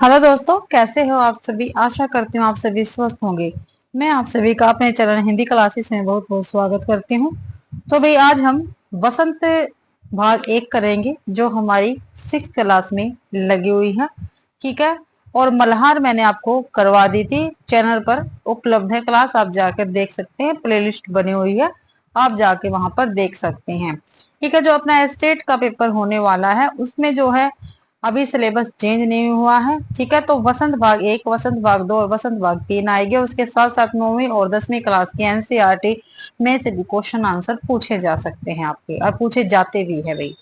Hello दोस्तों, कैसे हो आप सभी। आशा करती हूँ आप सभी स्वस्थ होंगे। मैं आप सभी का अपने चैनल हिंदी क्लासेस में बहुत बहुत स्वागत करती हूँ। तो भाई आज हम बसंत भाग 1 करेंगे जो हमारी 6th क्लास में लगी हुई है। ठीक है। और मल्हार मैंने आपको करवा दी थी, चैनल पर उपलब्ध है क्लास, आप जाकर देख सकते हैं। प्लेलिस्ट बनी हुई है, आप जाके वहां पर देख सकते हैं। ठीक है। जो अपना स्टेट का पेपर होने वाला है उसमें जो है अभी सिलेबस चेंज नहीं हुआ है। ठीक है। तो वसंत भाग 1, वसंत भाग 2 और वसंत भाग 3 आएंगे। उसके साथ साथ 9वीं और 10वीं क्लास की एनसीईआरटी में से भी क्वेश्चन आंसर पूछे जा सकते हैं आपके, और पूछे जाते भी है भाई।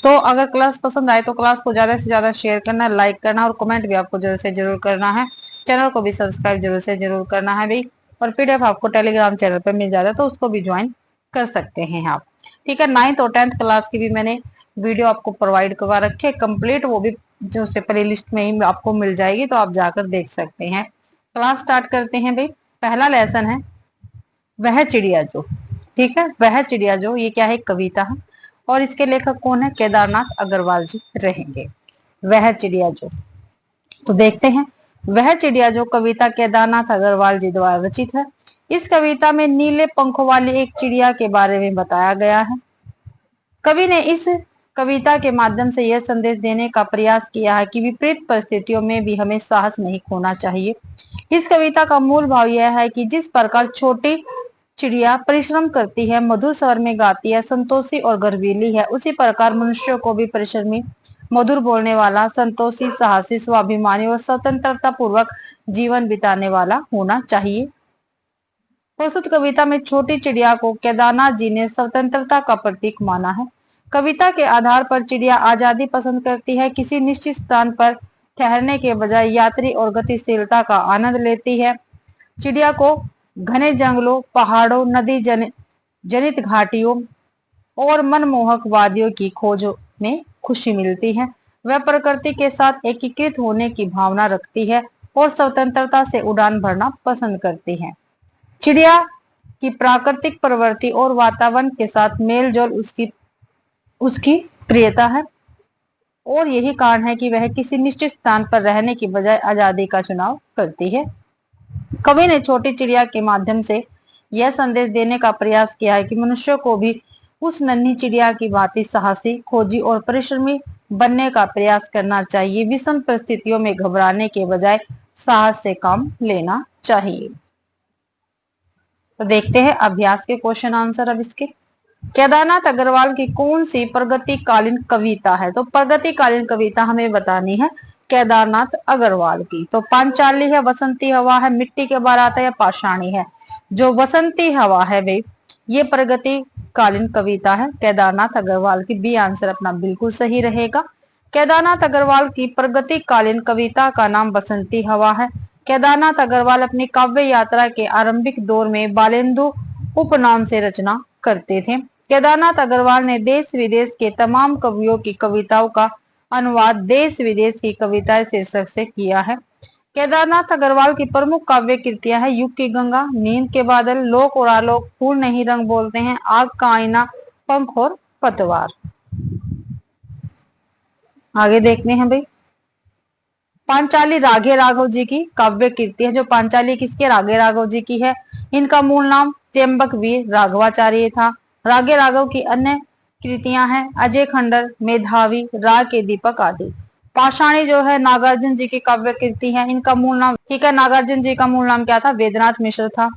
तो अगर क्लास पसंद आए तो क्लास को ज्यादा से ज्यादा शेयर करना, लाइक करना और कमेंट भी आपको जरूर से जरूर करना है। चैनल को भी सब्सक्राइब जरूर से जरूर करना है भाई। और पीडीएफ आपको टेलीग्राम चैनल पर मिल जाता है तो उसको भी ज्वाइन कर सकते हैं आप। ठीक है। 9th और 10th क्लास की भी मैंने वीडियो आपको प्रोवाइड करवा रखी है कंप्लीट, वो भी जो उस प्ले लिस्ट में ही आपको मिल जाएगी, तो आप जाकर देख सकते हैं। क्लास स्टार्ट करते हैं भाई। पहला लेसन है वह चिड़िया जो। ठीक है। वह चिड़िया जो, ये क्या है, कविता है। और इसके लेखक कौन है, केदारनाथ अग्रवाल जी रहेंगे। वह चिड़िया जो, तो देखते हैं। वह चिड़िया जो कविता केदारनाथ अग्रवाल जी द्वारा रचित है। इस कविता में नीले पंखों वाली एक चिड़िया के बारे में बताया गया है। कवि ने इस कविता के माध्यम से यह संदेश देने का प्रयास किया है कि विपरीत परिस्थितियों में भी हमें साहस नहीं खोना चाहिए। इस कविता का मूल भाव यह है कि जिस प्रकार छोटी चिड़िया परिश्रम करती है, मधुर स्वर में गाती है, संतोषी और गर्वीली है, उसी प्रकार मनुष्य को भी परिश्रमी, मधुर बोलने वाला, संतोषी, साहसी, स्वाभिमानी और स्वतंत्रता पूर्वक जीवन बिताने वाला होना चाहिए। प्रस्तुत कविता में छोटी चिड़िया को केदारनाथ जी ने स्वतंत्रता का प्रतीक माना है। कविता के आधार पर चिड़िया आजादी पसंद करती है, किसी निश्चित स्थान पर ठहरने के बजाय यात्री और गतिशीलता का आनंद लेती है। चिड़िया को घने जंगलों, पहाड़ों, नदी जनित घाटियों और मनमोहक वादियों की खोज में खुशी मिलती है। वह प्रकृति के साथ एकीकृत होने की भावना रखती है और स्वतंत्रता से उड़ान भरना पसंद करती है। चिड़िया की प्राकृतिक प्रवृत्ति और वातावरण के साथ मेल जोल उसकी उसकी प्रियता है, और यही कारण है कि वह किसी निश्चित स्थान पर रहने की बजाय आजादी का चुनाव करती है। कवि ने छोटी चिड़िया के माध्यम से यह संदेश देने का प्रयास किया है कि मनुष्य को भी उस नन्ही चिड़िया की भांति साहसी, खोजी और परिश्रमी बनने का प्रयास करना चाहिए। विषम परिस्थितियों में घबराने के बजाय साहस से काम लेना चाहिए। तो देखते हैं अभ्यास के क्वेश्चन आंसर अब इसके। केदारनाथ अग्रवाल की कौन सी प्रगतिकालीन कविता है, तो प्रगतिकालीन कविता हमें बतानी है केदारनाथ अग्रवाल की। तो पांचाली है, बसंती हवा है, मिट्टी के बारात है, या पाषाणी है। जो बसंती हवा है भाई, ये प्रगतिकालीन कविता है केदारनाथ अग्रवाल की। बी आंसर अपना बिल्कुल सही रहेगा। केदारनाथ अग्रवाल की प्रगतिकालीन कविता का नाम बसंती हवा है। केदारनाथ अग्रवाल अपनी काव्य यात्रा के आरंभिक दौर में बालेंदु उपनाम से रचना करते थे। केदारनाथ अग्रवाल ने देश विदेश के तमाम कवियों की कविताओं का अनुवाद देश विदेश की कविताएं शीर्षक से किया है। केदारनाथ अग्रवाल की प्रमुख काव्य कृतियां है युग की गंगा, नींद के बादल, लोक और आलोक, फूल नहीं रंग बोलते हैं, आग का आईना, पंख और पतवार। आगे देखते हैं भाई। पांचाली राघे राघव जी की काव्य कीर्ति है। जो पांचाली किसके, राघे राघव जी की है। इनका मूल नाम त्र्यंबक वीर राघवाचार्य था। राघे राघव की अन्य कृतियां हैं अजय खंडर, मेधावी, राग के दीपक आदि। पाषाणी जो है नागार्जुन जी की काव्य कीर्ति है। इनका मूल नाम, ठीक है, नागार्जुन जी का मूल नाम क्या था, वेदनाथ मिश्र था।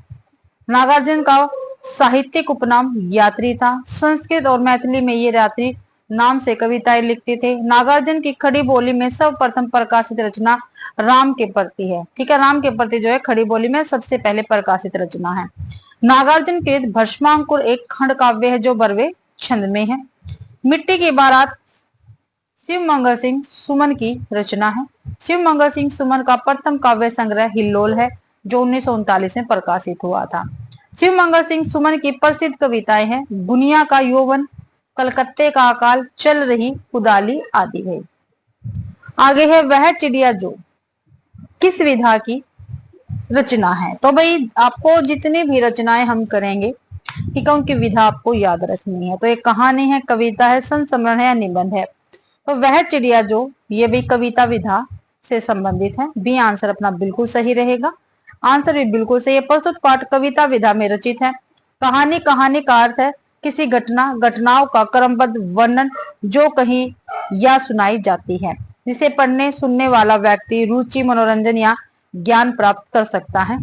नागार्जुन का साहित्यिक उपनाम यात्री था। संस्कृत और मैथिली में ये यात्री नाम से कविताएं लिखते थे। नागार्जुन की खड़ी बोली में सर्वप्रथम प्रकाशित रचना राम के प्रति है। ठीक है, राम के प्रति जो है खड़ी बोली में सबसे पहले प्रकाशित रचना है। नागार्जुन कृत भस्मांकुर एक खंड काव्य है जो बरवे छंद में है। मिट्टी की बारात शिव मंगल सिंह सुमन की रचना है। शिव मंगल सिंह सुमन का प्रथम काव्य संग्रह हिल्लोल है जो 1939 में प्रकाशित हुआ था। शिव मंगल सिंह सुमन की प्रसिद्ध कविताएं हैं दुनिया का यौवन, कलकत्ते का अकाल, चल रही कुदाली आदि है। आगे है वह चिड़िया जो किस विधा की रचना है। तो भाई आपको जितनी भी रचनाएं हम करेंगे, ठीक है, उनकी विधा आपको याद रखनी है। तो एक कहानी है, कविता है, संस्मरण है या निबंध है। तो वह चिड़िया जो, ये भी कविता विधा से संबंधित है। बी आंसर अपना बिल्कुल सही रहेगा। आंसर भी बिल्कुल सही है। प्रस्तुत पाठ कविता विधा में रचित है। कहानी, कहानी का अर्थ है किसी घटना, घटनाओं का क्रमबद्ध वर्णन जो कहीं या सुनाई जाती है, जिसे पढ़ने सुनने वाला व्यक्ति रुचि, मनोरंजन या ज्ञान प्राप्त कर सकता है।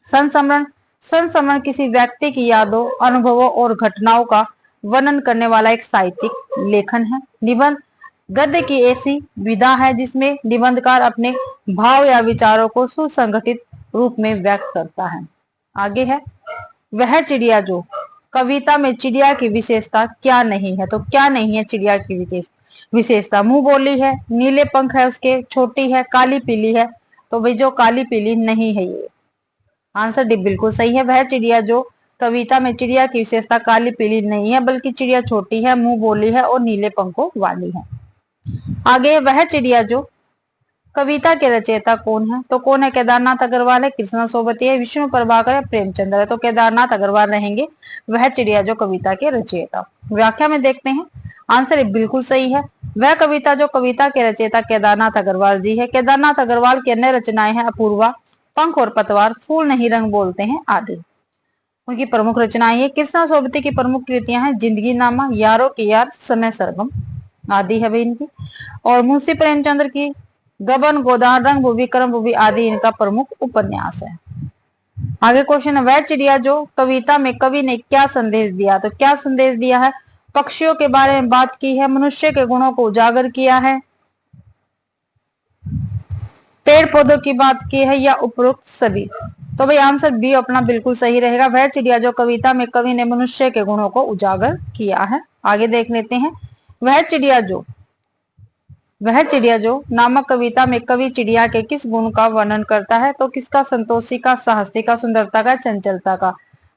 संस्मरण, संस्मरण किसी व्यक्ति की यादों, अनुभवों और घटनाओं का वर्णन करने वाला एक साहित्यिक लेखन है। निबंध, गद्य की ऐसी विधा है जिसमें निबंधकार अपने भाव या विचारों को सुसंगठित रूप में व्यक्त करता है। आगे है वह चिड़िया जो, कविता में चिड़िया की विशेषता क्या नहीं है? तो क्या नहीं है चिड़िया की विशेषता? मुंह बोली है, नीले पंख है उसके, छोटी है, काली पीली है। तो भाई जो काली पीली नहीं है ये आंसर डी बिल्कुल सही है। वह चिड़िया जो, कविता में चिड़िया की विशेषता काली पीली नहीं है, बल्कि चिड़िया छोटी है, मुंह बोली है और नीले पंखों वाली है। आगे वह चिड़िया जो, कविता के रचयिता कौन है? तो कौन है? केदारनाथ अग्रवाल है, कृष्णा सोबती है, विष्णु प्रभाकर है, प्रेमचंद्र है। तो केदारनाथ अग्रवाल रहेंगे वह चिड़िया जो कविता के रचयिता। व्याख्या में देखते हैं, आंसर बिल्कुल सही है। वह कविता जो, कविता के रचयिता केदारनाथ अग्रवाल जी है। केदारनाथ अग्रवाल की अन्य रचनाएं हैं अपूर्वा, पंख और पतवार, फूल नहीं रंग बोलते हैं आदि। उनकी प्रमुख रचनाएं है। कृष्णा सोबती की प्रमुख कृतियां हैं जिंदगी नामा, यारों की यार, समय सरगम आदि है इनकी। और मुंशी प्रेमचंद्र की गबन, गोदान, रंग भूमि, कर्म भूमि आदि इनका प्रमुख उपन्यास है। आगे क्वेश्चन है वह चिड़िया जो, कविता में कवि ने क्या संदेश दिया? तो क्या संदेश दिया है? पक्षियों के बारे में बात की है, मनुष्य के गुणों को उजागर किया है, पेड़ पौधों की बात की है, या उपरोक्त सभी? तो भाई आंसर बी अपना बिल्कुल सही रहेगा। वह चिड़िया जो, कविता में कवि ने मनुष्य के गुणों को उजागर किया है। आगे देख लेते हैं वह चिड़िया जो, वह चिड़िया जो नामक कविता में कवि चिड़िया के किस गुण का वर्णन करता है? तो किसका? संतोषी का, साहसी का, सुंदरता का, चंचलता का।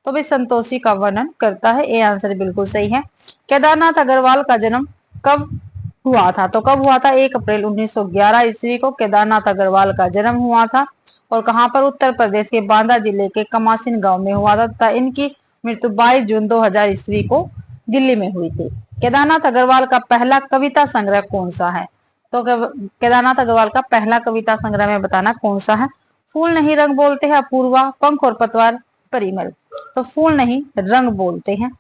तो भाई संतोषी का वर्णन करता है। ये आंसर बिल्कुल सही है। केदारनाथ अग्रवाल का जन्म कब हुआ था? तो कब हुआ था? 1 अप्रैल 1911 ईस्वी को केदारनाथ अग्रवाल का जन्म हुआ था। और कहां पर? उत्तर प्रदेश के बांदा जिले के कमासिन गांव में हुआ था। इनकी मृत्यु 22 जून 2000 ईस्वी को दिल्ली में हुई थी। केदारनाथ अग्रवाल का पहला कविता संग्रह कौन सा है? तो केदारनाथ अग्रवाल का पहला कविता संग्रह में बताना कौन सा है? फूल नहीं रंग बोलते हैं अपूर्वा, पंख और पतवार, परिमल। तो फूल नहीं रंग बोलते हैं।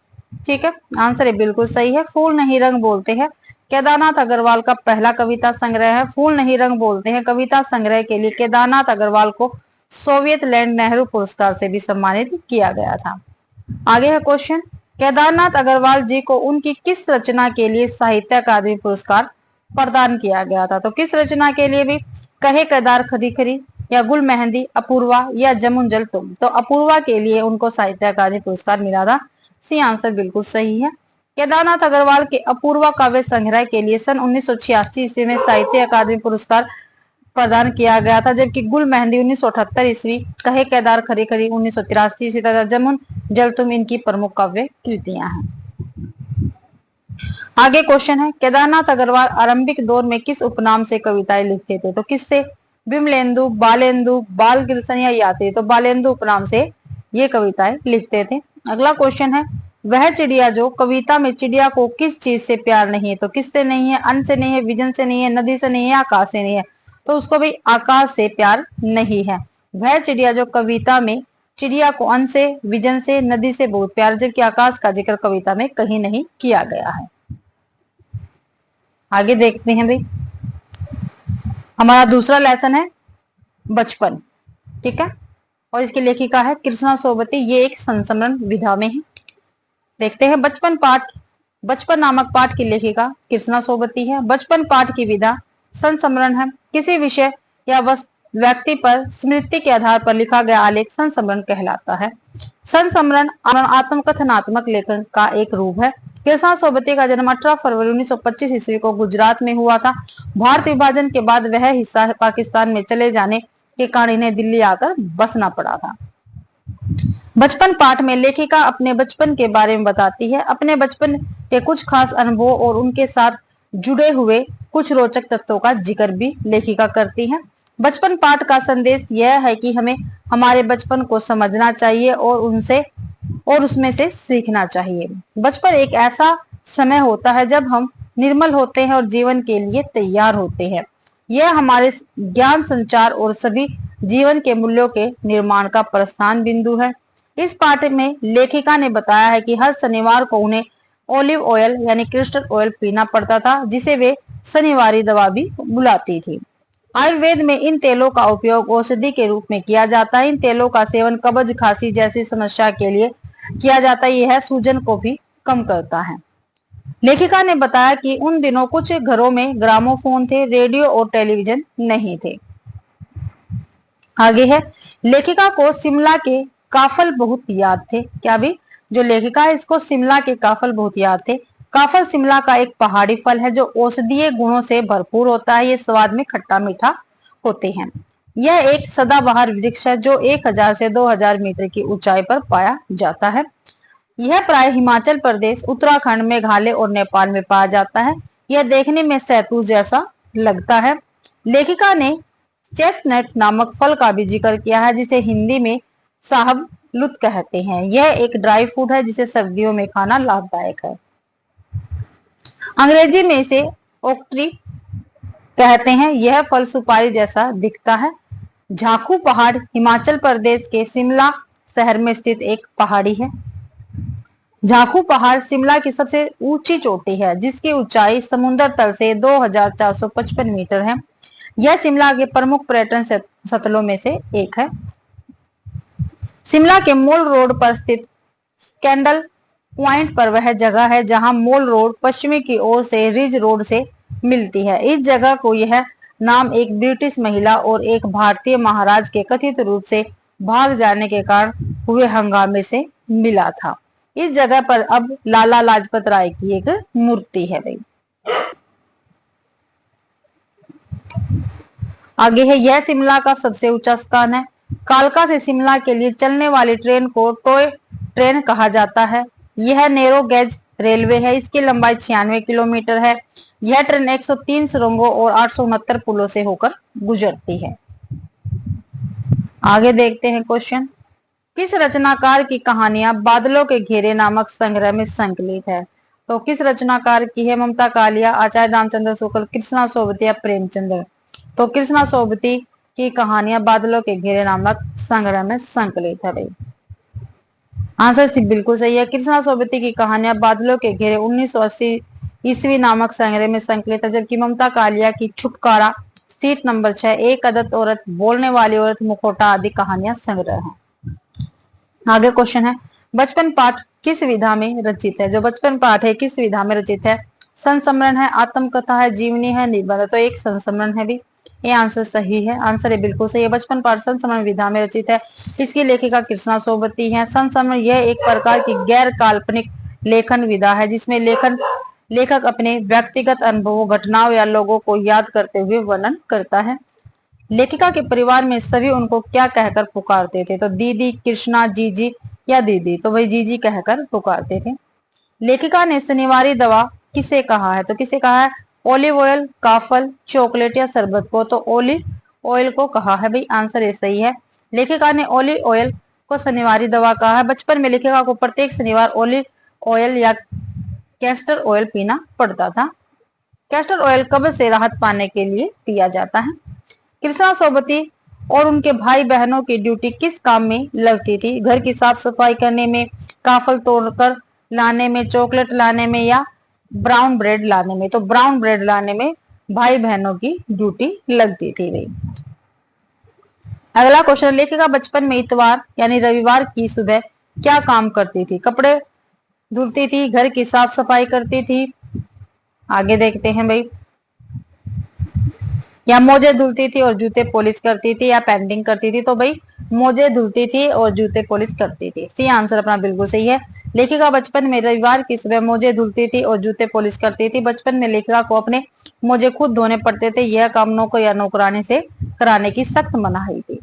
ठीक है, आंसर है बिल्कुल सही है। फूल नहीं रंग बोलते हैं केदारनाथ अग्रवाल का पहला कविता संग्रह है। फूल नहीं रंग बोलते हैं कविता संग्रह के लिए केदारनाथ अग्रवाल को सोवियत लैंड नेहरू पुरस्कार से भी सम्मानित किया गया था। आगे है क्वेश्चन, केदारनाथ अग्रवाल जी को उनकी किस रचना के लिए साहित्य अकादमी पुरस्कार प्रदान किया गया था? तो किस रचना के लिए भी? कहे केदार खरी खरी, या गुल मेहंदी, अपूर्वा, या जमुन जल तुम। तो अपूर्वा के लिए उनको साहित्य अकादमी पुरस्कार मिला था। सी आंसर बिल्कुल सही है। केदारनाथ अग्रवाल के अपूर्वा काव्य संग्रह के लिए सन 1986 ईस्वी में साहित्य अकादमी पुरस्कार प्रदान किया गया था, जबकि गुल मेहंदी 1978 ईस्वी, कहे केदार खरी खरी 1983 ईस्वी तथा जमुन जल तुम इनकी प्रमुख काव्य कृतियां हैं। आगे क्वेश्चन है, केदारनाथ अग्रवाल आरंभिक दौर में किस उपनाम से कविताएं लिखते थे? तो किससे? विमलेंदु, बालेंदु, बालकृष्ण या यात्री। तो बालेंदु उपनाम से ये कविताएं लिखते थे। अगला क्वेश्चन है, वह चिड़िया जो, कविता में चिड़िया को किस चीज से प्यार नहीं है? तो किससे नहीं है? अन्न से नहीं है, विजन से नहीं है, नदी से नहीं है, आकाश से नहीं है। तो उसको भी आकाश से प्यार नहीं है। वह चिड़िया जो, कविता में चिड़िया को अन्न से, विजन से, नदी से बहुत प्यार, जबकि आकाश का जिक्र कविता में कहीं नहीं किया गया है। आगे देखते हैं भाई, हमारा दूसरा लेसन है बचपन। ठीक है, और इसकी लेखिका है कृष्णा सोबती। ये एक संस्मरण विधा में है। देखते हैं बचपन पाठ। बचपन नामक पाठ की लेखिका कृष्णा सोबती है। बचपन पाठ की विधा संस्मरण है। किसी विषय या व्यक्ति पर स्मृति के आधार पर लिखा गया आलेख संस्मरण कहलाता है। संस्मरण आत्मकथनात्मक लेखन का एक रूप है। कृष्णा सोबती का जन्म 18 फरवरी 1925 ईस्वी को गुजरात में हुआ था। भारत विभाजन के बाद वह हिस्सा पाकिस्तान में चले जाने के कारण इन्हें दिल्ली आकर बसना पड़ा था। बचपन पाठ में लेखिका अपने बचपन के बारे में बताती है। अपने बचपन के कुछ खास अनुभवों और उनके साथ जुड़े हुए कुछ रोचक तथ्यों का जिक्र भी लेखिका करती है। बचपन पाठ का संदेश यह है कि हमें हमारे बचपन को समझना चाहिए और उसमें से सीखना चाहिए। बचपन एक ऐसा समय होता है जब हम निर्मल होते हैं और जीवन के लिए तैयार होते हैं। यह हमारे ज्ञान, संचार और सभी जीवन के मूल्यों के निर्माण का प्रस्थान बिंदु है। इस पाठ में लेखिका ने बताया है कि हर शनिवार को उन्हें ऑलिव ऑयल यानी क्रिस्टल ऑयल पीना पड़ता था, जिसे वे शनिवारी दवा भी बुलाती थी। आयुर्वेद में इन तेलों का उपयोग औषधि के रूप में किया जाता है। इन तेलों का सेवन कब्ज, खांसी जैसी समस्या के लिए किया जाता है। यह सूजन को भी कम करता है। लेखिका ने बताया कि उन दिनों कुछ घरों में ग्रामोफोन थे, रेडियो और टेलीविजन नहीं थे। आगे है, लेखिका को शिमला के काफल बहुत याद थे। क्या भी, जो लेखिका है इसको शिमला के काफल बहुत याद थे। काफल शिमला का एक पहाड़ी फल है जो औषधीय गुणों से भरपूर होता है। ये स्वाद में खट्टा मीठा होते हैं। यह एक सदाबहार वृक्ष है जो 1000 से 2000 मीटर की ऊंचाई पर पाया जाता है। यह प्राय हिमाचल प्रदेश, उत्तराखंड, मेघालय और नेपाल में पाया जाता है। यह देखने में सैतूत जैसा लगता है। लेखिका ने चेस्टनट नामक फल का भी जिक्र किया है, जिसे हिंदी में शाहबलूत कहते हैं। यह एक ड्राई फ्रूट है जिसे सर्दियों में खाना लाभदायक है। अंग्रेजी में इसे ओक-ट्री कहते हैं। यह फल सुपारी जैसा दिखता है। झाखू पहाड़ हिमाचल प्रदेश के शिमला शहर में स्थित एक पहाड़ी है। झाखू पहाड़ शिमला की सबसे ऊंची चोटी है, जिसकी ऊंचाई समुद्र तल से 2455 मीटर है। यह शिमला के प्रमुख पर्यटन स्थलों में से एक है। शिमला के मॉल रोड पर स्थित कैंडल पॉइंट पर वह जगह है जहां मॉल रोड पश्चिमी की ओर से रिज रोड से मिलती है। इस जगह को यह नाम एक ब्रिटिश महिला और एक भारतीय महाराज के कथित रूप से भाग जाने के कारण हुए हंगामे से मिला था। इस जगह पर अब लाला लाजपत राय की एक मूर्ति है भाई। आगे है, यह शिमला का सबसे ऊंचा स्थान है। कालका से शिमला के लिए चलने वाली ट्रेन को टॉय ट्रेन कहा जाता है। यह नैरो गेज रेलवे है। इसकी लंबाई 96 किलोमीटर है। यह ट्रेन 103 सुरंगों और 869 पुलों से होकर गुजरती है। आगे देखते हैं क्वेश्चन, किस रचनाकार की कहानियां बादलों के घेरे नामक संग्रह में संकलित है? तो किस रचनाकार की है? ममता कालिया, आचार्य रामचंद्र शुक्ल, कृष्णा सोबती या प्रेमचंद्र? तो कृष्णा सोबती की कहानियां बादलों के घेरे नामक संग्रह में संकलित है भाई। आंसर सी बिल्कुल सही है। कृष्णा सोबती की कहानियां बादलों के घेरे 1980 ईस्वी नामक संग्रह में संकलित है, जबकि ममता कालिया की छुटकारा, सीट नंबर 6, एक अदत औरत, बोलने वाली औरत, मुखौटा आदि कहानियां संग्रह है। आगे क्वेश्चन है, बचपन पाठ किस विधा में रचित है? जो बचपन पाठ है किस विधा में रचित है? संस्मरण है, आत्मकथा है, जीवनी है, निबंध? तो एक संस्मरण है भी। ये आंसर सही है। आंसर है बिल्कुल सही है। बचपन पाठ संस्मरण विधा में रचित है। इसकी लेखिका कृष्णा सोबती है। संस्मरण यह एक प्रकार की गैर काल्पनिक लेखन विधा है जिसमें लेखक अपने व्यक्तिगत अनुभवों, घटनाओं या लोगों को याद करते हुए वर्णन करता है। लेखिका के परिवार में सभी उनको क्या कहकर पुकारते थे? तो दीदी, कृष्णा, जीजी या दीदी? तो वही जीजी कहकर पुकारते थे। लेखिका ने शनिवारी दवा किसे कहा है? तो किसे कहा है? ऑलिव ऑयल, काफल, चॉकलेट या शरबत को? तो ऑलिव ऑयल को कहा है भाई। आंसर ये सही है। लेखिका ने ऑलिव ऑयल को शनिवारी दवा कहा है। बचपन में लेखिका को प्रत्येक शनिवार ऑलिव ऑयल या कैस्टर ऑयल पीना पड़ता था। कैस्टर ऑयल कब्ज से राहत पाने के लिए पिया जाता है। कृष्णा सोबती और उनके भाई बहनों की ड्यूटी किस काम में लगती थी? घर की साफ सफाई करने में, काफल तोड़कर लाने में, चॉकलेट लाने में या ब्राउन ब्रेड लाने में? तो ब्राउन ब्रेड लाने में भाई बहनों की ड्यूटी लगती थी भाई। अगला क्वेश्चन, लेखिका बचपन में इतवार यानी रविवार की सुबह क्या काम करती थी? कपड़े धुलती थी, घर की साफ सफाई करती थी? आगे देखते हैं भाई। या मोजे धुलती थी और जूते पॉलिश करती थी या पेंटिंग करती थी? तो भाई मोजे धुलती थी और जूते पॉलिश करती थी। सी आंसर अपना बिल्कुल सही है। लेखिका बचपन में रविवार की सुबह मोजे धुलती थी और जूते पॉलिश करती थी। बचपन में लेखिका को अपने मोजे खुद धोने पड़ते थे। यह काम नौकर या नौकरानी से कराने की सख्त मनाही थी।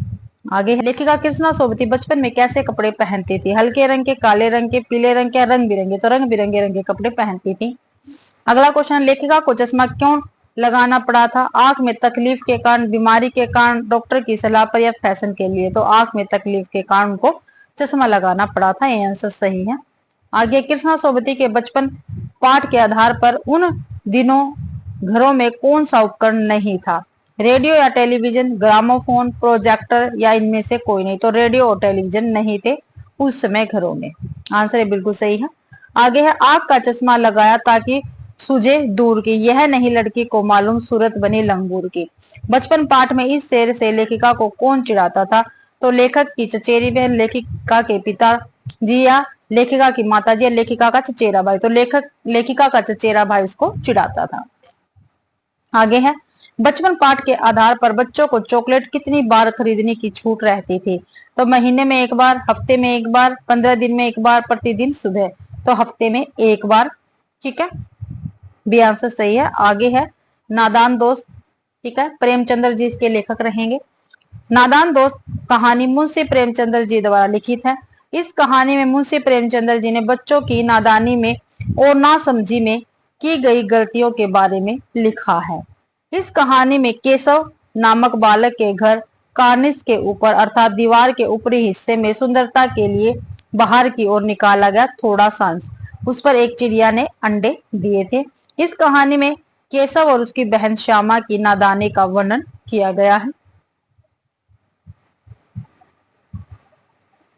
आगे, लेखिका कृष्णा सोबती बचपन में कैसे कपड़े पहनती थी? हल्के रंग के, काले रंग के, पीले रंग के, रंग बिरंगे? तो रंग बिरंगे रंग के कपड़े पहनती थी। अगला क्वेश्चन, लेखिका को चश्मा क्यों लगाना पड़ा था? आंख में तकलीफ के कारण, बीमारी के कारण, डॉक्टर की सलाह पर या फैशन के लिए? तो आंख में तकलीफ के कारण उनको चश्मा लगाना पड़ा था। ये आंसर सही है। आगे, कृष्णा सोबती के बचपन पाठ के आधार पर उन दिनों घरों में कौन सा उपकरण नहीं था? रेडियो या टेलीविजन, ग्रामोफोन, प्रोजेक्टर या इनमें से कोई नहीं। तो रेडियो और टेलीविजन नहीं थे उस समय घरों में। आंसर बिल्कुल सही है। आगे है, आग का चश्मा लगाया ताकि सूझे दूर की, यह नहीं लड़की को मालूम सूरत बनी लंगूर की। बचपन पाठ में इस शेर से लेखिका को कौन चिढ़ाता था? तो लेखक की चचेरी बहन, लेखिका के पिता जी, या लेखिका की माता जी, या लेखिका का चचेरा भाई। तो लेखिका का चचेरा भाई उसको चिढ़ाता था। आगे है, बचपन पाठ के आधार पर बच्चों को चॉकलेट कितनी बार खरीदने की छूट रहती थी? तो महीने में एक बार, हफ्ते में एक बार, 15 दिन में एक बार, प्रतिदिन सुबह। तो हफ्ते में एक बार। ठीक है, बी आंसर सही है। आगे है, नादान दोस्त। ठीक है, प्रेमचंद्र जी इसके लेखक रहेंगे। नादान दोस्त कहानी मुंशी प्रेमचंद्र जी द्वारा लिखित है। इस कहानी में मुंशी प्रेमचंद्र जी ने बच्चों की नादानी में और नासमझी में की गई गलतियों के बारे में लिखा है। इस कहानी में केशव नामक बालक के घर कार्निस के ऊपर अर्थात दीवार के ऊपरी हिस्से में सुंदरता के लिए बाहर की ओर निकाला गया थोड़ा सा अंश, उस पर एक चिड़िया ने अंडे दिए थे। इस कहानी में केशव और उसकी बहन श्यामा की नादानी का वर्णन किया गया है।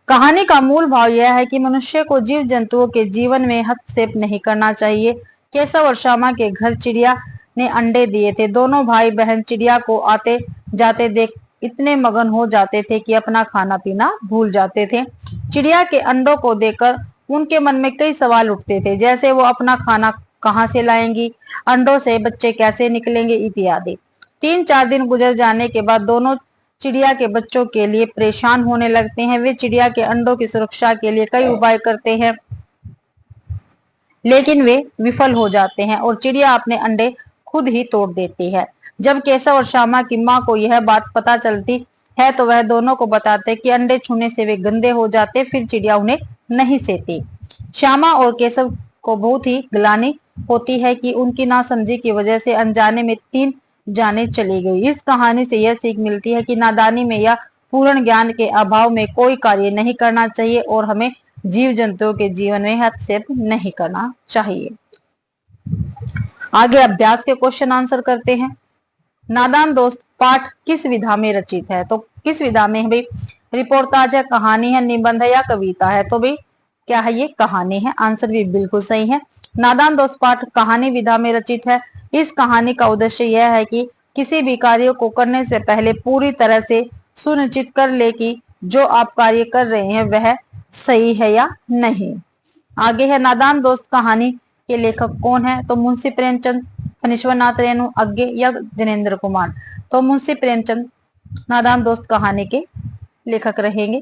कहानी का मूल भाव यह है कि मनुष्य को जीव जंतुओं के जीवन में हस्तक्षेप नहीं करना चाहिए। केशव और श्यामा के घर चिड़िया ने अंडे दिए थे। दोनों भाई बहन चिड़िया को आते जाते देख इतने मगन हो जाते थे कि अपना खाना पीना भूल जाते थे। चिड़िया के अंडों को देखकर उनके मन में कई सवाल उठते थे, जैसे वो अपना खाना कहाँ से लाएंगी, अंडों से बच्चे कैसे निकलेंगे इत्यादि। 3-4 दिन गुजर जाने के बाद दोनों चिड़िया के बच्चों के लिए परेशान होने लगते हैं। वे चिड़िया के अंडों की सुरक्षा के लिए कई उपाय करते हैं, लेकिन वे विफल हो जाते हैं और चिड़िया अपने अंडे खुद ही तोड़ देती है। जब केशव और श्यामा की माँ को यह बात पता चलती है तो वह दोनों को बताते कि अंडे छूने से वे गंदे हो जाते, फिर चिड़िया उन्हें नहीं सेती। श्यामा और केशव को बहुत ही ग्लानि होती है कि उनकी नासमझी की वजह से अनजाने में 3 जाने चली गई। इस कहानी से यह सीख मिलती है कि नादानी में या पूर्ण ज्ञान के अभाव में कोई कार्य नहीं करना चाहिए और हमें जीव जंतुओं के जीवन में हस्तक्षेप नहीं करना चाहिए। आगे अभ्यास के क्वेश्चन आंसर करते हैं। नादान दोस्त पाठ किस विधा में रचित है? तो किस विधा में है भाई? रिपोर्टाज है, कहानी है, निबंध है या कविता है? तो भाई क्या है, ये कहानी है। आंसर भी बिल्कुल सही है। नादान दोस्त पाठ कहानी विधा में रचित है। इस कहानी का उद्देश्य यह है कि किसी भी कार्य को करने से पहले पूरी तरह से सुनिश्चित कर ले कि जो आप कार्य कर रहे हैं वह सही है या नहीं। आगे है, नादान दोस्त कहानी के लेखक कौन है? तो मुंशी प्रेमचंद, फणीश्वर नाथ रेणु, अज्ञे या जिनेन्द्र कुमार? तो मुंशी प्रेमचंद नादान दोस्त कहानी के लेखक रहेंगे।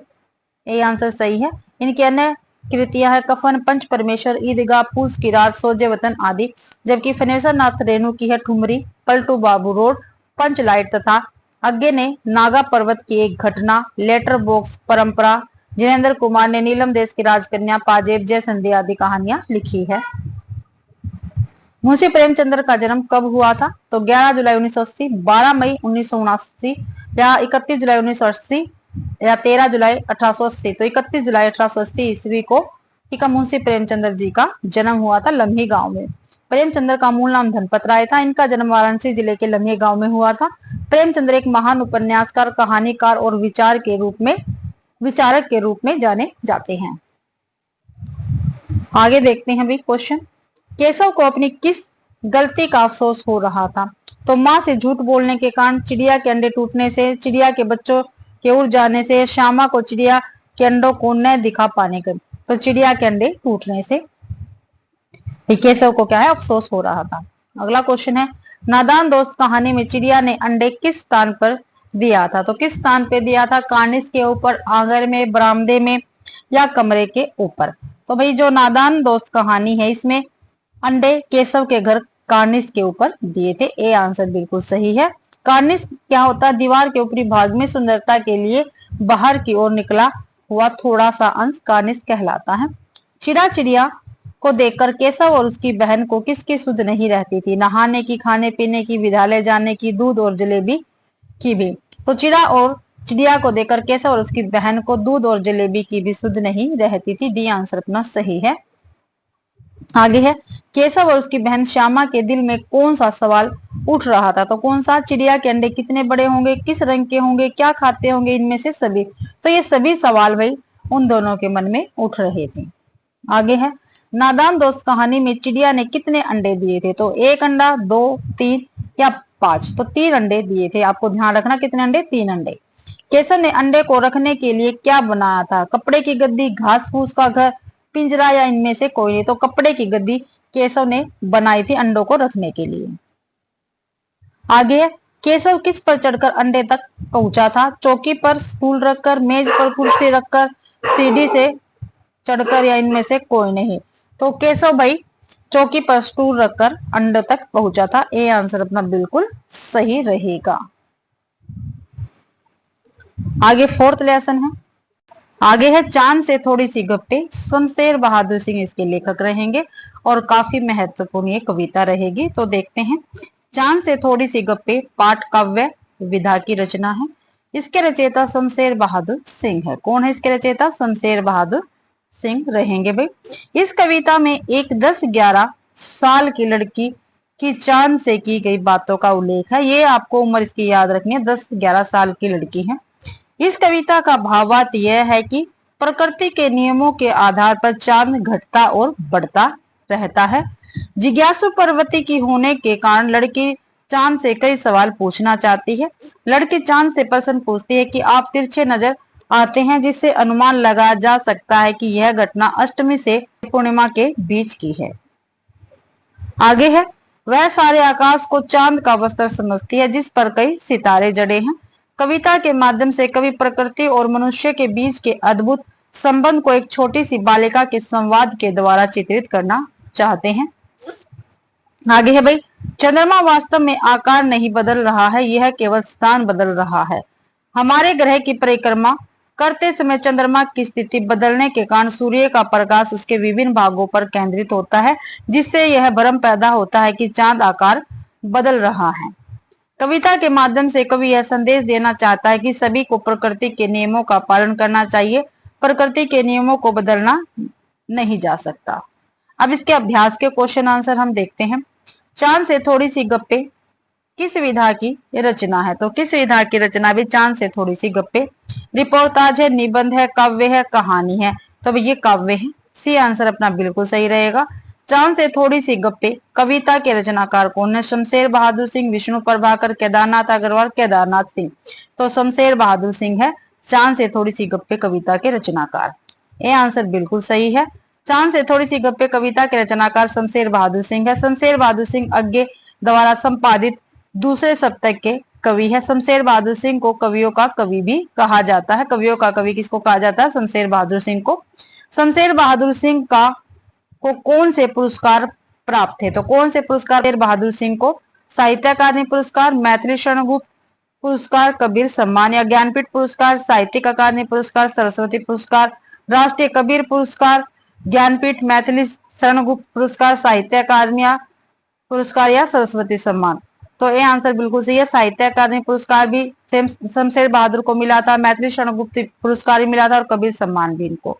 ये आंसर सही है। इनकी अन्य कृतियां है कफन, पंच परमेश्वर, ईदगाह, पूस की रात, सोजे वतन आदि। जबकि फणीश्वर नाथ रेणु की है ठुमरी, पलटू बाबू रोड, पंच लाइट तथा अज्ञे ने नागा पर्वत की एक घटना, लेटर बॉक्स परंपरा। जिनेन्द्र कुमार ने नीलम देश की राजकन्या, पाजेब, जय संधि आदि कहानियां लिखी है। मुंशी प्रेमचंद्र का जन्म कब हुआ था? तो 11 जुलाई 1980, 12 मई 1979 या 31 जुलाई 1980 या 13 जुलाई 1880। तो 31 जुलाई 1880 ईस्वी को ठीक है मुंशी प्रेमचंद्र जी का जन्म हुआ था लम्ही गांव में। प्रेमचंद्र का मूल नाम धनपत राय था। इनका जन्म वाराणसी जिले के लम्ही गांव में हुआ था। प्रेमचंद्र एक महान उपन्यासकार, कहानीकार और विचारक के रूप में जाने जाते हैं। आगे देखते हैं भी क्वेश्चन। केशव को अपनी किस गलती का अफसोस हो रहा था? तो माँ से झूठ बोलने के कारण, चिड़िया के अंडे टूटने से, चिड़िया के बच्चों के उड़ जाने से, श्यामा को चिड़िया के अंडों को न दिखा पाने का। तो चिड़िया के अंडे टूटने से केशव को क्या है, अफसोस हो रहा था। अगला क्वेश्चन है, नादान दोस्त कहानी में चिड़िया ने अंडे किस स्थान पर दिया था? तो किस स्थान पे दिया था? कार्निस के ऊपर, आंगन में, बरामदे में या कमरे के ऊपर? तो भाई जो नादान दोस्त कहानी है इसमें अंडे केशव के घर कार्निस के ऊपर दिए थे। ए आंसर बिल्कुल सही है। कार्निस क्या होता है? दीवार के ऊपरी भाग में सुंदरता के लिए बाहर की ओर निकला हुआ थोड़ा सा अंश कार्निस कहलाता है। चिड़िया को देखकर केशव और उसकी बहन को किसकी सुध नहीं रहती थी? नहाने की, खाने पीने की, विद्यालय जाने की, दूध और जलेबी की भी। तो चिड़िया को देखकर केशव और उसकी बहन को दूध और जलेबी की भी सुध नहीं रहती थी। डी आंसर अपना सही है। आगे है, केशव और उसकी बहन श्यामा के दिल में कौन सा सवाल उठ रहा था? तो कौन सा? चिड़िया के अंडे कितने बड़े होंगे, किस रंग के होंगे, क्या खाते होंगे, इनमें से सभी। तो ये सभी सवाल भाई उन दोनों के मन में उठ रहे थे। आगे है, नादान दोस्त कहानी में चिड़िया ने कितने अंडे दिए थे? तो एक अंडा, दो, तीन या पांच? तो तीन अंडे दिए थे। आपको ध्यान रखना, कितने अंडे? तीन अंडे। केशव ने अंडे को रखने के लिए क्या बनाया था? कपड़े की गद्दी, घास फूस का घर, पिंजरा या इनमें से कोई नहीं? तो कपड़े की गद्दी केशव ने बनाई थी अंडों को रखने के लिए। आगे, केशव किस पर चढ़कर अंडे तक पहुंचा था? चौकी पर, स्टूल रखकर, मेज पर कुर्सी रखकर, सीढ़ी से चढ़कर या इनमें से कोई नहीं? तो केशव भाई चौकी पर स्टूल रखकर अंडे तक पहुंचा था। ये आंसर अपना बिल्कुल सही रहेगा। आगे फोर्थ लेसन है। आगे है, चांद से थोड़ी सी गप्पे। शमशेर बहादुर सिंह इसके लेखक रहेंगे और काफी महत्वपूर्ण ये कविता रहेगी। तो देखते हैं, चांद से थोड़ी सी गप्पे पाठ काव्य विधा की रचना है। इसके रचयिता शमशेर बहादुर सिंह है। कौन है इसके रचयिता? शमशेर बहादुर सिंह रहेंगे भाई। इस कविता में एक 10-11 साल की लड़की की चांद से की गई बातों का उल्लेख है। ये आपको उम्र इसकी याद रखनी है, 10-11 साल की लड़की है। इस कविता का भावार्थ यह है कि प्रकृति के नियमों के आधार पर चांद घटता और बढ़ता रहता है। जिज्ञासु प्रवृत्ति की होने के कारण लड़की चांद से कई सवाल पूछना चाहती है। लड़की चांद से प्रश्न पूछती है कि आप तिरछे नजर आते हैं, जिससे अनुमान लगाया जा सकता है कि यह घटना अष्टमी से पूर्णिमा के बीच की है। आगे है, वह सारे आकाश को चांद का वस्त्र समझती है, जिस पर कई सितारे जड़े हैं। कविता के माध्यम से कवि प्रकृति और मनुष्य के बीच के अद्भुत संबंध को एक छोटी सी बालिका के संवाद के द्वारा चित्रित करना चाहते हैं। आगे है भाई, चंद्रमा वास्तव में आकार नहीं बदल रहा है, यह केवल स्थान बदल रहा है। हमारे ग्रह की परिक्रमा करते समय चंद्रमा की स्थिति बदलने के कारण सूर्य का प्रकाश उसके विभिन्न भागों पर केंद्रित होता है, जिससे यह भ्रम पैदा होता है कि चांद आकार बदल रहा है। कविता के माध्यम से कवि यह संदेश देना चाहता है कि सभी को प्रकृति के नियमों का पालन करना चाहिए। प्रकृति के नियमों को बदलना नहीं जा सकता। अब इसके अभ्यास के क्वेश्चन आंसर हम देखते हैं। चांद से थोड़ी सी गप्पे किस विधा की रचना है? तो किस विधा की रचना भी? चांद से थोड़ी सी गप्पे। रिपोर्टाज है, निबंध है, काव्य है, कहानी है? तो ये काव्य है। सी आंसर अपना बिल्कुल सही रहेगा। चांद से थोड़ी सी गप्पे कविता के रचनाकार कौन है? शमशेर बहादुर सिंह, विष्णु प्रभाकर, केदारनाथ अग्रवाल, केदारनाथ सिंह? तो शमशेर बहादुर सिंह है चांद से थोड़ी सी गप्पे कविता के रचनाकार। ये आंसर बिल्कुल सही है। चांद से थोड़ी सी गप्पे कविता के रचनाकार शमशेर बहादुर सिंह है। शमशेर बहादुर सिंह अज्ञे द्वारा संपादित दूसरे सप्तक के कवि है। शमशेर बहादुर सिंह को कवियों का कवि भी कहा जाता है। कवियों का कवि किसको कहा जाता है? शमशेर बहादुर सिंह को। शमशेर बहादुर सिंह को कौन से पुरस्कार प्राप्त थे? तो कौन से पुरस्कार? शमशेर बहादुर सिंह को साहित्य अकादमी पुरस्कार, मैथिली शरणगुप्त पुरस्कार, कबीर सम्मान या ज्ञानपीठ पुरस्कार, साहित्यिक अकादमी पुरस्कार, सरस्वती पुरस्कार, राष्ट्रीय कबीर पुरस्कार, ज्ञानपीठ, मैथिली शरणगुप्त पुरस्कार, साहित्य अकादमी पुरस्कार या सरस्वती सम्मान? तो ये आंसर बिल्कुल सही है। साहित्य अकादमी पुरस्कार भी शमशेर बहादुर को मिला था, मैथिली शरणगुप्त पुरस्कार भी मिला था और कबीर सम्मान भी इनको।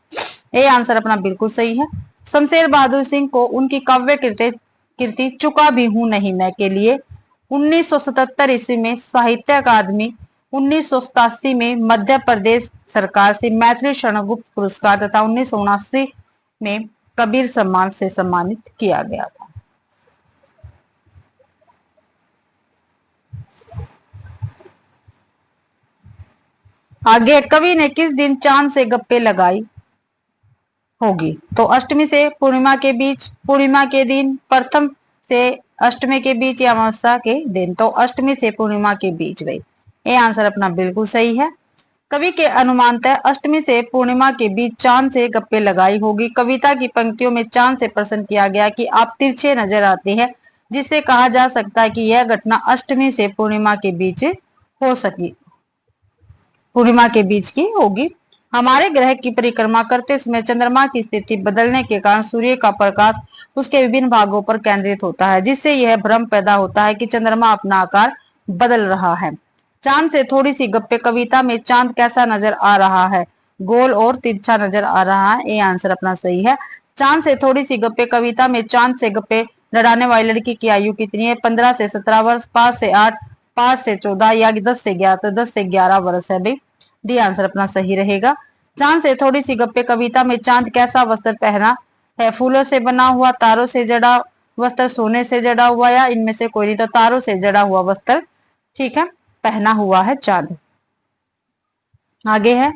ये आंसर अपना बिल्कुल सही है। शमशेर बहादुर सिंह को उनकी काव्य कृति चुका भी हूं नहीं मैं के लिए 1977 ईस्वी में साहित्य अकादमी, 1987 में मध्य प्रदेश सरकार से मैथिली शरणगुप्त पुरस्कार तथा 1979 में कबीर सम्मान से सम्मानित किया गया था। आगे, कवि ने किस दिन चांद से गप्पे लगाई होगी? तो अष्टमी से पूर्णिमा के बीच, पूर्णिमा के दिन, प्रथम से अष्टमी के बीच या अमावस्या के दिन? तो अष्टमी से पूर्णिमा के बीच भाई। ये आंसर अपना बिल्कुल सही है। कवि के अनुमानतः अष्टमी से पूर्णिमा के बीच चांद से गप्पे लगाई होगी। कविता की पंक्तियों में चांद से प्रश्न किया गया कि आप तिरछे नजर आते हैं, जिससे कहा जा सकता है कि यह घटना अष्टमी से पूर्णिमा के बीच हो सकी, पूर्णिमा के बीच की होगी। हमारे ग्रह की परिक्रमा करते समय चंद्रमा की स्थिति बदलने के कारण सूर्य का प्रकाश उसके विभिन्न भागों पर केंद्रित होता है, जिससे यह भ्रम पैदा होता है कि चंद्रमा अपना आकार बदल रहा है। चांद से थोड़ी सी गप्पे कविता में चांद कैसा नजर आ रहा है? गोल और तिरछा नजर आ रहा है। ये आंसर अपना सही है। चांद से थोड़ी सी गप्पे कविता में चांद से गप्पे लड़ाने वाली लड़की की आयु कितनी है? 15 से 17 वर्ष, 5 से 8, 5 से 14 या 10 से 11? तो 10 से 11 वर्ष है भाई। डी आंसर अपना सही रहेगा। चांद से थोड़ी सी गप्पे कविता में चांद कैसा वस्त्र पहना है? फूलों से बना हुआ, तारों से जड़ा वस्त्र, सोने से जड़ा हुआ, या इनमें से कोई नहीं? तो तारों से जड़ा हुआ वस्त्र, ठीक है, पहना हुआ है चांद। आगे है,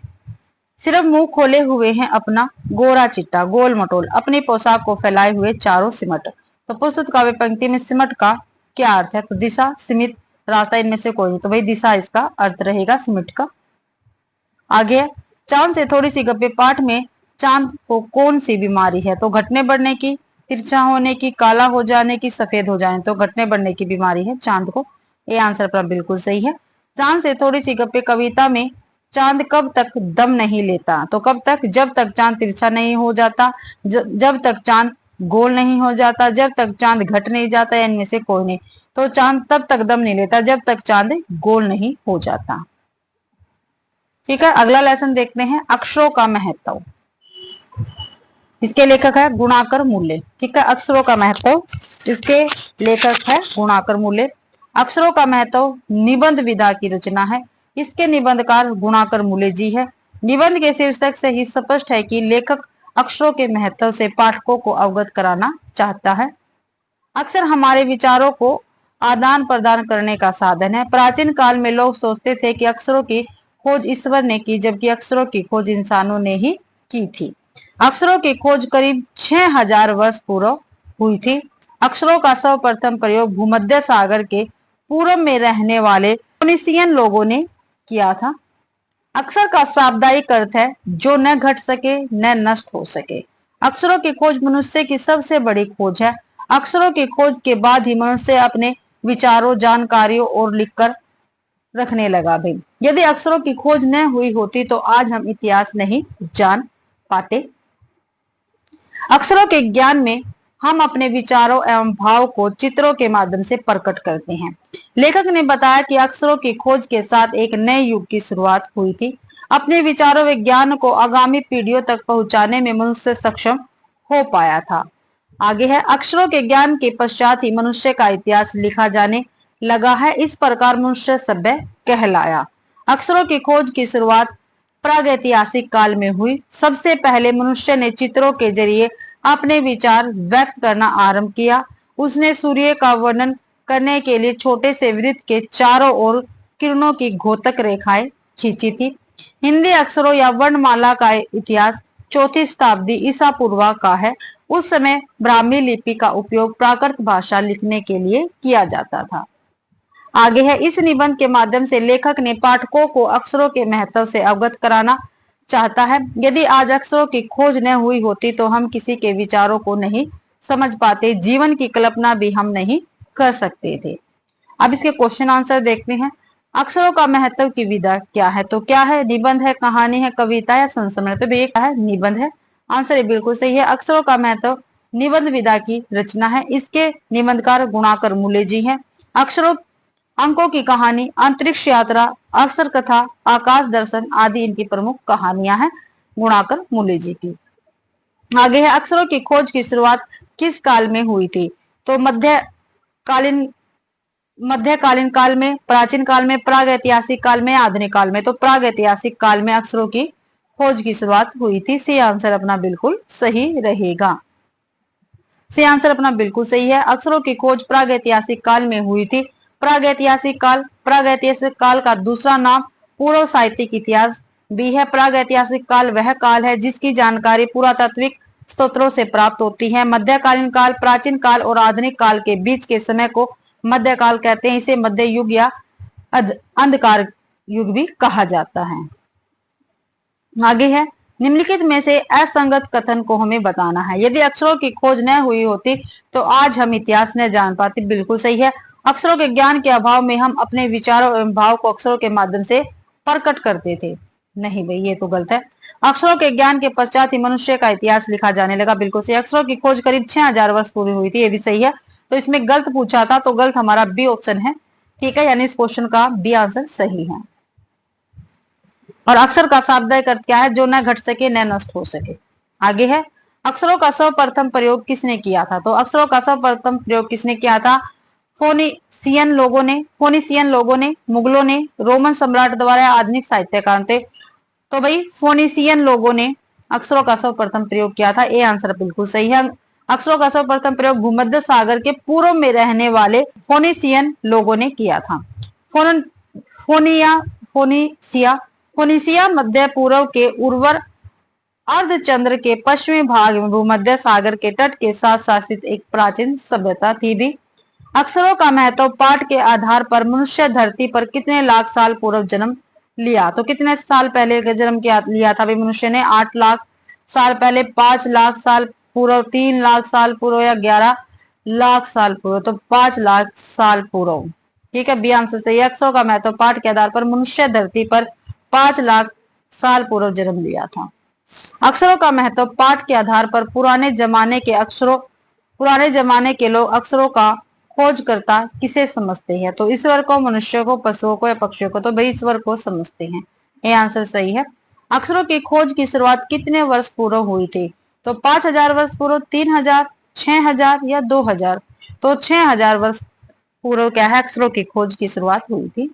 सिर्फ मुंह खोले हुए हैं अपना गोरा चिट्टा, गोल मटोल, अपनी पोशाक को फैलाए हुए चारों सिमट। तो प्रस्तुत काव्य पंक्ति में सिमट का क्या अर्थ है? तो दिशा, सीमित, रास्ता, इनमें से कोई नहीं? तो भाई दिशा इसका अर्थ रहेगा सिमट का। आगे है, चांद से थोड़ी सी गप्पे पाठ में चांद को कौन सी बीमारी है? तो घटने बढ़ने की, तिरछा होने की, काला हो जाने की, सफेद हो जाने? तो घटने बढ़ने की बीमारी है चांद को। ये आंसर अपना बिल्कुल सही है। चांद से थोड़ी सी गप्पे कविता में चांद कब तक दम नहीं लेता? तो कब तक? जब तक चांद तिरछा नहीं हो जाता, जब तक चांद गोल नहीं हो जाता, जब तक चांद घट नहीं जाता, या इनमें से कोई नहीं? तो चांद तब तक दम नहीं लेता जब तक चांद गोल नहीं हो जाता। ठीक है, अगला लेसन देखते हैं, अक्षरों का महत्व। इसके लेखक है गुणाकर मूल्य। ठीक है, अक्षरों का महत्व, इसके लेखक है गुणाकर मूल्य। अक्षरों का महत्व निबंध विधा की रचना है। इसके निबंधकार गुणाकर मूल्य जी है। निबंध के शीर्षक से ही स्पष्ट है कि लेखक अक्षरों के महत्व से पाठकों को अवगत कराना चाहता है। अक्सर हमारे विचारों को आदान प्रदान करने का साधन है। प्राचीन काल में लोग सोचते थे कि अक्षरों की खोज ईश्वर ने की, जबकि अक्षरों की खोज इंसानों ने ही की थी। अक्षरों की खोज करीब 6000 वर्ष पूर्व हुई थी। अक्षरों का सर्वप्रथम प्रयोग भूमध्य सागर के पूर्व में रहने वाले फोनिशियन लोगों ने किया था। अक्षर का शाब्दिक अर्थ है जो न घट सके न नष्ट हो सके। अक्षरों की खोज मनुष्य की सबसे बड़ी खोज है। अक्षरों की खोज के बाद ही मनुष्य अपने विचारों, जानकारियों और लिखकर रखने लगा भाई। यदि अक्षरों की खोज न हुई होती तो आज हम इतिहास नहीं जान पाते। अक्षरों के ज्ञान में हम अपने विचारों एवं भाव को चित्रों के माध्यम से प्रकट करते हैं। लेखक ने बताया कि अक्षरों की खोज के साथ एक नए युग की शुरुआत हुई थी। अपने विचारों व ज्ञान को आगामी पीढ़ियों तक पहुंचाने में मनुष्य सक्षम हो पाया था। आगे है, अक्षरों के ज्ञान के पश्चात ही मनुष्य का इतिहास लिखा जाने लगा है। इस प्रकार मनुष्य सभ्य कहलाया। अक्षरों की खोज की शुरुआत प्रागैतिहासिक काल में हुई। सबसे पहले मनुष्य ने चित्रों के जरिए अपने विचार व्यक्त करना आरंभ किया। उसने सूर्य का वर्णन करने के लिए छोटे से वृत्त के चारों ओर किरणों की घोतक रेखाएं खींची थी। हिंदी अक्षरों या वर्णमाला का इतिहास 4वीं शताब्दी ईसा पूर्व का है। उस समय ब्राह्मी लिपि का उपयोग प्राकृत भाषा लिखने के लिए किया जाता था। आगे है, इस निबंध के माध्यम से लेखक ने पाठकों को अक्षरों के महत्व से अवगत कराना चाहता है। यदि आज अक्षरों की खोज न हुई होती तो हम किसी के विचारों को नहीं समझ पाते, जीवन की कल्पना भी हम नहीं कर सकते थे। अब इसके क्वेश्चन आंसर देखते हैं। अक्षरों का महत्व की विधा क्या है? तो क्या है? निबंध है, कहानी है, कविता या संस्मरण? तो ये क्या है? निबंध है। आंसर ये बिल्कुल सही है। अक्षरों का महत्व निबंध विधा की रचना है। इसके निबंधकार गुणाकर मूल्य जी हैं। अक्षरों, अंकों की कहानी, अंतरिक्ष यात्रा, अक्षर कथा, आकाश दर्शन आदि इनकी प्रमुख कहानियां हैं गुणाकर मूल्य जी की। आगे है, अक्षरों की खोज की शुरुआत किस काल में हुई थी? तो मध्यकालीन काल में, प्राचीन काल में, प्राग ऐतिहासिक काल में, आधुनिक काल में? तो प्राग ऐतिहासिक काल में अक्षरों की खोज की शुरुआत हुई थी। सी आंसर अपना बिल्कुल सही रहेगा। सी आंसर अपना बिल्कुल सही है। अक्षरों की खोज प्राग ऐतिहासिक काल में हुई थी। प्राग ऐतिहासिक काल का दूसरा नाम पूर्व साहित्यिक इतिहास भी है। प्राग ऐतिहासिक काल वह काल है जिसकी जानकारी पुरातात्विक स्रोतों से प्राप्त होती है। मध्यकालीन काल प्राचीन काल और आधुनिक काल के बीच के समय को मध्यकाल कहते हैं। इसे मध्य युग या अंधकार युग भी कहा जाता है। आगे है, निम्नलिखित में से असंगत कथन को हमें बताना है। यदि अक्षरों की खोज न हुई होती तो आज हम इतिहास न जान पाते। बिल्कुल सही है। अक्षरों के ज्ञान के अभाव में हम अपने विचारों एवं भाव को अक्षरों के माध्यम से प्रकट करते थे। नहीं भाई, ये तो गलत है। अक्षरों के ज्ञान के पश्चात ही मनुष्य का इतिहास लिखा जाने लगा। बिल्कुल सही। अक्षरों की खोज करीब 6000 वर्ष पूर्व हुई थी। ये भी सही है। तो इसमें गलत पूछा था, तो गलत हमारा बी ऑप्शन है। ठीक है, यानी इस क्वेश्चन का बी आंसर सही है। और अक्षर का शाब्दिक अर्थ क्या है? जो न घट सके न नष्ट हो सके। आगे है, अक्षरों का सर्वप्रथम प्रयोग किसने किया था? तो अक्षरों का सर्वप्रथम प्रयोग किसने किया था? फोनिसियन लोगों ने, मुगलों ने, रोमन सम्राट द्वारा, आधुनिक साहित्यकार थे। तो भाई फोनिसियन लोगों ने अक्षरों का सर्वप्रथम प्रयोग किया था। ए आंसर बिल्कुल सही है। अक्षरों का सर्वप्रथम प्रयोग भूमध्य सागर के पूर्व में रहने वाले फोनिसियन लोगों ने किया था। फोन फोनिया फोनिसिया फोनिसिया मध्य पूर्व के उर्वर अर्धचंद्र के पश्चिमी भाग में भूमध्य सागर के तट के साथ शासित एक प्राचीन सभ्यता थी भी। अक्षरों का महत्व पाठ के आधार पर मनुष्य धरती पर कितने लाख साल पूर्व जन्म लिया? तो कितने साल पहले जन्म लिया था भाई मनुष्य ने? 8 लाख साल पहले, 5 लाख साल पूर्व, 3 लाख साल पूर्व या 11 लाख साल पूर्व? तो 5 लाख साल पूर्व। ठीक है, बी आंसर सही है। अक्षरों का महत्व पाठ के आधार पर मनुष्य धरती पर 5 लाख साल पूर्व जन्म लिया था। अक्षरों का महत्व पाठ के आधार पर पुराने जमाने के लोग अक्षरों का खोजकर्ता किसे समझते हैं? तो ईश्वर को, मनुष्य को, पशुओं को या पक्षियों को? तो भाई ईश्वर को समझते हैं। ये आंसर सही है। अक्षरों की खोज की शुरुआत कितने वर्ष पूर्व हुई थी? तो 5000 वर्ष पूर्व, 3000, 6000 या 2000? तो 6000 वर्ष पूर्व क्या है, अक्षरों की खोज की शुरुआत हुई थी।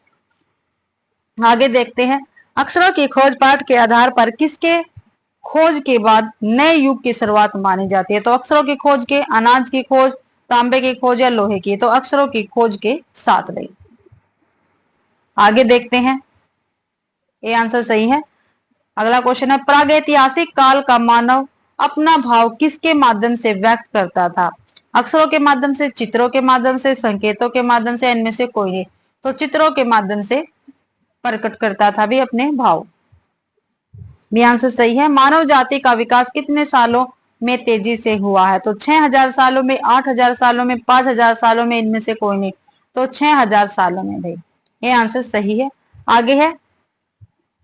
आगे देखते हैं, अक्षरों की खोज पाठ के आधार पर किसके खोज के बाद नए युग की शुरुआत मानी जाती है? तो अक्षरों की खोज के, अनाज की खोज, तांबे की खोज या लोहे की? तो अक्षरों की खोज के साथ भाई। आगे देखते हैं, ये आंसर सही है। अगला क्वेश्चन है, प्रागैतिहासिक काल का मानव अपना भाव किसके माध्यम से व्यक्त करता था? अक्षरों के माध्यम से, चित्रों के माध्यम से, संकेतों के माध्यम से, इनमें से कोई नहीं? तो चित्रों के माध्यम से प्रकट करता था भी अपने भाव। बी आंसर सही है। मानव जाति का विकास कितने सालों में तेजी से हुआ है? तो 6000 सालों में, 8000 सालों में, 5000 सालों में, इनमें से कोई नहीं? तो 6000 सालों में भाई। ये आंसर सही है। आगे है,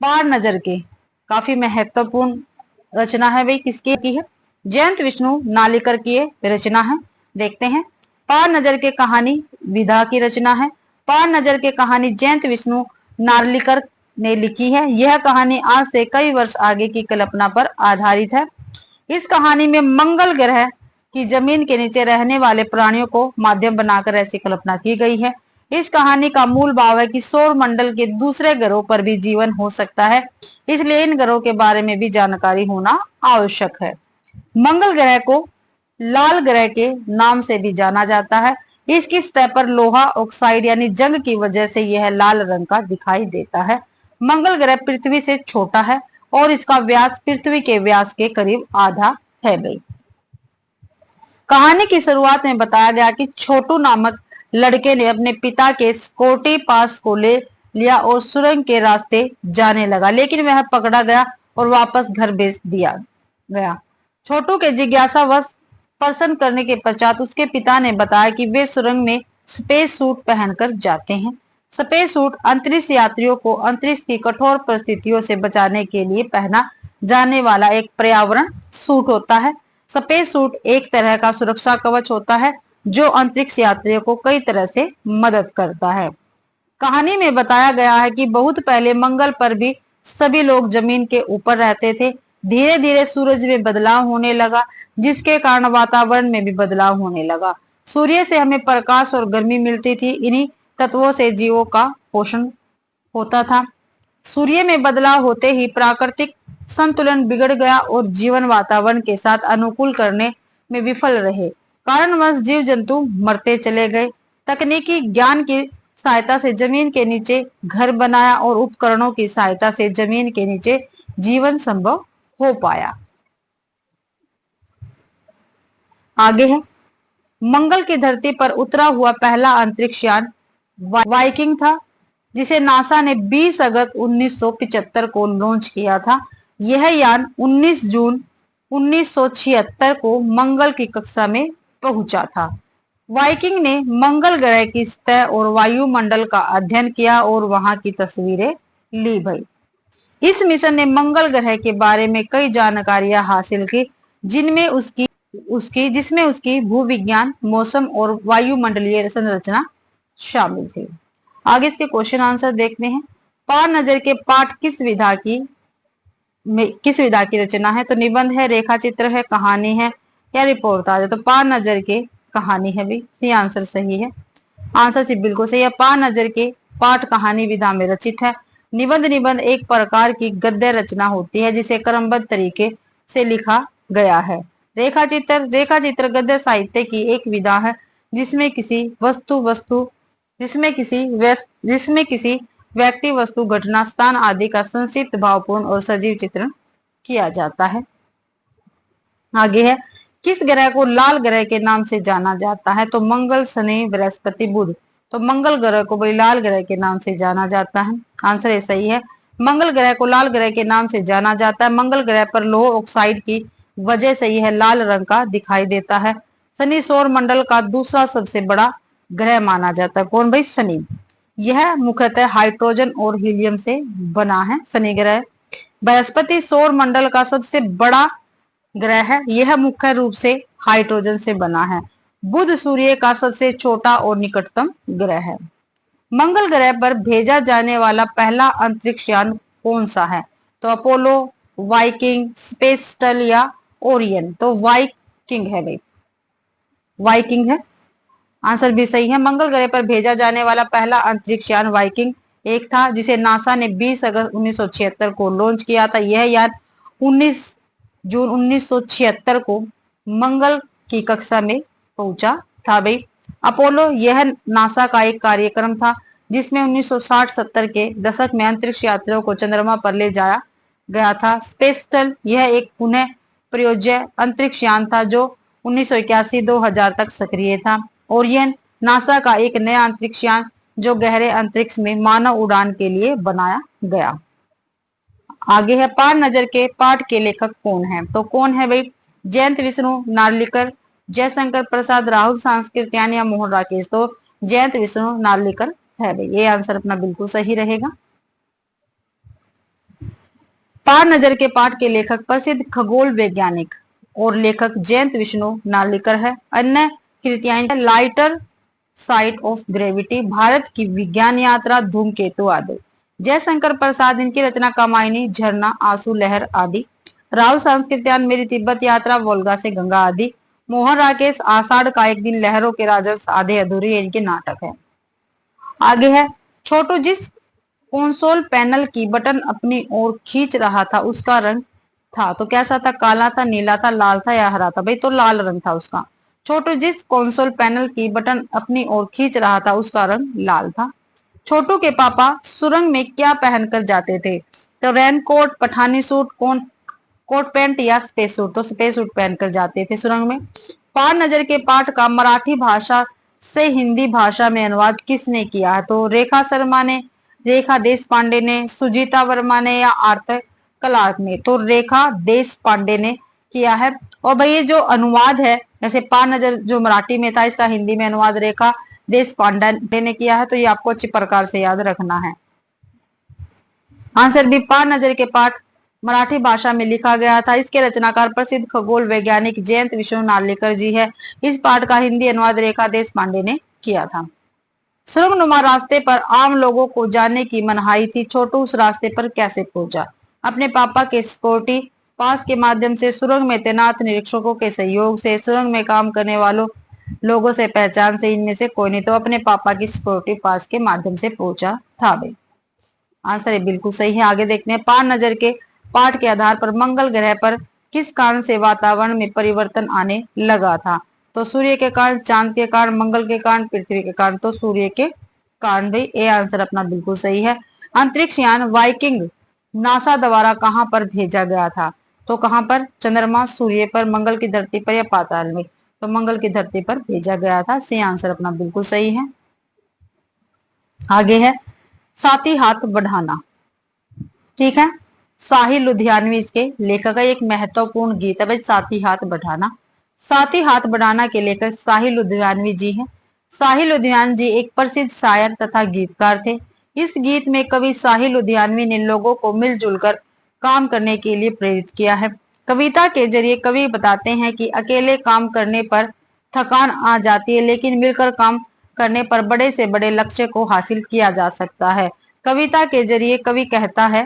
पार नजर के काफी महत्वपूर्ण रचना है भाई, किसकी की है? जयंत विष्णु नालिकर की रचना है। देखते हैं, पार नजर के कहानी विधा की रचना है। पार नजर के कहानी जयंत विष्णु नार्लिकर ने लिखी है। यह कहानी आज से कई वर्ष आगे की कल्पना पर आधारित है। इस कहानी में मंगल ग्रह की जमीन के नीचे रहने वाले प्राणियों को माध्यम बनाकर ऐसी कल्पना की गई है। इस कहानी का मूल भाव है कि सौर मंडल के दूसरे ग्रहों पर भी जीवन हो सकता है, इसलिए इन ग्रहों के बारे में भी जानकारी होना आवश्यक है। मंगल ग्रह को लाल ग्रह के नाम से भी जाना जाता है। इसकी सतह पर लोहा ऑक्साइड यानी जंग की वजह से यह लाल रंग का दिखाई देता है। मंगल ग्रह पृथ्वी से छोटा है और इसका व्यास पृथ्वी के व्यास के करीब आधा है भाई। कहानी की शुरुआत में बताया गया कि छोटू नामक लड़के ने अपने पिता के स्कॉटी पास को ले लिया और सुरंग के रास्ते जाने लगा, लेकिन वह पकड़ा गया और वापस घर भेज दिया गया। छोटू के जिज्ञासावश प्रश्न करने के पश्चात उसके पिता ने बताया कि वे सुरंग में स्पेस सूट पहनकर जाते हैं। स्पेस सूट अंतरिक्ष यात्रियों को अंतरिक्ष की कठोर परिस्थितियों से बचाने के लिए पहना जाने वाला एक पर्यावरण सूट होता है। स्पेस सूट एक तरह का सुरक्षा कवच होता है जो अंतरिक्ष यात्रियों को कई तरह से मदद करता है। कहानी में बताया गया है कि बहुत पहले मंगल पर भी सभी लोग जमीन के ऊपर रहते थे। धीरे धीरे सूरज में बदलाव होने लगा, जिसके कारण वातावरण में भी बदलाव होने लगा। सूर्य से हमें प्रकाश और गर्मी मिलती थी। इन्हीं तत्वों से जीवों का पोषण होता था। सूर्य में बदलाव होते ही प्राकृतिक संतुलन बिगड़ गया और जीवन वातावरण के साथ अनुकूल करने में विफल रहे। कारणवश जीव जंतु मरते चले गए। तकनीकी ज्ञान की सहायता से जमीन के नीचे घर बनाया और उपकरणों की सहायता से जमीन के नीचे जीवन संभव हो पाया। आगे है, मंगल की धरती पर उतरा हुआ पहला अंतरिक्ष यान वाइकिंग था, जिसे नासा ने 20 अगस्त 1975 को लॉन्च किया था। यह यान 19 जून 1976 को मंगल की कक्षा में पहुंचा था। वाइकिंग ने मंगल ग्रह की सतह और वायुमंडल का अध्ययन किया और वहां की तस्वीरें ली भाई। इस मिशन ने मंगल ग्रह के बारे में कई जानकारियां हासिल की, जिसमें उसकी भूविज्ञान, मौसम और वायुमंडलीय संरचना शामिल थी। आगे इसके क्वेश्चन आंसर देखते हैं। पार नजर के पाठ किस विधा की में किस विधा की रचना है? तो निबंध है, रेखा चित्र है, कहानी है या रिपोर्ट है? तो पार नजर के कहानी है भाई, सी आंसर सही है। आंसर सी बिल्कुल सही है। पार नजर के पाठ कहानी विधा में रचित है। निबंध निबंध एक प्रकार की गद्य रचना होती है जिसे क्रमबद्ध तरीके से लिखा गया है। रेखा चित्र गद्य साहित्य की एक विधा है जिसमें किसी वस्तु वस्तु जिसमें किसी व्यक्ति, वस्तु, घटना, स्थान आदि का संक्षिप्त, भावपूर्ण और सजीव चित्रण किया जाता है। आगे है, किस ग्रह को लाल ग्रह के नाम से जाना जाता है? तो मंगल, शनि, बृहस्पति, बुध। तो मंगल ग्रह को बड़ी लाल ग्रह के नाम से जाना जाता है। आंसर ये सही है। मंगल ग्रह को लाल ग्रह के नाम से जाना जाता है। मंगल ग्रह पर लौह ऑक्साइड की वजह से यह लाल रंग का दिखाई देता है। शनि सौर मंडल का दूसरा सबसे बड़ा ग्रह माना जाता है। कौन भाई? शनि। यह मुख्यतः हाइड्रोजन और हीलियम से बना है, शनि ग्रह। बृहस्पति सौर मंडल का सबसे बड़ा ग्रह है, यह मुख्य रूप से हाइड्रोजन से बना है। बुध सूर्य का सबसे छोटा और निकटतम ग्रह है। मंगल ग्रह पर भेजा जाने वाला पहला अंतरिक्ष यान कौन सा है? तो अपोलो, वाइकिंग, स्पेस शटल या ओरियन। तो वाइकिंग है भाई, वाइकिंग है। आंसर भी सही है। मंगल ग्रह पर भेजा जाने वाला पहला अंतरिक्ष यान वाइकिंग एक था जिसे नासा ने 20 अगस्त 1976 को लॉन्च किया था। यह यान 19 जून 1976 को मंगल की कक्षा में पहुंचा था भाई। अपोलो यह नासा का एक कार्यक्रम था जिसमें 1960-70 के दशक में अंतरिक्ष यात्रियों को चंद्रमा पर ले जाया गया था। स्पेस शटल यह एक पुनः प्रयोज्य अंतरिक्ष यान था जो 1981-2000 तक सक्रिय था। ओरियन नासा का एक नया अंतरिक्ष यान जो गहरे अंतरिक्ष में मानव उड़ान के लिए बनाया गया। आगे है, पार नजर के पाठ के लेखक कौन है? तो कौन है भाई? जयंत विष्णु नार्लिकर, जयशंकर प्रसाद, राहुल सांस्कृत्यायन या मोहन राकेश। तो जयंत विष्णु नार्लिकर है भाई, ये आंसर अपना बिल्कुल सही रहेगा। पार नजर के पाठ के लेखक प्रसिद्ध खगोल वैज्ञानिक और लेखक जयंत विष्णु नार्लिकर है। अन्य कृतियां lighter site of gravity, Bharat की विज्ञान यात्रा, धूमकेतु आदि। जयशंकर प्रसाद इनकी रचना कामायनी, झरना, आंसू, लहर आदि। राहुल सांस्कृत्यायन मेरी तिब्बत यात्रा, वोल्गा से गंगा आदि। मोहन राकेश आषाढ़ का एक दिन, लहरों के राजस, आधे अधूरे इनके नाटक है। आगे है, छोटू जिस कंसोल पैनल की बटन अपनी ओर खींच रहा था उसका रंग था। तो कैसा था? काला था, नीला था, लाल था या हरा था? भाई तो लाल रंग था उसका। छोटू जिस कंसोल पैनल की बटन अपनी ओर खींच रहा था उसका रंग लाल था। छोटू के पापा सुरंग में क्या पहनकर जाते थे? तो raincoat, Pathani suit, coat pant या स्पेस सूट। तो स्पेस सूट पहनकर जाते थे सुरंग में। पार नजर के पाठ का मराठी भाषा से हिंदी भाषा में अनुवाद किसने किया है? तो रेखा शर्मा ने, रेखा देश पांडे ने, सुजीता वर्मा ने या आर्थर क्लार्क ने। तो रेखा देश पांडे ने किया है। और भाई ये जो अनुवाद है, जैसे पार नजर जो मराठी में था इसका हिंदी में अनुवाद रेखा देश पांडे ने किया है। तो ये आपको अच्छी प्रकार से याद रखना है। आंसर भी, पार नजर के पाठ मराठी भाषा में लिखा गया था। इसके रचनाकार प्रसिद्ध खगोल वैज्ञानिक जयंत विष्णु नार्लिकर जी है। इस पाठ का हिंदी अनुवाद रेखा देश पांडे ने किया था। सुरंगनुमा रास्ते पर आम लोगों को जाने की मनाही थी। छोटू उस रास्ते पर कैसे पहुंचा? अपने पापा के सिक्योरिटी पास के माध्यम से, सुरंग में तैनात निरीक्षकों के सहयोग से, सुरंग में काम करने वालों लोगों से पहचान से, इनमें से कोई नहीं। तो अपने पापा की सिक्योरिटी पास के माध्यम से पहुंचा था भाई। आंसर बिल्कुल सही है। आगे देखते हैं, पार नजर के पाठ के आधार पर मंगल ग्रह पर किस कारण से वातावरण में परिवर्तन आने लगा था? तो सूर्य के कारण, चांद के कारण, मंगल के कारण, पृथ्वी के कारण। तो सूर्य के कारण भाई, ये आंसर अपना बिल्कुल सही है। अंतरिक्ष यान वाइकिंग नासा द्वारा कहां पर भेजा गया था? तो कहां पर? चंद्रमा, सूर्य पर, मंगल की धरती पर या पाताल में। तो मंगल की धरती पर भेजा गया था। सी आंसर अपना बिल्कुल सही है। आगे है, साथी हाथ बढ़ाना। ठीक है, साहिल लुधियानवी इसके लेखक है। एक महत्वपूर्ण गीत है भाई साथी हाथ बढ़ाना। साथी हाथ बढ़ाना के लेखक साहिल लुधियानवी जी हैं। साहिल लुधियानवी जी एक प्रसिद्ध शायर तथा गीतकार थे। इस गीत में कवि साहिल लुधियानवी ने लोगों को मिलजुल कर काम करने के लिए प्रेरित किया है। कविता के जरिए कवि बताते हैं कि अकेले काम करने पर थकान आ जाती है, लेकिन मिलकर काम करने पर बड़े से बड़े लक्ष्य को हासिल किया जा सकता है। कविता के जरिए कवि कहता है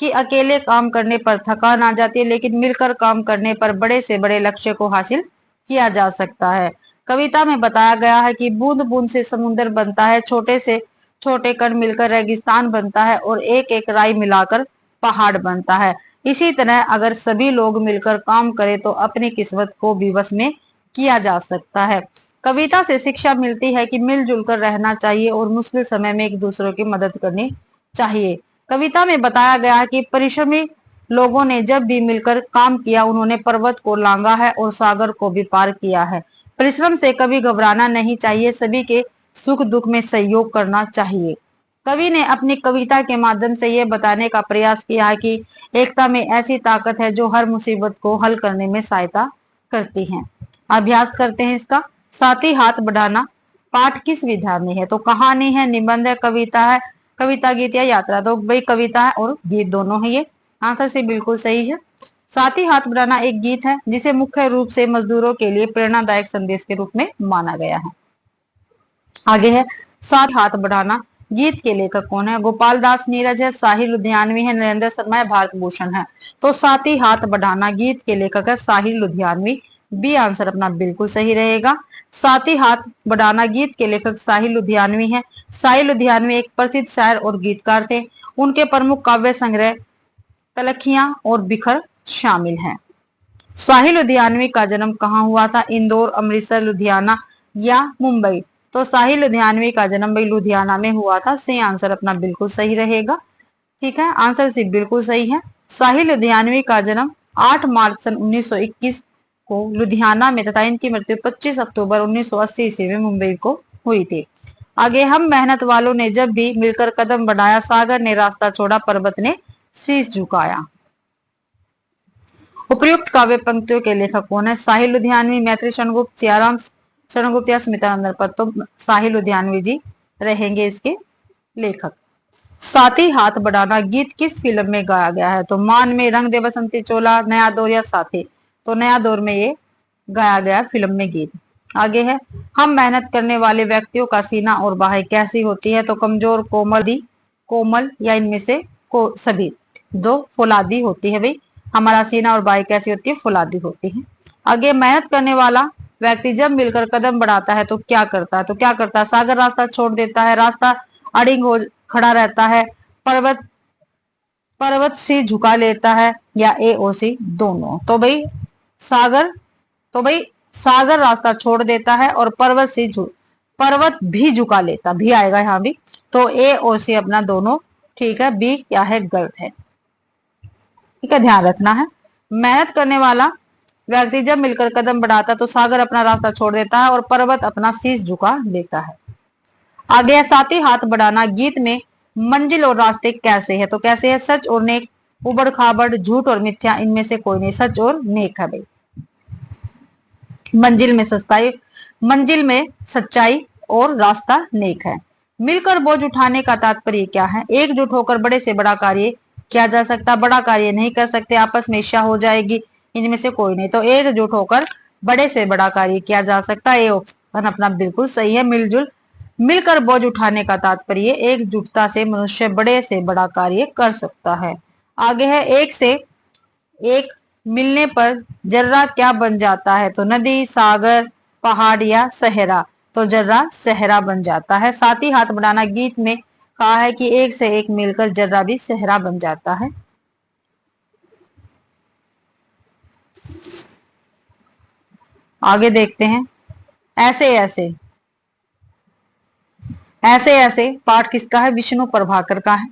कि अकेले काम करने पर थकान आ जाती है, लेकिन मिलकर काम करने पर बड़े से बड़े लक्ष्य को हासिल किया जा सकता है। कविता में बताया गया है कि बूंद बूंद से समुद्र बनता है, छोटे से छोटे कण मिलकर रेगिस्तान बनता है और एक एक राई मिलाकर पहाड़ बनता है। इसी तरह अगर सभी लोग मिलकर काम करें तो अपनी किस्मत को भी वश में किया जा सकता है। कविता से शिक्षा मिलती है कि मिलजुल कर रहना चाहिए और मुश्किल समय में एक दूसरे की मदद करनी चाहिए। कविता में बताया गया है कि परिश्रमी लोगों ने जब भी मिलकर काम किया, उन्होंने पर्वत को लांघा है और सागर को भी पार किया है। परिश्रम से कभी घबराना नहीं चाहिए, सभी के सुख दुख में सहयोग करना चाहिए। कवि ने अपनी कविता के माध्यम से यह बताने का प्रयास किया है कि एकता में ऐसी ताकत है जो हर मुसीबत को हल करने में सहायता करती है। अभ्यास करते हैं इसका। साथ ही हाथ बढ़ाना पाठ किस विधा में है? तो कहानी है, निबंध है, कविता है, कविता गीत या यात्रा? तो भाई कविता है और गीत दोनों है। ये आंसर से बिल्कुल सही है। साथ ही हाथ बढ़ाना एक गीत है जिसे मुख्य रूप से मजदूरों के लिए प्रेरणादायक संदेश के रूप में माना गया है। आगे है साथ हाथ बढ़ाना गीत के लेखक कौन है? गोपाल दास नीरज है, साहिल लुधियानवी है, नरेंद्र शर्मा है, भारत भूषण है। तो साथ ही हाथ बढ़ाना गीत के लेखक है साहिल लुधियानवी। बी आंसर अपना बिल्कुल सही रहेगा। साथ ही हाथ बढ़ाना गीत के लेखक साहिल लुधियानवी है। साहिल लुधियानवी एक प्रसिद्ध शायर और गीतकार थे। उनके प्रमुख काव्य संग्रह तलखियां और बिखर शामिल हैं। साहिल लुधियानवी का जन्म कहाँ हुआ था? इंदौर, अमृतसर, लुधियाना या मुंबई? तो साहिल लुधियानवी का जन्म भाई लुधियाना में हुआ था। सी आंसर अपना बिल्कुल सही रहेगा। ठीक है, आंसर सी बिल्कुल सही है। साहिल लुधियानवी का जन्म 8 मार्च सन 1921 को लुधियाना में तथा इनकी मृत्यु 25 अक्टूबर 1980 ईस्वी में मुंबई को हुई थी। आगे हम मेहनत वालों ने जब भी मिलकर कदम बढ़ाया, सागर ने रास्ता छोड़ा, पर्वत ने शीश झुकाया। उपयुक्त काव्य पंक्तियों के लेखक कौन है? साहिल लुधियानवी, मैत्री शरणगुप्त, सियाराम शरणगुप्त या सुमित्रा नंदनपत? तो साहिल लुधियानवी जी रहेंगे इसके लेखक। साथ ही हाथ बढ़ाना गीत किस फिल्म में गाया गया है? तो मान में, रंग दे बसंती चोला, नया दौर या साथी? तो नया दौर में ये गाया गया फिल्म में गीत। आगे है हम मेहनत करने वाले व्यक्तियों का सीना और बाहें कैसी होती है? तो कमजोर, कोमल या इनमें से को सभी? दो फौलादी होती है भाई। हमारा सीना और बाहें कैसी होती है? फौलादी होती है। आगे मेहनत करने वाला व्यक्ति जब मिलकर कदम बढ़ाता है तो क्या करता है? तो क्या करता है? सागर रास्ता छोड़ देता है, रास्ता अड़िंग हो खड़ा रहता है, पर्वत पर्वत से झुका लेता है, या ए और सी दोनों? तो भाई सागर तो भाई सागर रास्ता छोड़ देता है और पर्वत भी झुका लेता, भी आएगा यहाँ भी। तो ए और सी अपना दोनों ठीक है। बी क्या है? गलत है। ठीक है, ध्यान रखना है। मेहनत करने वाला व्यक्ति जब मिलकर कदम बढ़ाता है तो सागर अपना रास्ता छोड़ देता है और पर्वत अपना शीश झुका लेता है। आगे है साथ ही हाथ बढ़ाना गीत में मंजिल और रास्ते कैसे है? तो कैसे है? सच और नेक, उबड़ खाबड़, झूठ और मिथ्या, इनमें से कोई नहीं। सच और नेक है भाई। मंजिल में सच्चाई और रास्ता नेक है। मिलकर बोझ उठाने का तात्पर्य क्या है? एकजुट होकर बड़े से बड़ा कार्य किया जा सकता, बड़ा कार्य नहीं कर सकते, आपस में ईर्ष्या हो जाएगी, इनमें से कोई नहीं। तो एकजुट होकर बड़े से बड़ा कार्य किया जा सकता है। ये ऑप्शन अपना बिल्कुल सही है। मिलकर बोझ उठाने का तात्पर्य एकजुटता से मनुष्य बड़े से बड़ा कार्य कर सकता है। आगे है एक से एक मिलने पर जर्रा क्या बन जाता है? तो नदी, सागर, पहाड़ या सहरा? तो जर्रा सहरा बन जाता है। साथ ही हाथ बढ़ाना गीत में कहा है कि एक से एक मिलकर जर्रा भी सहरा बन जाता है। आगे देखते हैं ऐसे ऐसे ऐसे ऐसे पाठ किसका है? विष्णु प्रभाकर का है।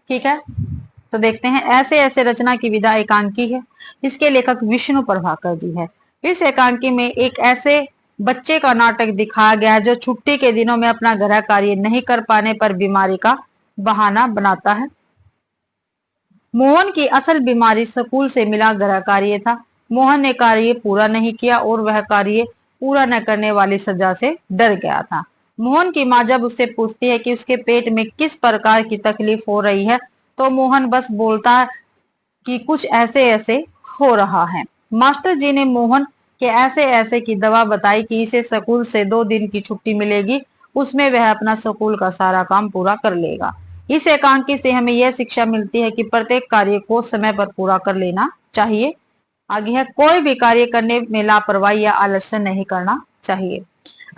ठीक है, तो देखते हैं ऐसे ऐसे रचना की विधा एकांकी है। इसके लेखक विष्णु प्रभाकर जी है। इस एकांकी में एक ऐसे बच्चे का नाटक दिखाया गया है जो छुट्टी के दिनों में अपना गृह कार्य नहीं कर पाने पर बीमारी का बहाना बनाता है। मोहन की असल बीमारी स्कूल से मिला गृह कार्य था। मोहन ने कार्य पूरा नहीं किया और वह कार्य पूरा न करने वाली सजा से डर गया था। मोहन की माँ जब उससे पूछती है कि उसके पेट में किस प्रकार की तकलीफ हो रही है, तो मोहन बस बोलता है कि कुछ ऐसे ऐसे हो रहा है। मास्टर जी ने मोहन के ऐसे ऐसे की दवा बताई कि इसे स्कूल से 2 दिन की छुट्टी मिलेगी, उसमें वह अपना स्कूल का सारा काम पूरा कर लेगा। इस एकांकी से हमें यह शिक्षा मिलती है कि प्रत्येक कार्य को समय पर पूरा कर लेना चाहिए। आगे है, कोई भी कार्य करने में लापरवाही या आलस्य नहीं करना चाहिए।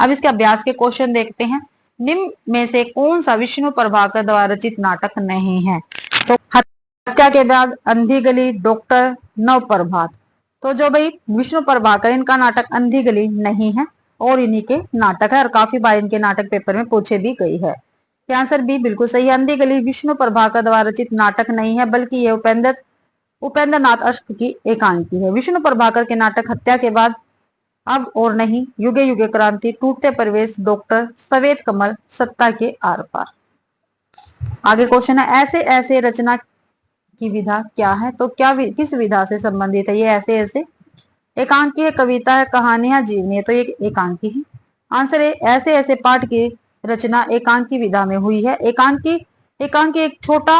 अब इसके अभ्यास के क्वेश्चन देखते हैं। निम्न में से कौन सा विष्णु प्रभाकर द्वारा रचित नाटक नहीं है? तो हत्या के बाद, अंधी गली, डॉक्टर, नव प्रभात। तो जो भाई विष्णु प्रभाकर, इनका नाटक अंधी गली नहीं है और इन्हीं के नाटक है और काफी बार इनके नाटक पेपर में पूछे भी गई है। आंसर बी बिल्कुल सही है। अंधी गली विष्णु प्रभाकर द्वारा रचित नाटक नहीं है, बल्कि यह उपेंद्र नाथ अश्क की एकांकी है। विष्णु प्रभाकर के नाटक हत्या के बाद, अब और नहीं, युगे युगे क्रांति, टूटते प्रवेश, डॉक्टर, सफेद कमल, सत्ता के आर पार। आगे क्वेश्चन है, ऐसे ऐसे रचना की विधा क्या है? तो किस विधा से संबंधित है ये ऐसे ऐसे? एकांकी है, कविता है, कहानी है, जीवनी है? तो ये एकांकी है। आंसर है, ऐसे ऐसे पाठ की रचना एकांकी विधा में हुई है। एकांकी एक छोटा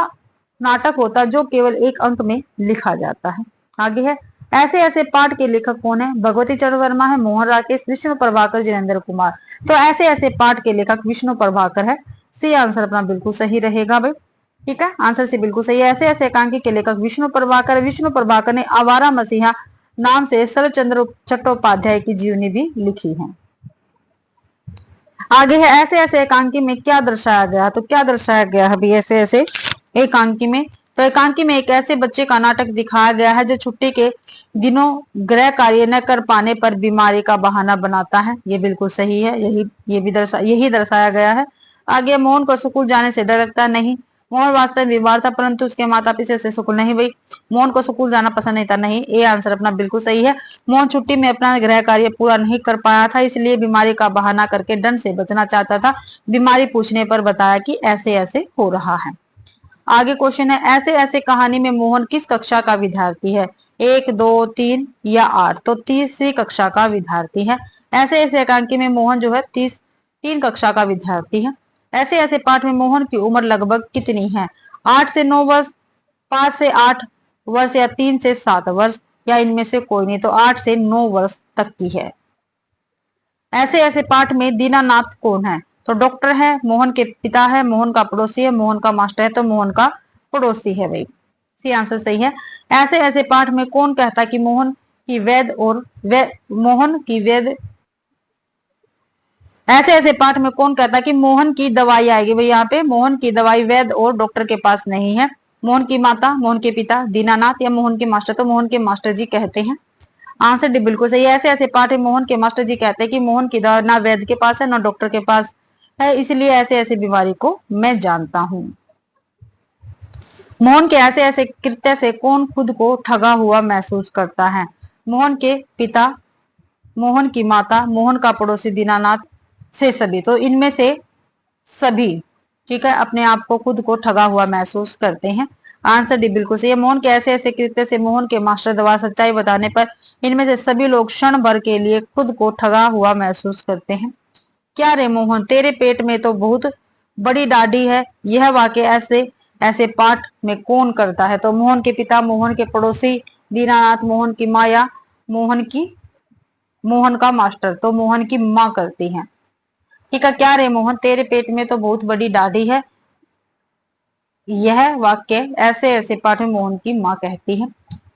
नाटक होता है जो केवल एक अंक में लिखा जाता है। आगे है, ऐसे ऐसे पाठ के लेखक कौन है? भगवती चरण वर्मा है, मोहन राकेश, विष्णु प्रभाकर, जिनेंद्र कुमार। तो ऐसे ऐसे पाठ के लेखक विष्णु प्रभाकर है। सी आंसर अपना बिल्कुल सही रहेगा भाई। ठीक है, आंसर से बिल्कुल सही है। ऐसे ऐसे एकांकी के लेखक विष्णु प्रभाकर ने आवारा मसीहा नाम से शरद चंद्र चट्टोपाध्याय की जीवनी भी लिखी है। आगे है, ऐसे ऐसे एकांकी में क्या दर्शाया गया? तो क्या दर्शाया गया है भी ऐसे ऐसे एकांकी में? तो एकांकी में एक ऐसे बच्चे का नाटक दिखाया गया है जो छुट्टी के दिनों गृह कार्य न कर पाने पर बीमारी का बहाना बनाता है। ये बिल्कुल सही है, यही दर्शाया गया है। आगे, मोहन को स्कूल जाने से डर लगता नहीं। मोहन वास्तव में बीमार था, परंतु उसके माता पिता से स्कूल नहीं भाई, मोहन को स्कूल जाना पसंद नहीं था। नहीं, ये आंसर अपना बिल्कुल सही है। मोहन छुट्टी में अपना गृह कार्य पूरा नहीं कर पाया था, इसलिए बीमारी का बहाना करके दंड से बचना चाहता था। बीमारी पूछने पर बताया कि ऐसे ऐसे हो रहा है। आगे क्वेश्चन है, ऐसे ऐसे कहानी में मोहन किस कक्षा का विद्यार्थी है? 1, 2, 3 या 8? तो तीसरी कक्षा का विद्यार्थी है। ऐसे ऐसे एकांकी में मोहन जो है 3 कक्षा का विद्यार्थी है। ऐसे ऐसे पाठ में मोहन की उम्र लगभग कितनी है? 8 से 9 वर्ष, 5 से 8 वर्ष या 3 से 7 वर्ष, या इनमें से कोई नहीं? तो 8 से 9 वर्ष तक की है। ऐसे ऐसे पाठ में दीनानाथ कौन है? तो डॉक्टर है, मोहन के पिता है, मोहन का पड़ोसी है, मोहन का मास्टर है। तो मोहन का पड़ोसी है भाई, सी आंसर सही है। ऐसे ऐसे पाठ में कौन कहता है कि मोहन की ऐसे ऐसे पाठ में कौन कहता है कि मोहन की दवाई आएगी? भाई यहाँ पे मोहन की दवाई वैद्य और डॉक्टर के पास नहीं है। मोहन की माता, मोहन के पिता, दीनानाथ या मोहन के मास्टर? तो मोहन के मास्टर जी कहते हैं। आंसर डी बिल्कुल सही है। ऐसे ऐसे पाठ है, मोहन के मास्टर जी कहते हैं कि मोहन की दवा ना वैद्य के पास है ना डॉक्टर के पास है, इसलिए ऐसे ऐसे बीमारी को मैं जानता हूँ। मोहन के ऐसे ऐसे कृत्य से कौन खुद को ठगा हुआ महसूस करता है? मोहन के पिता, मोहन की माता, मोहन का पड़ोसी, दीनानाथ से सभी? तो इनमें से सभी, ठीक है, अपने आप को खुद को ठगा हुआ महसूस करते हैं। आंसर डी बिल्कुल सही है। मोहन के ऐसे ऐसे कृत्य से मोहन के मास्टर द्वारा सच्चाई बताने पर इनमें से सभी लोग क्षण भर के लिए खुद को ठगा हुआ महसूस करते हैं। क्या रे मोहन, तेरे पेट में तो बहुत बड़ी दाढ़ी है, यह वाक्य ऐसे ऐसे पाठ में कौन करता है? तो मोहन के पिता, मोहन के पड़ोसी, दीनानाथ, मोहन की माँ या मोहन का मास्टर? तो मोहन की माँ करती है। ठीक है, क्या रे मोहन, तेरे पेट में तो बहुत बड़ी दाढ़ी है, यह वाक्य ऐसे ऐसे पाठ में मोहन की माँ कहती है।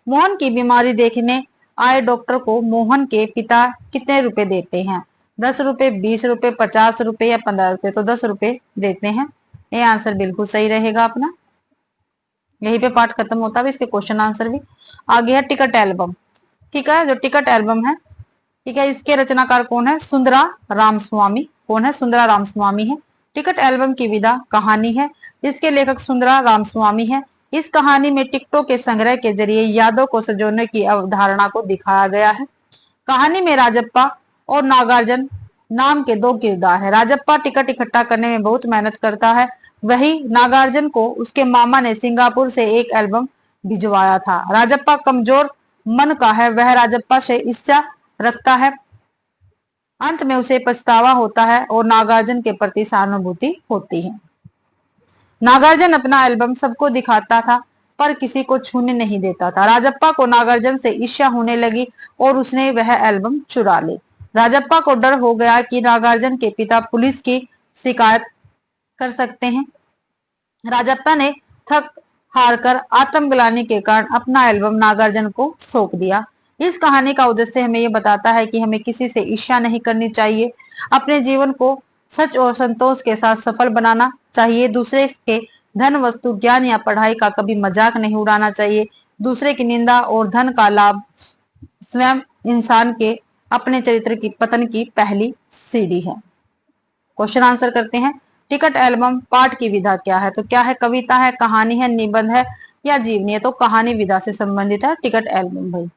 मोहन की बीमारी देखने आए डॉक्टर को मोहन के पिता कितने रुपए देते हैं? 10 रुपए, 20 रुपए, 50 रुपए या 15 रुपए? तो 10 रुपए देते हैं। ये आंसर बिल्कुल सही रहेगा अपना। यहीं पे पाठ खत्म होता है, इसके क्वेश्चन आंसर भी। आगे है टिकट एल्बम। ठीक है, जो टिकट एल्बम है, ठीक है, इसके रचनाकार कौन है? सुंदरा रामस्वामी। कौन है? सुंदरा रामस्वामी है। टिकट एल्बम की विधा कहानी है, इसके लेखक सुंदरा रामस्वामी है। इस कहानी में टिकटों के संग्रह के जरिए यादों को संजोने की अवधारणा को दिखाया गया है। कहानी में राजप्पा और नागार्जुन नाम के 2 किरदार है। राजप्पा टिकट इकट्ठा करने में बहुत मेहनत करता है, वही नागार्जुन को उसके मामा ने सिंगापुर से एक एल्बम भिजवाया था। राजप्पा कमजोर मन का है, वह राजप्पा से ईर्ष्या रखता है। अंत में उसे पछतावा होता है और नागार्जुन के प्रति सहानुभूति होती है। नागार्जुन अपना एल्बम सबको दिखाता था पर किसी को छूने नहीं देता था। राजप्पा को नागार्जुन से ईर्ष्या होने लगी और उसने वह एल्बम चुरा ली। राजप्पा को डर हो गया कि नागार्जुन के पिता पुलिस की शिकायत कर सकते हैं। राजप्पा ने थक हार कर आत्मग्लानि के कारण अपना एल्बम नागार्जुन को सौंप दिया। इस कहानी का उद्देश्य हमें ये बताता है कि हमें किसी से ईर्ष्या नहीं करनी चाहिए, अपने जीवन को सच और संतोष के साथ सफल बनाना चाहिए, दूसरे के धन, वस्तु, ज्ञान या पढ़ाई का कभी मजाक नहीं उड़ाना चाहिए। दूसरे की निंदा और धन का लाभ स्वयं इंसान के अपने चरित्र की पतन की पहली सीढ़ी है। क्वेश्चन आंसर करते हैं। टिकट एल्बम पाठ की विधा क्या है? तो क्या है? कविता है, कहानी है, निबंध है या जीवनी है? तो कहानी विधा से संबंधित है टिकट एल्बम भाई।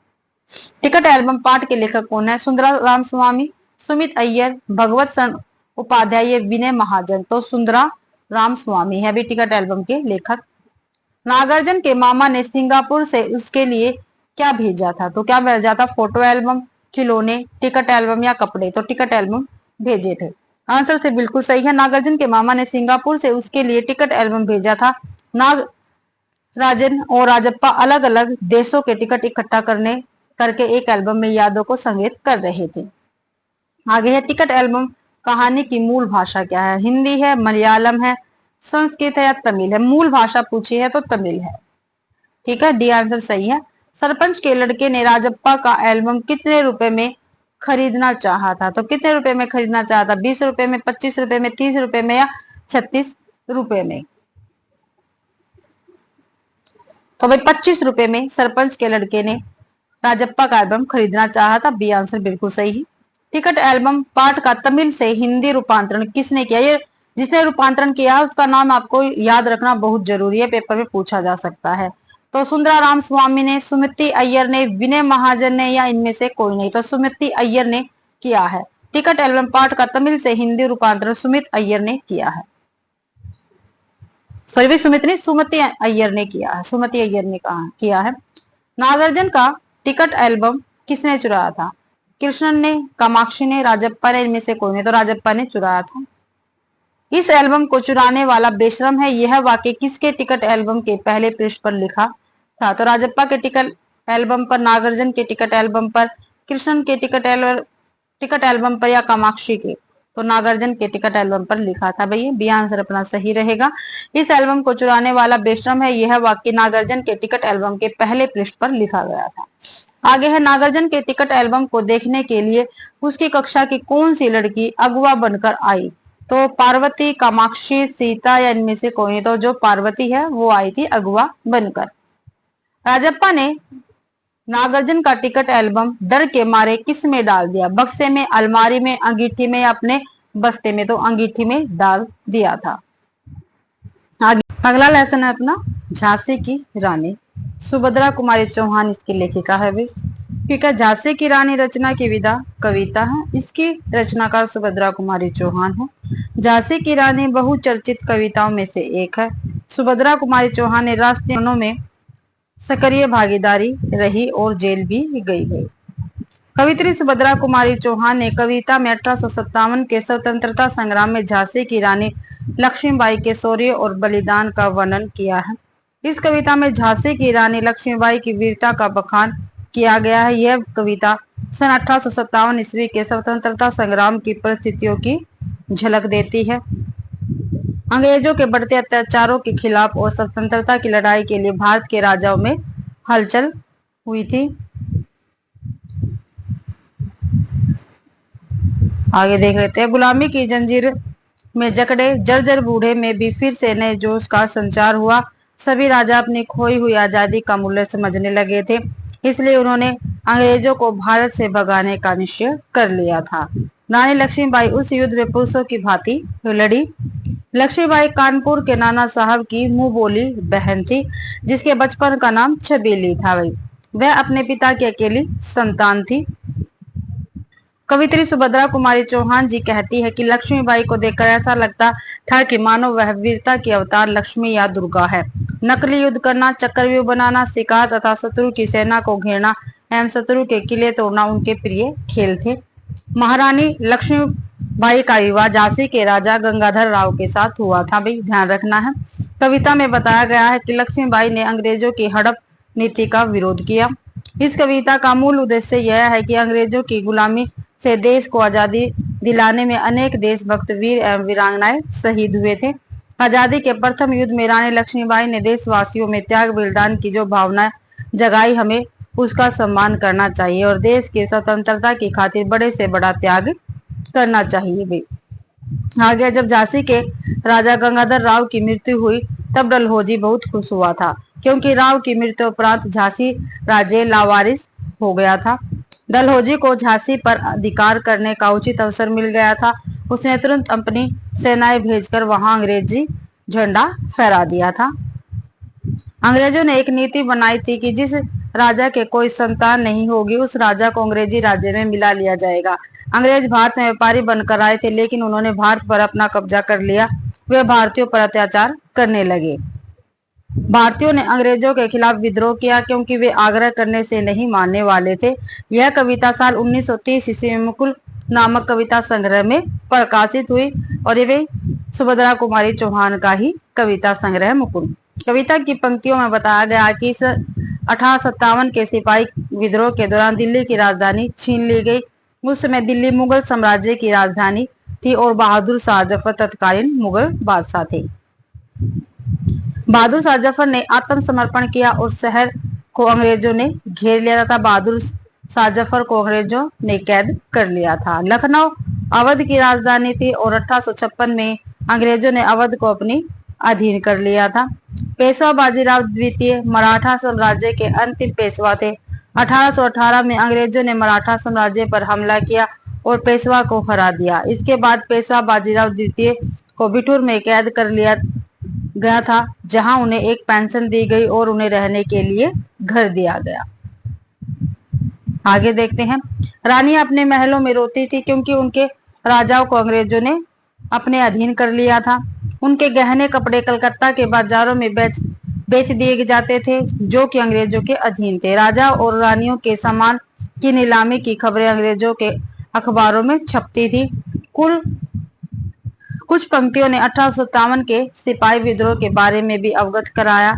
टिकट एल्बम पाठ के लेखक कौन है? सुंदरा रामस्वामी, सुमित अय्यर, भगवत सन उपाध्याय, विनय महाजन। तो सुंदरा रामस्वामी है भी टिकट एल्बम के लेखक। नागार्जुन के मामा ने सिंगापुर से उसके लिए क्या भेजा था? तो क्या भेजा था? फोटो एल्बम, खिलौने, टिकट एल्बम या कपड़े? तो टिकट एल्बम भेजे थे। आंसर से बिल्कुल सही है। नागार्जुन के मामा ने सिंगापुर से उसके लिए टिकट एल्बम भेजा था। नागराजन और राजप्पा अलग अलग देशों के टिकट इकट्ठा करके एक एल्बम में यादों को संग्रहित कर रहे थे। आगे है टिकट एल्बम कहानी की मूल भाषा क्या है? हिंदी है, मलयालम है, संस्कृत है या तमिल है? मूल भाषा पूछी है तो तमिल है। ठीक है, डी आंसर सही है। सरपंच के लड़के ने राजप्पा का एल्बम कितने रुपए में खरीदना चाहा था? तो कितने रुपए में खरीदना चाहा था? 20 रुपए में, 25 रुपए में, 30 रुपए में या 36 रुपए में? तो भाई 25 रुपए में सरपंच के लड़के ने राजप्पा का एल्बम खरीदना चाहा था। बी आंसर बिल्कुल सही। टिकट एल्बम पाठ का तमिल से हिंदी रूपांतरण किसने किया? ये जिसने रूपांतरण किया उसका नाम आपको याद रखना बहुत जरूरी है, पेपर में पूछा जा सकता है। तो सुंदरा राम स्वामी ने, सुमिति अय्यर ने, विनय महाजन ने या इनमें से कोई नहीं? तो सुमिति अय्यर ने किया है। टिकट एल्बम पाठ का तमिल से हिंदी रूपांतरण सुमित अय्यर ने किया है। सॉरी भाई, सुमित नहीं, सुमति अय्यर ने किया है। सुमति अय्यर ने कहा किया है। नागार्जुन का टिकट एल्बम किसने चुराया था? कृष्णन ने, कामाक्षी ने, राजप्पा ने, इनमें से कोई नहीं? तो राजप्पा ने चुराया था। इस एल्बम को चुराने वाला बेशरम है, यह वाक्य किसके टिकट एल्बम के पहले पृष्ठ पर लिखा था? तो राजप्पा के टिकट एल्बम पर, नागार्जुन के टिकट एल्बम पर, कृष्णन के टिकट एल्बम पर या कामाक्षी के? तो नागार्जुन के टिकट एल्बम पर लिखा था भैया। बी आंसर अपना सही रहेगा। इस एल्बम को चुराने वाला बेशरम है, यह वाक्य नागार्जुन के टिकट एल्बम के पहले पृष्ठ पर लिखा गया था। आगे है, नागार्जुन के टिकट एल्बम को देखने के लिए उसकी कक्षा की कौन सी लड़की अगवा बनकर आई? तो पार्वती, कामाक्षी, सीता या इनमें से कोई? तो जो पार्वती है वो आई थी अगवा बनकर। राजप्पा ने नागार्जुन का टिकट एल्बम डर के मारे किस में डाल दिया? बक्से में, अलमारी में, अंगीठी में या अपने बस्ते में? तो अंगीठी में डाल दिया था। आगे अगला लेसन है अपना झांसी की रानी। सुभद्रा कुमारी चौहान इसकी लेखिका है भाई। ठीक है, झांसी की रानी रचना की विधा कविता है, इसकी रचनाकार सुभद्रा कुमारी चौहान है। झांसी की रानी बहुचर्चित कविताओं में से एक है। सुभद्रा कुमारी चौहान ने राष्ट्रीय आंदोलनों में सक्रिय भागीदारी रही और जेल भी गई है। कवित्री सुभद्रा कुमारी चौहान ने कविता में 1857 के स्वतंत्रता संग्राम में झांसी की रानी लक्ष्मीबाई के शौर्य और बलिदान का वर्णन किया है। इस कविता में झांसी की रानी लक्ष्मीबाई की वीरता का बखान किया गया है। यह कविता सन 1857 ईस्वी के स्वतंत्रता संग्राम की परिस्थितियों की झलक देती है। अंग्रेजों के बढ़ते अत्याचारों के खिलाफ और स्वतंत्रता की लड़ाई के लिए भारत के राजाओं में हलचल हुई थी। आगे देख लेते हैं। गुलामी की जंजीर में जकड़े जर्जर बूढ़े में भी फिर से नए जोश का संचार हुआ। सभी राजा अपनी खोई हुई आजादी का मूल्य समझने लगे थे, इसलिए उन्होंने अंग्रेजों को भारत से भगाने का निश्चय कर लिया था। रानी लक्ष्मीबाई उस युद्ध में पुरुषों की भांति लड़ी। लक्ष्मीबाई कानपुर के नाना साहब की मुंह बोली बहन थी, जिसके बचपन का नाम छबीली था। वह अपने पिता की अकेली संतान थी। कवित्री सुभद्रा कुमारी चौहान जी कहती है कि लक्ष्मीबाई को देखकर ऐसा लगता था कि मानो वह वीरता की अवतार लक्ष्मी या दुर्गा है। नकली युद्ध करना, चक्रव्यूह बनाना, शिकार तथा शत्रु की सेना को घेरना एवं शत्रु के किले तोड़ना उनके प्रिय खेल थे। महारानी लक्ष्मीबाई का विवाह झांसी के राजा गंगाधर राव के साथ हुआ था। भी ध्यान रखना है। कविता में बताया गया है कि लक्ष्मीबाई ने अंग्रेजों की हड़प नीति का विरोध किया। इस कविता का मूल उद्देश्य यह है कि अंग्रेजों की गुलामी से देश को आजादी दिलाने में अनेक देशभक्त वीर एवं वीरांगनाएं शहीद हुए थे। आजादी के प्रथम युद्ध में रानी लक्ष्मीबाई ने देशवासियों में त्याग बलिदान की जो भावना जगाई, हमें उसका सम्मान करना चाहिए और देश की स्वतंत्रता की खातिर बड़े से बड़ा त्याग करना चाहिए भी। आगे जब झांसी के राजा गंगाधर राव की मृत्यु हुई तब डलहौजी बहुत खुश हुआ था, क्योंकि राव की मृत्यु उपरांत झांसी राज्य लावारिस हो गया था। डलहौजी को झांसी पर अधिकार करने का उचित अवसर मिल गया था। उसने तुरंत अपनी सेनाएं भेजकर वहां अंग्रेजी झंडा फहरा दिया था। अंग्रेजों ने एक नीति बनाई थी कि जिस राजा के कोई संतान नहीं होगी उस राजा को अंग्रेजी राज्य में मिला लिया जाएगा। अंग्रेज भारत में व्यापारी बनकर आए थे, लेकिन उन्होंने भारत पर अपना कब्जा कर लिया। वे भारतीयों पर अत्याचार करने लगे। भारतीयों ने अंग्रेजों के खिलाफ विद्रोह किया, क्योंकि वे आग्रह करने से नहीं मानने वाले थे। यह कविता साल 1930 ईस्वी में मुकुल नामक कविता संग्रह में प्रकाशित हुई और वे सुभद्रा कुमारी चौहान का ही कविता संग्रह मुकुल। कविता की पंक्तियों में बताया गया कि इस 1857 के सिपाही विद्रोह के दौरान दिल्ली की राजधानी छीन ली गई। उस समय दिल्ली मुगल साम्राज्य की राजधानी थी और बहादुर शाह जफर तत्कालीन मुगल बादशाह थे। बहादुर शाह जफर ने आत्मसमर्पण किया और शहर को अंग्रेजों ने घेर लिया था। बहादुर शाह जफर को अंग्रेजों ने कैद कर लिया था। लखनऊ अवध की राजधानी थी और 1856 में अंग्रेजों ने अवध को अपनी अधीन कर लिया था। पेशवा बाजीराव द्वितीय मराठा साम्राज्य के अंतिम पेशवा थे। 1818 में अंग्रेजों ने मराठा साम्राज्य पर हमला किया और पेशवा को हरा दिया। इसके बाद पेशवा बाजीराव द्वितीय को बिठूर में कैद कर लिया गया था, जहां उन्हें एक पेंशन दी गई और उन्हें रहने के लिए घर दिया गया। आगे देखते हैं। रानी अपने महलों में रोती थी, क्योंकि उनके राजाओं को अंग्रेजों ने अपने अधीन कर लिया था। उनके गहने कपड़े कलकत्ता के बाजारों में बेच दिए जाते थे, जो कि अंग्रेजों के अधीन थे। राजा और रानियों के सामान की नीलामी की खबरें अंग्रेजों के अखबारों में छपती थी। कुछ पंक्तियों ने 1857 के सिपाही विद्रोह के बारे में भी अवगत कराया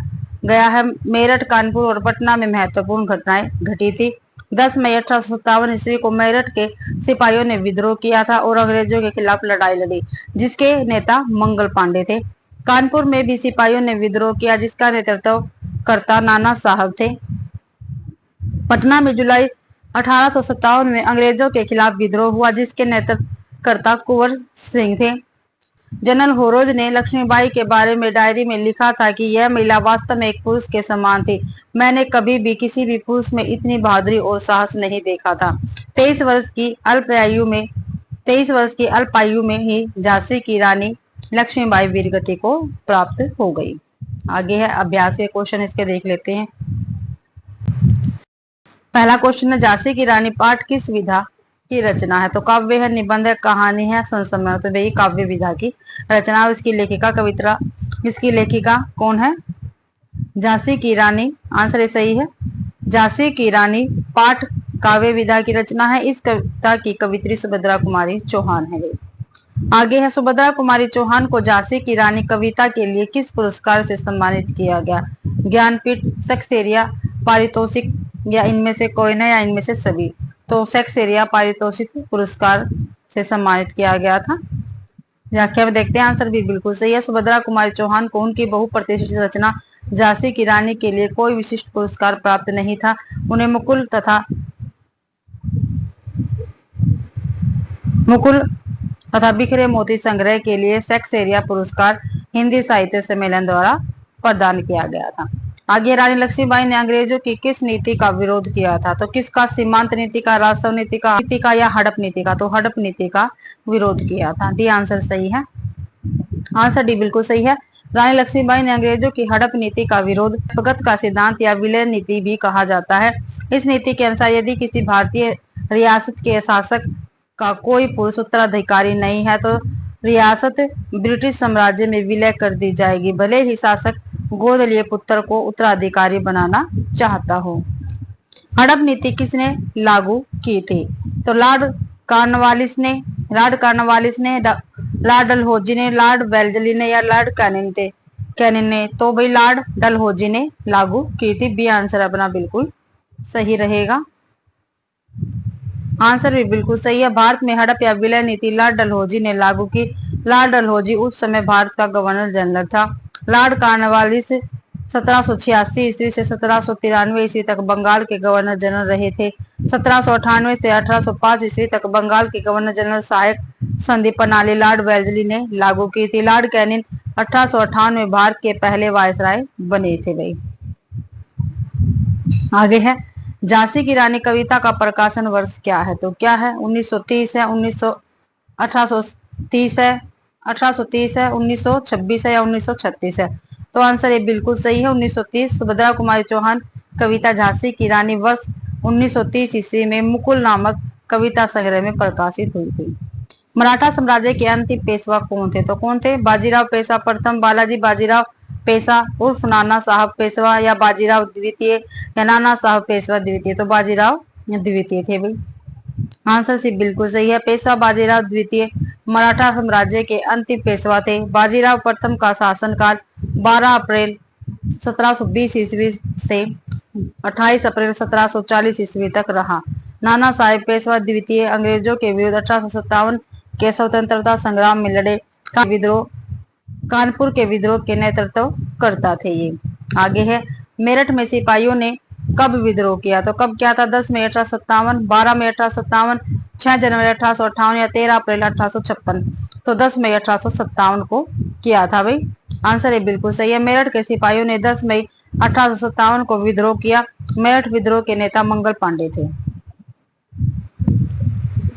गया है। मेरठ, कानपुर और पटना में महत्वपूर्ण घटनाएं घटी थी। 10 मई 1857 ईस्वी को मेरठ के सिपाहियों ने विद्रोह किया था और अंग्रेजों के खिलाफ लड़ाई लड़ी, जिसके नेता मंगल पांडे थे। कानपुर में भी सिपाहियों ने विद्रोह किया, जिसका नेतृत्व करता नाना साहब थे। पटना में जुलाई 1857 में अंग्रेजों के खिलाफ विद्रोह हुआ, जिसके नेतृत्व करता कुंवर सिंह थे। जनरल होरोज ने लक्ष्मीबाई के बारे में डायरी में लिखा था कि यह महिला वास्तव में एक पुरुष के समान थी। मैंने कभी भी किसी भी पुरुष में इतनी बहादुरी और साहस नहीं देखा था। 23 वर्ष की अल्प आयु में ही झांसी की रानी लक्ष्मीबाई वीरगति को प्राप्त हो गई। आगे है अभ्यास के क्वेश्चन, इसके देख लेते हैं। पहला क्वेश्चन है, झांसी की रानी पाठ किस विधा की रचना है? तो काव्य है, निबंध है, कहानी है, संस्मरण। तो भाई काव्य विधा की रचना और इसकी लेखिका कौन है? झांसी की रानी। आंसर सही है, झांसी की रानी पाठ काव्य विधा की रचना है। इस कविता की कवित्री सुभद्रा कुमारी चौहान है। आगे है, सुभद्रा कुमारी चौहान को झांसी की रानी कविता के लिए किस पुरस्कार से सम्मानित किया गया? ज्ञानपीठ, शेक्सपियर पारितोषिक, या इनमें से कोई न, या इनमें से सभी? तो शेक्सपियर पारितोषिक पुरस्कार से सम्मानित किया गया था। व्याख्या में देखते हैं, आंसर भी बिल्कुल सही है। सुभद्रा कुमारी चौहान को उनकी बहुप्रतिष्ठित रचना झांसी की रानी के लिए कोई विशिष्ट पुरस्कार प्राप्त नहीं था। उन्हें मुकुल तथा बिखरे मोती संग्रह के लिए शेक्सपियर पुरस्कार हिंदी साहित्य सम्मेलन द्वारा प्रदान किया गया था। आगे, रानी लक्ष्मीबाई ने अंग्रेजों की किस नीति का विरोध किया था? तो किसका? सीमांत नीति का, राजस्व नीति का या हड़प नीति का? तो हड़प नीति का विरोध किया था। डी आंसर सही है, आंसर डी बिल्कुल सही है। रानी लक्ष्मीबाई ने अंग्रेजों की हड़प नीति का विरोध भगत का सिद्धांत या विलय नीति भी कहा जाता है। इस नीति के अनुसार यदि किसी भारतीय रियासत के शासक का कोई पुरुष उत्तराधिकारी नहीं है तो रियासत ब्रिटिश साम्राज्य में विलय कर दी जाएगी, भले ही शासक गोद लिए पुत्र को उत्तराधिकारी बनाना चाहता हो। हड़प नीति किसने लागू की थी? तो लॉर्ड कॉर्नवालिस ने, लॉर्ड डलहौजी ने, लॉर्ड वेल्लेसली ने, या लॉर्ड कैनिंग ने? तो भाई लॉर्ड डलहौजी ने लागू की थी। बी आंसर अपना बिल्कुल सही रहेगा। आंसर भी बिल्कुल सही है। भारत में हड़प या विलय नीति लॉर्ड डलहौजी ने लागू की। लॉर्ड डलहौजी उस समय भारत का गवर्नर जनरल था। लॉर्ड कॉर्नवालिस 1786 ईस्वी से 1793 ईस्वी तक बंगाल के गवर्नर जनरल रहे थे। 1798 से 1805 ईस्वी तक बंगाल के गवर्नर जनरल सहायक संधि प्रणाली लॉर्ड वेल्जली ने लागू की थी। लॉर्ड कैनिंग 1858 में भारत के पहले वायसराय बने थे भाई। आगे है, झांसी की रानी कविता का प्रकाशन वर्ष क्या है? तो क्या है? 1930 है, 1830 है, 1830 है, 1926 है या 1936 है? तो आंसर ये बिल्कुल सही है, 1930। सुभद्रा कुमारी चौहान कविता झांसी की रानी वर्ष 1930 ईस्वी में मुकुल नामक कविता संग्रह में प्रकाशित हुई थी। मराठा साम्राज्य के अंतिम पेशवा कौन थे? तो कौन थे? बाजीराव पेशवा प्रथम, बालाजी बाजीराव पेशवा उर्फ नाना साहब पेशवा, या बाजीराव द्वितीय या नाना साहब पेशवा द्वितीय? तो बाजीराव द्वितीय थे भाई। आंसर सी बिल्कुल सही है, पेशवा बाजीराव द्वितीय मराठा साम्राज्य के अंतिम पेशवा थे। बाजीराव प्रथम का शासनकाल 12 अप्रैल 1720 ईस्वी से 28 अप्रैल 1740 ईस्वी तक रहा। नाना साहेब पेशवा द्वितीय अंग्रेजों के विरुद्ध 1857 के स्वतंत्रता संग्राम में लड़े कानपुर के विद्रोह के नेतृत्व करता थे ये। आगे है, मेरठ में सिपाहियों ने कब विद्रोह किया? तो कब किया था? 10 मई 1857, 12 मई 1857, 6 जनवरी 1858 या 13 अप्रैल 1856? तो 10 मई 1857 को किया था भाई। आंसर ये बिल्कुल सही है, मेरठ के सिपाहियों ने 10 मई 1857 को विद्रोह किया। मेरठ विद्रोह के नेता मंगल पांडे थे।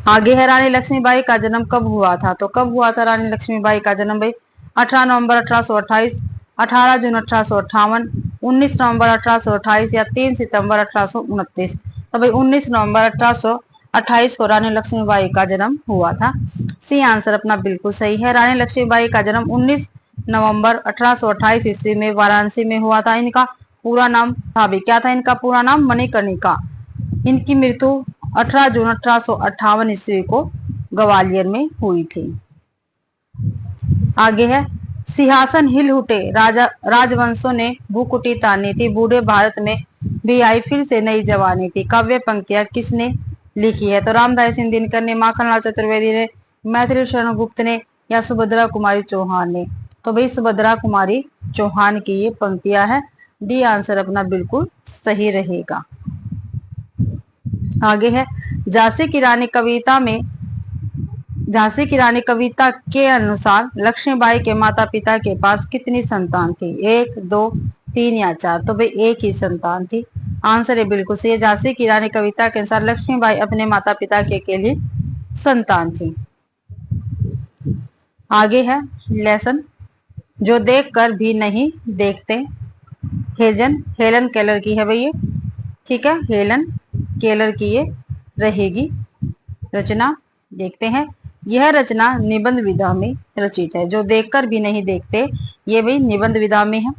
आगे है, रानी लक्ष्मीबाई का जन्म कब हुआ था? तो कब हुआ था रानी लक्ष्मीबाई का जन्म भाई? 18 नवंबर 1828, 18 जून 1858, 19 नवंबर 1828 या 3 सितंबर 1829? तो भाई 19 नवंबर 1828 को रानी लक्ष्मीबाई का जन्म हुआ था। सी आंसर अपना बिल्कुल सही है। रानी लक्ष्मीबाई का जन्म 19 नवंबर 1828 ईस्वी में वाराणसी में हुआ था। इनका पूरा नाम था भी, क्या था इनका पूरा नाम? मणिकर्णिका। इनकी मृत्यु 18 जून 1858 ईस्वी को ग्वालियर में हुई थी। आगे है, सिंहासन हिल उठे राजवंशों ने भूकुटी तानी थी, बूढ़े भारत में भी आई फिर से नई जवानी थी। काव्य पंक्तियां किसने लिखी है? तो रामधारी सिंह दिनकर ने, माखनलाल चतुर्वेदी ने, मैथिली शरण गुप्त ने या सुभद्रा कुमारी चौहान ने? तो भाई सुभद्रा कुमारी चौहान की ये पंक्तियां है। डी आंसर अपना बिल्कुल सही रहेगा। आगे है, झांसी की रानी कविता के अनुसार लक्ष्मीबाई के माता पिता के पास कितनी संतान थी? 1, 2, 3 या 4? तो भाई एक ही संतान थी। आंसर है बिल्कुल सही है, झांसी की रानी कविता के अनुसार लक्ष्मीबाई अपने माता पिता के अकेली संतान थी। आगे है लेसन, जो देख कर भी नहीं देखते। हेलन केलर की है भाई ये, ठीक है, हेलन केलर की ये रहेगी रचना। देखते हैं, यह रचना निबंध विधा में रचित है। जो देखकर भी नहीं देखते, ये भी निबंध विधा में है।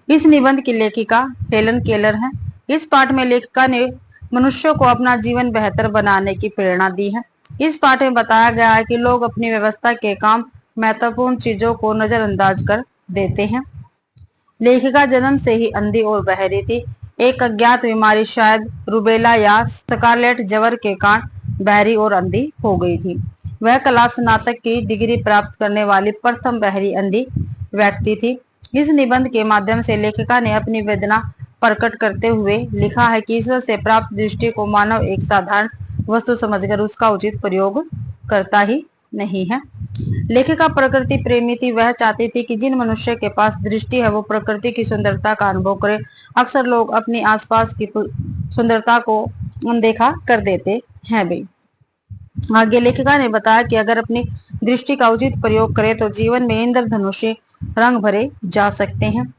इस निबंध की लेखिका हेलन केलर है। इस पाठ में लेखिका ने मनुष्यों को अपना जीवन बेहतर बनाने की प्रेरणा दी है। इस पाठ में बताया गया है कि लोग अपनी व्यवस्था के काम महत्वपूर्ण चीजों को नजरअंदाज कर देते हैं। लेखिका जन्म से ही अंधी और बहरी थी। एक अज्ञात बीमारी शायद रूबेला या स्कारलेट जवर के कारण बहरी और अंधी हो गई थी। वह कला स्नातक की डिग्री प्राप्त करने वाली प्रथम बहरी अंधी व्यक्ति थी। इस निबंध के माध्यम से लेखिका ने अपनी वेदना प्रकट करते हुए लिखा है कि ईश्वर से प्राप्त दृष्टि को मानव एक साधारण वस्तु समझकर उसका उचित प्रयोग करता ही नहीं है। लेखिका प्रकृति प्रेमी थी। वह चाहती थी कि जिन मनुष्य के पास दृष्टि है वो प्रकृति की सुंदरता का अनुभव करे। अक्सर लोग अपनी आसपास की सुंदरता को अनदेखा कर देते हैं भाई। आगे लेखिका ने बताया कि अगर अपनी दृष्टि का उचित प्रयोग करें तो जीवन में इंद्रधनुषी रंग भरे जा सकते हैं।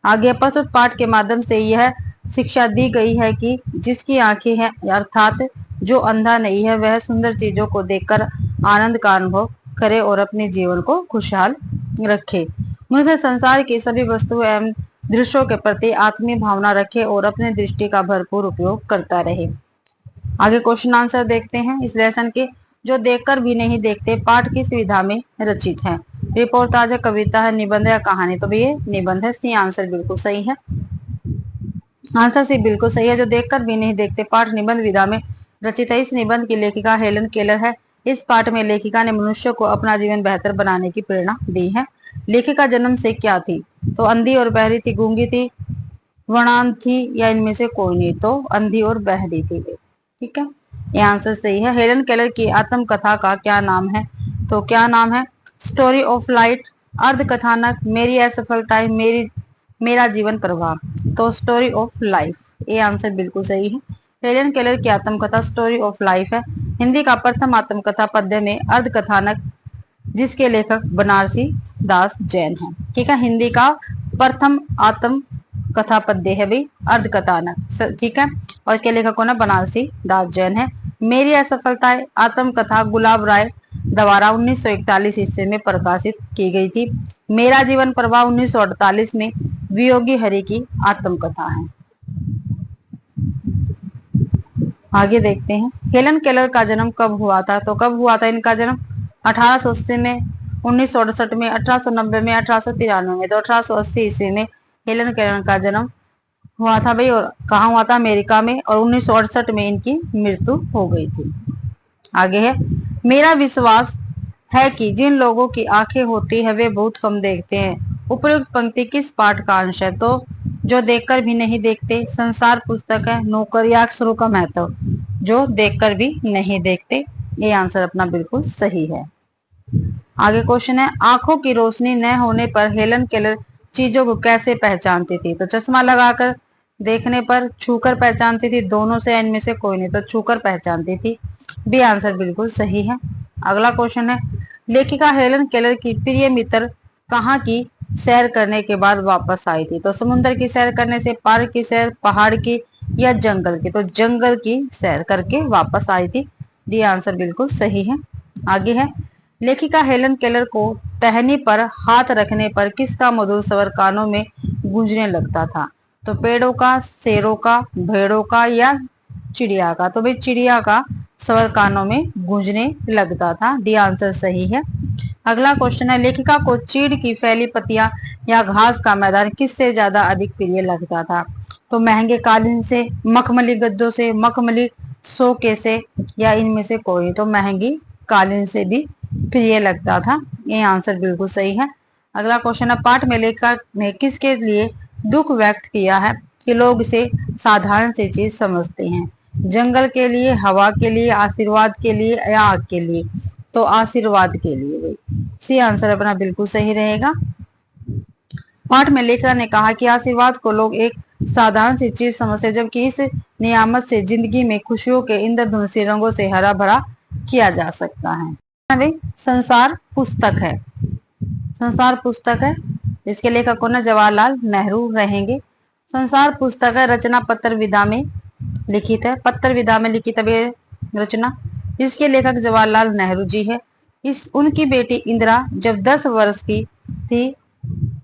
आगे प्रस्तुत पाठ के माध्यम से यह शिक्षा दी गई है कि जिसकी आंखें हैं अर्थात जो अंधा नहीं है वह सुंदर चीजों को देखकर आनंद का अनुभव करे और अपने जीवन को खुशहाल रखे। मनुष्य संसार की सभी वस्तुओं एवं दृश्यों के प्रति आत्मीय भावना रखे और अपने दृष्टि का भरपूर उपयोग करता रहे। आगे क्वेश्चन आंसर देखते हैं इस लेसन के। जो देखकर भी नहीं देखते पाठ किस विधा में रचित है? रिपोर्टाज है, कविता है, निबंध या कहानी? तो ये निबंध है। सी आंसर बिल्कुल सही है। आंसर सी बिल्कुल सही है। जो देखकर भी नहीं देखते पाठ निबंध विधा में रचित है। इस निबंध की लेखिका हेलन केलर है। इस पाठ में लेखिका ने मनुष्य को अपना जीवन बेहतर बनाने की प्रेरणा दी है। लेखिका जन्म से क्या थी? तो अंधी और बहरी थी, गूंगी थी, वर्णांध थी, या इनमें से कोई नहीं? तो अंधी और बहरी थी वे। ठीक है, ये आंसर सही है। हेलन केलर की आत्मकथा का क्या नाम है? तो क्या नाम है? स्टोरी ऑफ लाइट, अर्ध कथानक, मेरी असफलताएं, मेरा जीवन प्रवाह। तो स्टोरी ऑफ लाइफ, ये आंसर बिल्कुल सही है। हेलन केलर की आत्मकथा स्टोरी ऑफ लाइफ है। हिंदी का प्रथम आत्मकथा पद्य में अर्ध कथानक, जिसके लेखक बनारसी दास जैन है। ठीक है, हिंदी का प्रथम आत्म कथा पद्य है भाई अर्ध कथानक। ठीक है, और इसके लेखक कौन है? बनारसी दास जैन है। मेरी असफलताएं आत्मकथा गुलाब राय द्वारा 1941 ईस्वी में प्रकाशित की गई थी। मेरा जीवन प्रवाह 1948 में वियोगी हरि की आत्मकथा है। आगे देखते हैं, हेलन केलर का जन्म कब हुआ था? तो कब हुआ था इनका जन्म? 1880 में, 1968 में, 1890 में, 1893 में। तो 1880 ईस्वी में हेलन केलर का जन्म हुआ था भाई। और कहाँ हुआ था? अमेरिका में। और 1968 में इनकी मृत्यु हो गई थी। आगे है, मेरा विश्वास है कि जिन लोगों की आंखें होती है वे बहुत कम देखते हैं। उपयुक्त पंक्ति किस पाठ का अंश है? तो जो देखकर भी नहीं देखते, संसार पुस्तक है। नौकर या अक्षरों का महत्व, जो देखकर भी नहीं देखते। ये आंसर अपना बिल्कुल सही है। आगे क्वेश्चन है, आंखों की रोशनी न होने पर हेलन केलर चीजों को कैसे पहचानती थी? तो चश्मा लगाकर, देखने पर, छूकर पहचानती थी, दोनों से, इनमें से कोई नहीं? तो छूकर पहचानती थी। बी आंसर बिल्कुल सही है। अगला क्वेश्चन है, लेखिका हेलन केलर की प्रिय मित्र कहाँ की सैर करने के बाद वापस आई थी? तो समुद्र की सैर करने से, पार्क की सैर, पहाड़ की, या जंगल की? तो जंगल की सैर करके वापस आई थी। डी आंसर बिल्कुल सही है। आगे है, लेखिका हेलन केलर को टहनी पर हाथ रखने पर किसका मधुर स्वर कानों में गूंजने लगता था? तो पेड़ों का, शेरों का, भेड़ों का, या चिड़िया का? तो भाई चिड़िया का स्वर कानों में गूंजने लगता था। डी आंसर सही है। अगला क्वेश्चन है, लेखिका को चीड़ की फैली पत्तियां या घास का मैदान किससे ज्यादा अधिक प्रिय लगता था? तो महंगे कालीन से, मखमली गद्दों से, मखमली सोके से, या इनमें से कोई? तो महंगी कालीन से भी प्रिय लगता था। ये आंसर बिल्कुल सही है। अगला क्वेश्चन है, पाठ में लेखक ने किसके लिए दुख व्यक्त किया है कि लोग इसे साधारण सी चीज समझते हैं? जंगल के लिए, हवा के लिए, आशीर्वाद के लिए, या आग के लिए? तो आशीर्वाद के लिए। सी आंसर अपना बिल्कुल सही रहेगा। पाठ में लेखक ने कहा कि आशीर्वाद को लोग एक साधारण सी चीज समझते, जबकि इस नियामत से जिंदगी में खुशियों के इंद्रधनुषी रंगों से हरा भरा किया जा सकता है। भाई संसार पुस्तक है, संसार पुस्तक है, जिसके लेखक कौन है? जवाहरलाल नेहरू रहेंगे। संसार पुस्तक है, रचना पत्र विधा में लिखित है। पत्र विधा में लिखित है रचना, जिसके लेखक जवाहरलाल नेहरू जी है। इस उनकी बेटी इंदिरा जब 10 वर्ष की थी,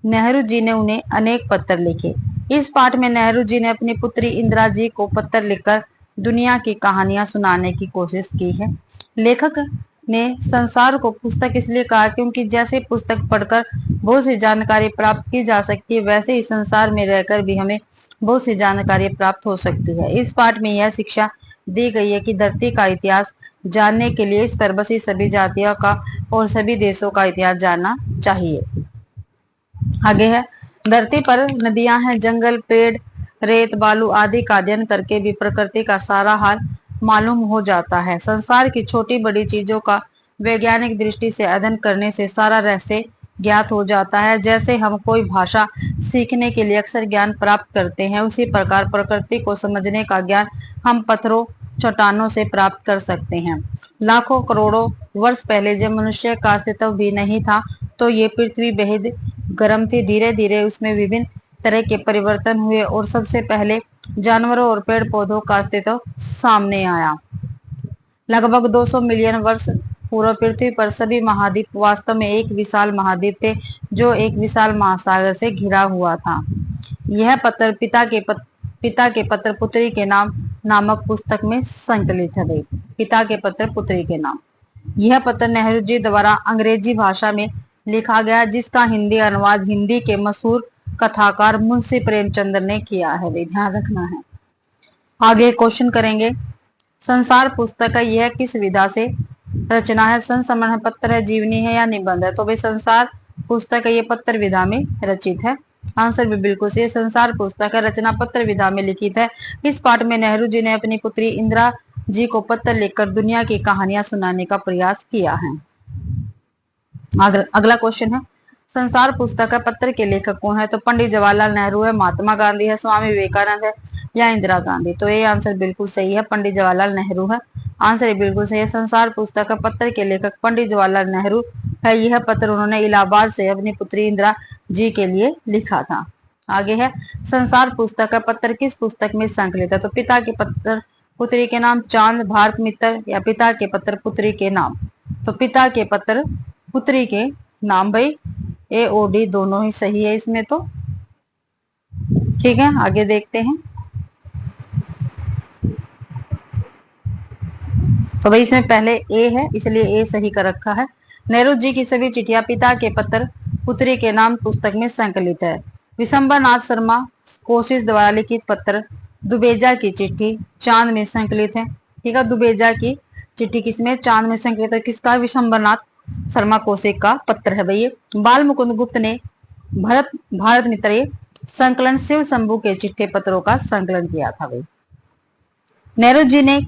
नेहरू जी ने उन्हें अनेक पत्र लिखे। इस पाठ में नेहरू जी ने अपनी पुत्री इंदिरा जी को पत्र लिखकर दुनिया की कहानियां सुनाने की कोशिश की है। लेखक ने संसार को पुस्तक इसलिए कहा क्योंकि जैसे पुस्तक पढ़कर बहुत सी जानकारी प्राप्त की जा सकती है, वैसे ही संसार में रहकर भी हमें बहुत सी जानकारी प्राप्त हो सकती है। इस पाठ में यह शिक्षा दी गई है कि धरती का इतिहास जानने के लिए इस पर बसी सभी जातियों का और सभी देशों का इतिहास जानना चाहिए। आगे है, धरती पर नदियां हैं, जंगल, पेड़, रेत, बालू आदि का अध्ययन करके भी प्रकृति का सारा हाल मालूम हो जाता है। संसार की छोटी बड़ी चीजों का वैज्ञानिक दृष्टि से अध्ययन करने से सारा रहस्य ज्ञात हो जाता है। जैसे हम कोई भाषा सीखने के लिए अक्सर ज्ञान प्राप्त करते हैं, उसी प्रकार प्रकृति को समझने का ज्ञान हम पत्थरों, चट्टानों से प्राप्त कर सकते हैं। लाखों करोड़ों वर्ष पहले जब मनुष्य का अस्तित्व भी नहीं था, तो ये पृथ्वी बेहद गर्म थी। धीरे धीरे उसमें विभिन्न तरह के परिवर्तन हुए और सबसे पहले जानवरों और पेड़ पौधों का अस्तित्व सामने आया। लगभग 200 मिलियन वर्ष पूर्व पृथ्वी पर सभी महाद्वीप वास्तव में एक विशाल महाद्वीप थे, जो एक विशाल महासागर से घिरा हुआ था। यह पत्र पिता के पत्र पुत्री के नाम नामक पुस्तक में संकलित है। भाई पिता के पत्र पुत्री के नाम। यह पत्र नेहरू जी द्वारा अंग्रेजी भाषा में लिखा गया, जिसका हिंदी अनुवाद हिंदी के मशहूर कथाकार मुंशी प्रेमचंद ने किया है। ध्यान रखना है। आगे क्वेश्चन करेंगे, संसार पुस्तक है, यह किस विधा से रचना है? संस्मरण है, पत्र है, जीवनी है या निबंध है? तो भाई संसार पुस्तक है, ये पत्र विधा में रचित है। आंसर भी बिल्कुल सही। संसार पुस्तक है, रचना पत्र विधा में लिखित है। इस पाठ में नेहरू जी ने अपनी पुत्री इंदिरा जी को पत्र लिखकर दुनिया की कहानियां सुनाने का प्रयास किया है। अगला क्वेश्चन है, संसार पुस्तक है पत्र के लेखक कौन है? तो पंडित जवाहरलाल नेहरू है, महात्मा गांधी है, स्वामी विवेकानंद है या इंदिरा गांधी? तो ये आंसर बिल्कुल सही है, पंडित जवाहरलाल नेहरू है। आंसर बिल्कुल सही है। संसार पुस्तक है पत्र के लेखक पंडित जवाहरलाल नेहरू है। यह पत्र उन्होंने इलाहाबाद से अपनी पुत्री इंदिरा जी के लिए लिखा था। आगे है, संसार पुस्तक का पत्र किस पुस्तक में संकलित है? तो पिता के पत्र पुत्री के नाम, चांद, भारत मित्र या पिता के पत्र पुत्री के नाम? तो पिता के पत्र पुत्री के नाम। भाई ए ओ डी दोनों ही सही है इसमें तो। ठीक है, आगे देखते हैं। तो भाई इसमें पहले ए है, इसलिए ए सही कर रखा है। नेहरू जी की सभी चिट्ठियां पिता के पत्र पुत्री के नाम पुस्तक में संकलित है। विशंबर नाथ शर्मा कोशिश द्वारा लिखित पत्र दुबेजा की चिट्ठी चांद में संकलित है। ठीक है, दुबेजा की चिट्ठी किसमें? चांद में संकलित है। किसका? विशंबर नाथ शर्मा कौशिक का पत्र है भैया। बाल मुकुंद गुप्त ने भारत मित्र संकलन शिव शंभू के चिट्ठे पत्रों का संकलन किया था भाई। नेहरू जी ने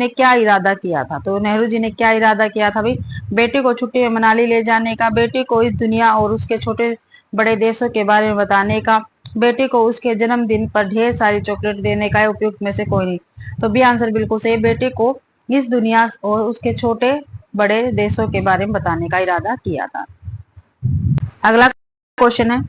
क्या इरादा किया था? तो नेहरू जी ने क्या इरादा किया था भाई? बेटे को छुट्टी में मनाली ले जाने का, बेटे को इस दुनिया और उसके छोटे बड़े देशों के बारे में बताने का, बेटे को उसके जन्मदिन पर ढेर सारी चॉकलेट देने का। उपयुक्त में से कोई नहीं। तो बी आंसर बिल्कुल सही, बेटे को इस दुनिया और उसके छोटे बड़े देशों के बारे में बताने का इरादा किया था। अगला क्वेश्चन है,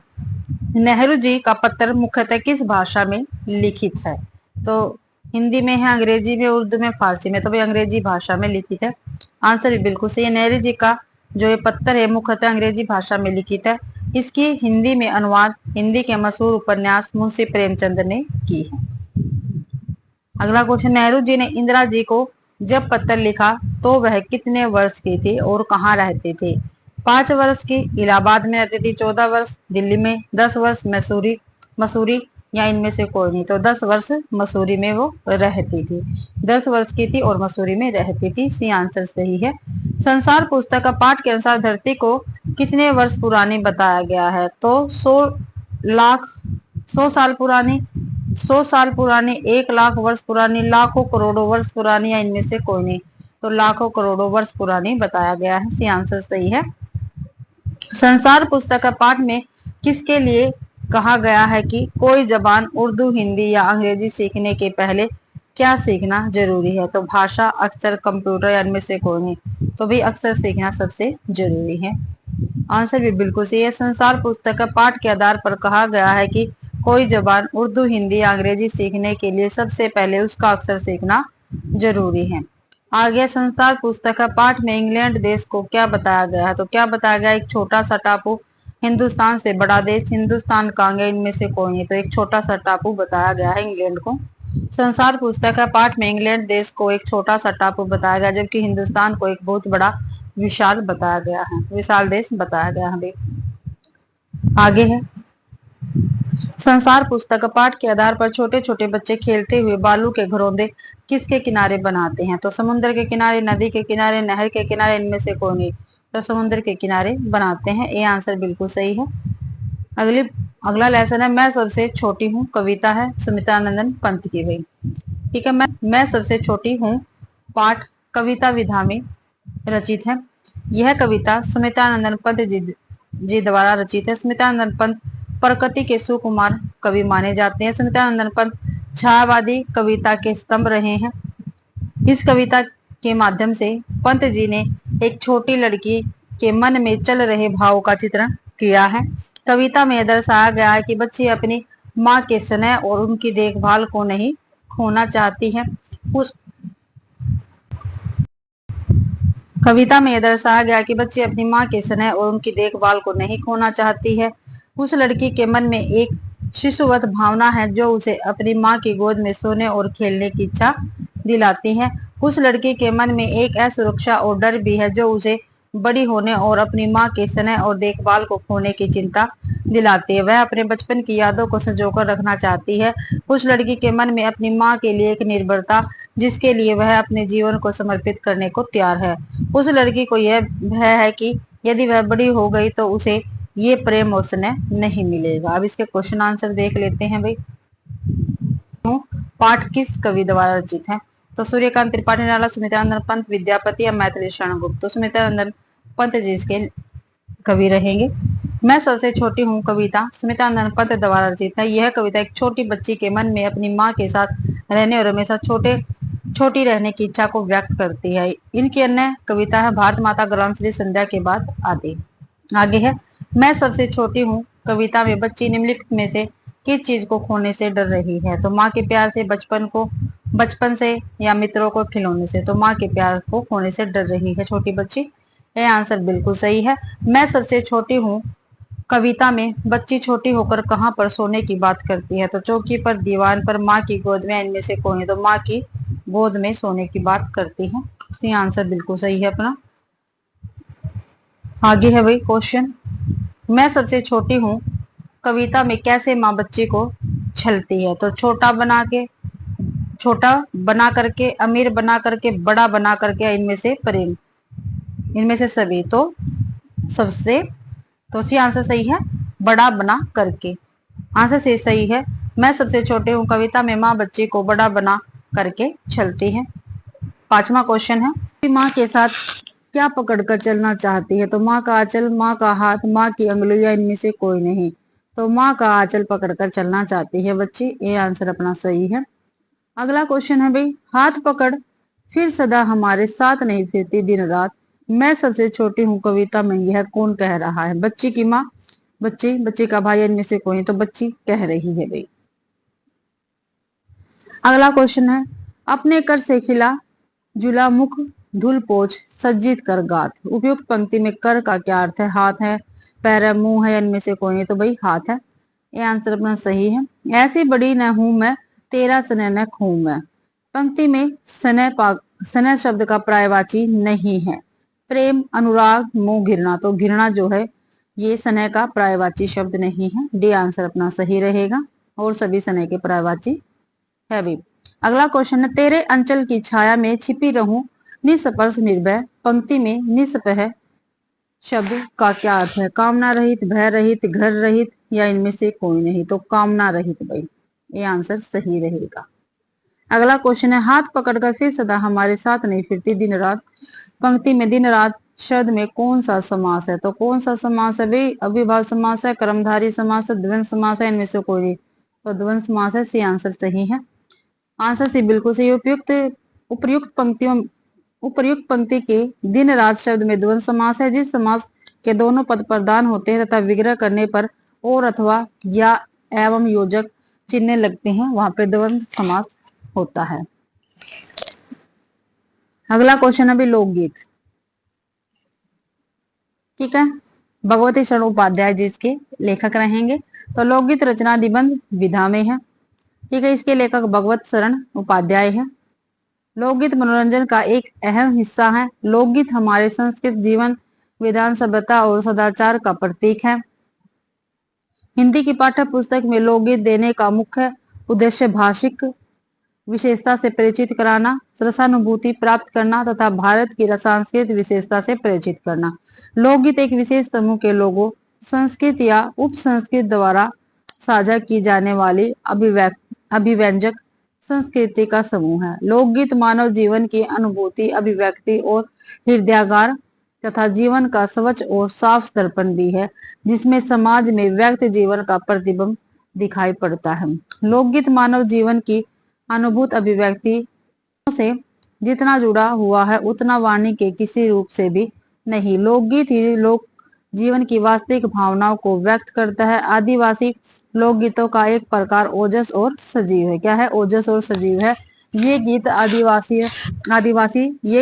नेहरू जी का पत्र मुख्यतः किस भाषा में लिखित है? तो हिंदी में है, अंग्रेजी में, उर्दू में, फारसी में? तो भाई अंग्रेजी भाषा में लिखित है। आंसर भी बिल्कुल सही है। नेहरू जी का जो ये पत्र है मुख्यतः अंग्रेजी भाषा में लिखित है। इसकी हिंदी में अनुवाद हिंदी के मशहूर उपन्यास मुंशी प्रेमचंद ने की है। अगला क्वेश्चन, नेहरू जी ने इंदिरा जी को जब पत्र लिखा तो वह कितने वर्ष की थी और कहाँ रहते थे? 5 वर्ष की, इलाहाबाद में रहती थी, 14 वर्ष दिल्ली में, 10 वर्ष मसूरी या इनमें से कोई नहीं? तो 10 वर्ष मसूरी में वो रहती थी। 10 वर्ष की थी और मसूरी में रहती थी। सी आंसर सही है। संसार पुस्तक का पाठ के अनुसार धरती को कितने वर्ष पुरानी बताया गया है? तो 100 साल पुरानी, 100 साल पुरानी, 1 लाख वर्ष पुरानी, लाखों करोड़ों वर्ष पुरानी या इनमें से कोई नहीं? तो लाखों करोड़ों वर्ष पुरानी बताया गया है। सी आंसर सही है। संसार पुस्तक का पाठ में किसके लिए कहा गया है कि कोई जबान उर्दू, हिंदी या अंग्रेजी सीखने के पहले क्या सीखना जरूरी है? तो भाषा, अक्षर, कंप्यूटर या इनमें से कोई नहीं? तो भी अक्षर सीखना सबसे जरूरी है। आंसर भी बिल्कुल सही है। संसार पुस्तक का पाठ के आधार पर कहा गया है कि कोई जबान उर्दू, हिंदी या अंग्रेजी सीखने के लिए सबसे पहले उसका अक्षर सीखना जरूरी है। आगे संसार पुस्तक का पाठ में इंग्लैंड देश को क्या बताया गया है? तो क्या बताया गया? एक छोटा सा टापू, हिंदुस्तान से बड़ा देश, हिंदुस्तान कहाँ गया, इनमें से कोई नहीं? तो एक छोटा सा टापू बताया गया है इंग्लैंड को। संसार पुस्तक का पाठ में इंग्लैंड देश को एक छोटा सा टापू बताया गया, जबकि हिंदुस्तान को एक बहुत बड़ा विशाल बताया गया है, विशाल देश बताया गया है। आगे है, संसार पुस्तक पाठ के आधार पर छोटे छोटे बच्चे खेलते हुए बालू के घरौंदे किसके किनारे बनाते हैं? तो समुद्र के किनारे, नदी के किनारे, नहर के किनारे, इनमें से कोई नहीं? तो समुद्र के किनारे बनाते हैं। ये आंसर बिल्कुल सही है। अगला लेसन है, मैं सबसे छोटी हूँ, कविता है सुमित्रानंदन पंत की भाई। ठीक है, मैं सबसे छोटी हूँ पाठ कविता विधा में रचित है। यह कविता सुमित्रानंदन पंत जी द्वारा रचित है। सुमित्रानंदन पंत प्रकृति के सुकुमार कवि माने जाते हैं। सुमित्रानंदन पंत छायावादी कविता के स्तंभ रहे हैं। इस कविता के माध्यम से पंत जी ने एक छोटी लड़की के मन में चल रहे भाव का चित्रण किया है। कविता में दर्शाया गया है कि बच्ची अपनी माँ के स्नेह और उनकी देखभाल को नहीं खोना चाहती है। उस कविता में दर्शाया गया कि बच्ची अपनी माँ के स्नेह और उनकी देखभाल को नहीं खोना चाहती है। उस लड़की के मन में एक शिशुवत भावना है जो उसे अपनी माँ की गोद में सोने और खेलने की इच्छा दिलाती है। उस लड़की के मन में एक असुरक्षा और डर भी है जो उसे बड़ी होने और अपनी माँ के स्नेह और देखभाल को खोने की चिंता दिलाती है। वह अपने बचपन की यादों को संजोकर रखना चाहती है। उस लड़की के मन में अपनी माँ के लिए एक निर्भरता जिसके लिए वह अपने जीवन को समर्पित करने को तैयार है। उस लड़की को यह भय है कि यदि वह बड़ी हो गई तो उसे ये प्रेम और स्नेह नहीं मिलेगा। अब इसके क्वेश्चन आंसर देख लेते हैं भाई। पाठ किस कवि द्वारा रचित है? तो सूर्यकांत त्रिपाठी निराला, सुमित्रानंद पंत विद्यापति या मैथिली शरण गुप्त? तो सुमित्रानंद पंत जी इसके कवि रहेंगे। मैं सबसे छोटी हूँ कविता सुमित्रानंद पंत द्वारा रचित है। यह कविता एक छोटी बच्ची के मन में अपनी माँ के साथ रहने और हमेशा छोटी रहने की इच्छा को व्यक्त करती है। इनकी अन्य कविता है भारत माता, ग्रामश्री, संध्या के बाद आदि। आगे है, मैं सबसे छोटी हूँ कविता में बच्ची निम्नलिखित में से किस चीज को खोने से डर रही है? तो माँ के प्यार से, बचपन से या मित्रों को खिलौने से? तो माँ के प्यार को खोने से डर रही है छोटी बच्ची। यह आंसर बिल्कुल सही है। मैं सबसे छोटी हूँ कविता में बच्ची छोटी होकर कहाँ पर सोने की बात करती है? तो चौकी पर, दीवान पर, माँ की गोद में, इनमें से कोई? तो माँ की गोद में सोने की बात करती है। इसका आंसर बिल्कुल सही है अपना। आगे है भाई क्वेश्चन, मैं सबसे छोटी हूँ कविता में कैसे माँ बच्ची को छलती है? तो छोटा बना करके, अमीर बना करके, बड़ा बना करके, इनमें से प्रेम, इनमें से सभी? तो सबसे, तो सी आंसर सही है, बड़ा बना करके। आंसर से सही है। मैं सबसे छोटे हूँ कविता में माँ बच्ची को बड़ा बना करके छलती है। पांचवा क्वेश्चन है, माँ के साथ क्या पकड़कर चलना चाहती है? तो माँ का आंचल, माँ का हाथ, माँ की अंगुलियां, इनमें से कोई नहीं? तो माँ का आंचल पकड़कर चलना चाहती है बच्ची। ये आंसर अपना सही है। अगला क्वेश्चन है भाई, हाथ पकड़ फिर सदा हमारे साथ नहीं फिरती दिन रात, मैं सबसे छोटी हूँ कविता में यह कौन कह रहा है? बच्ची की माँ, बच्ची का भाई, इनमें से कोई? तो बच्ची कह रही है भाई। अगला क्वेश्चन है, अपने कर से खिला जुला मुख धुल पोछ सज्जित कर गात, उपयुक्त पंक्ति में कर का क्या अर्थ है? हाथ है, पैर है, मुंह है, इनमें से कोई? तो भाई हाथ है। ये आंसर अपना सही है। ऐसी बड़ी न हूं मैं, तेरा स्नेह न खूं मैं, पंक्ति में स्नेह शब्द का पर्यायवाची नहीं है। प्रेम, अनुराग, मोह, घृणा, तो घृणा जो है ये स्नेह का पर्यायवाची शब्द नहीं है। डी आंसर अपना सही रहेगा, और सभी स्नेह के पर्यायवाची है भी। अगला क्वेश्चन है, तेरे अंचल की छाया में छिपी रहूं निस्पर्श निर्भय, पंक्ति में निस्पृह शब्द का क्या अर्थ है? कामना रहित, भय रहित, घर रहित, या इनमें से कोई नहीं? तो कामना रहित भाई, ये आंसर सही रहेगा। अगला क्वेश्चन है, हाथ पकड़कर फिर सदा हमारे साथ नहीं फिरती दिन रात, पंक्ति में दिन रात शब्द में कौन सा समास है? तो कौन सा समास है भाई? अविभाज्य समास है, कर्मधारी समास है, द्वंद्व समास है, इनमें से कोई नहीं? तो द्वंद्व समास है। सी आंसर सही है। आंसर सी बिल्कुल सही। उपर्युक्त पंक्ति के दिन रात शब्द में द्वंद्व समास है। जिस समास के दोनों पद प्रधान होते हैं तथा विग्रह करने पर और अथवा या एवं योजक चिन्ह लगते हैं, वहां पे द्वंद्व समास होता है। अगला क्वेश्चन है भी लोकगीत। ठीक है, भगवती शरण उपाध्याय जिसके लेखक रहेंगे। तो लोकगीत रचना निबंध विधा में है। ठीक है, इसके लेखक भगवत शरण उपाध्याय है। लोकगीत मनोरंजन का एक अहम हिस्सा है। लोकगीत हमारे संस्कृत जीवन विधान, सभ्यता और सदाचार का प्रतीक है। हिंदी की पाठ्य पुस्तक में लोकगीत देने का मुख्य उद्देश्य भाषिक विशेषता से परिचित कराना, रसानुभूति प्राप्त करना तथा भारत की सांस्कृतिक विशेषता से परिचित करना। लोकगीत एक विशेष समूह के लोगों, संस्कृत या उप संस्कृत द्वारा साझा की जाने वाली अभिव्यंजक संस्कृति का समूह है। लोकगीत मानव जीवन की अनुभूति, अभिव्यक्ति और हृदयागार तथा जीवन का स्वच्छ और साफ दर्पण भी है, जिसमें समाज में व्यक्त जीवन का प्रतिबिंब दिखाई पड़ता है। लोकगीत मानव जीवन की अनुभूत अभिव्यक्ति से जितना जुड़ा हुआ है उतना वाणी के किसी रूप से भी नहीं। लोकगीत ही लोक जीवन की वास्तविक भावनाओं को व्यक्त करता है। आदिवासी लोकगीतों का एक प्रकार ओजस और सजीव है। क्या है? ओजस और सजीव है। ये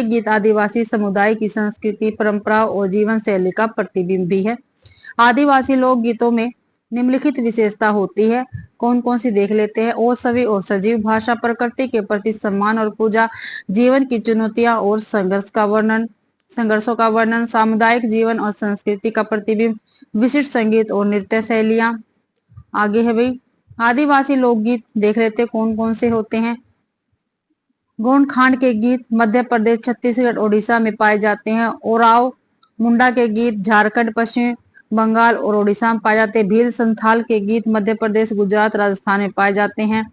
गीत आदिवासी समुदाय की संस्कृति, परंपरा और जीवन शैली का प्रतिबिंब भी है। आदिवासी लोकगीतों में निम्नलिखित विशेषता होती है, कौन कौन सी देख लेते हैं। और सभी और सजीव भाषा, प्रकृति के प्रति सम्मान और पूजा, जीवन की चुनौतियां और संघर्ष का वर्णन, संघर्षों का वर्णन, सामुदायिक जीवन और संस्कृति का प्रतिबिंब, विशिष्ट संगीत और नृत्य शैलियां। आगे है भाई आदिवासी लोकगीत, देख लेते कौन कौन से होते हैं। गोंडखांड के गीत मध्य प्रदेश, छत्तीसगढ़, ओडिशा में पाए जाते हैं। ओराव मुंडा के गीत झारखंड, पश्चिम बंगाल और ओडिशा में पाए जाते हैं। भील संथाल के गीत मध्य प्रदेश, गुजरात, राजस्थान में पाए जाते हैं।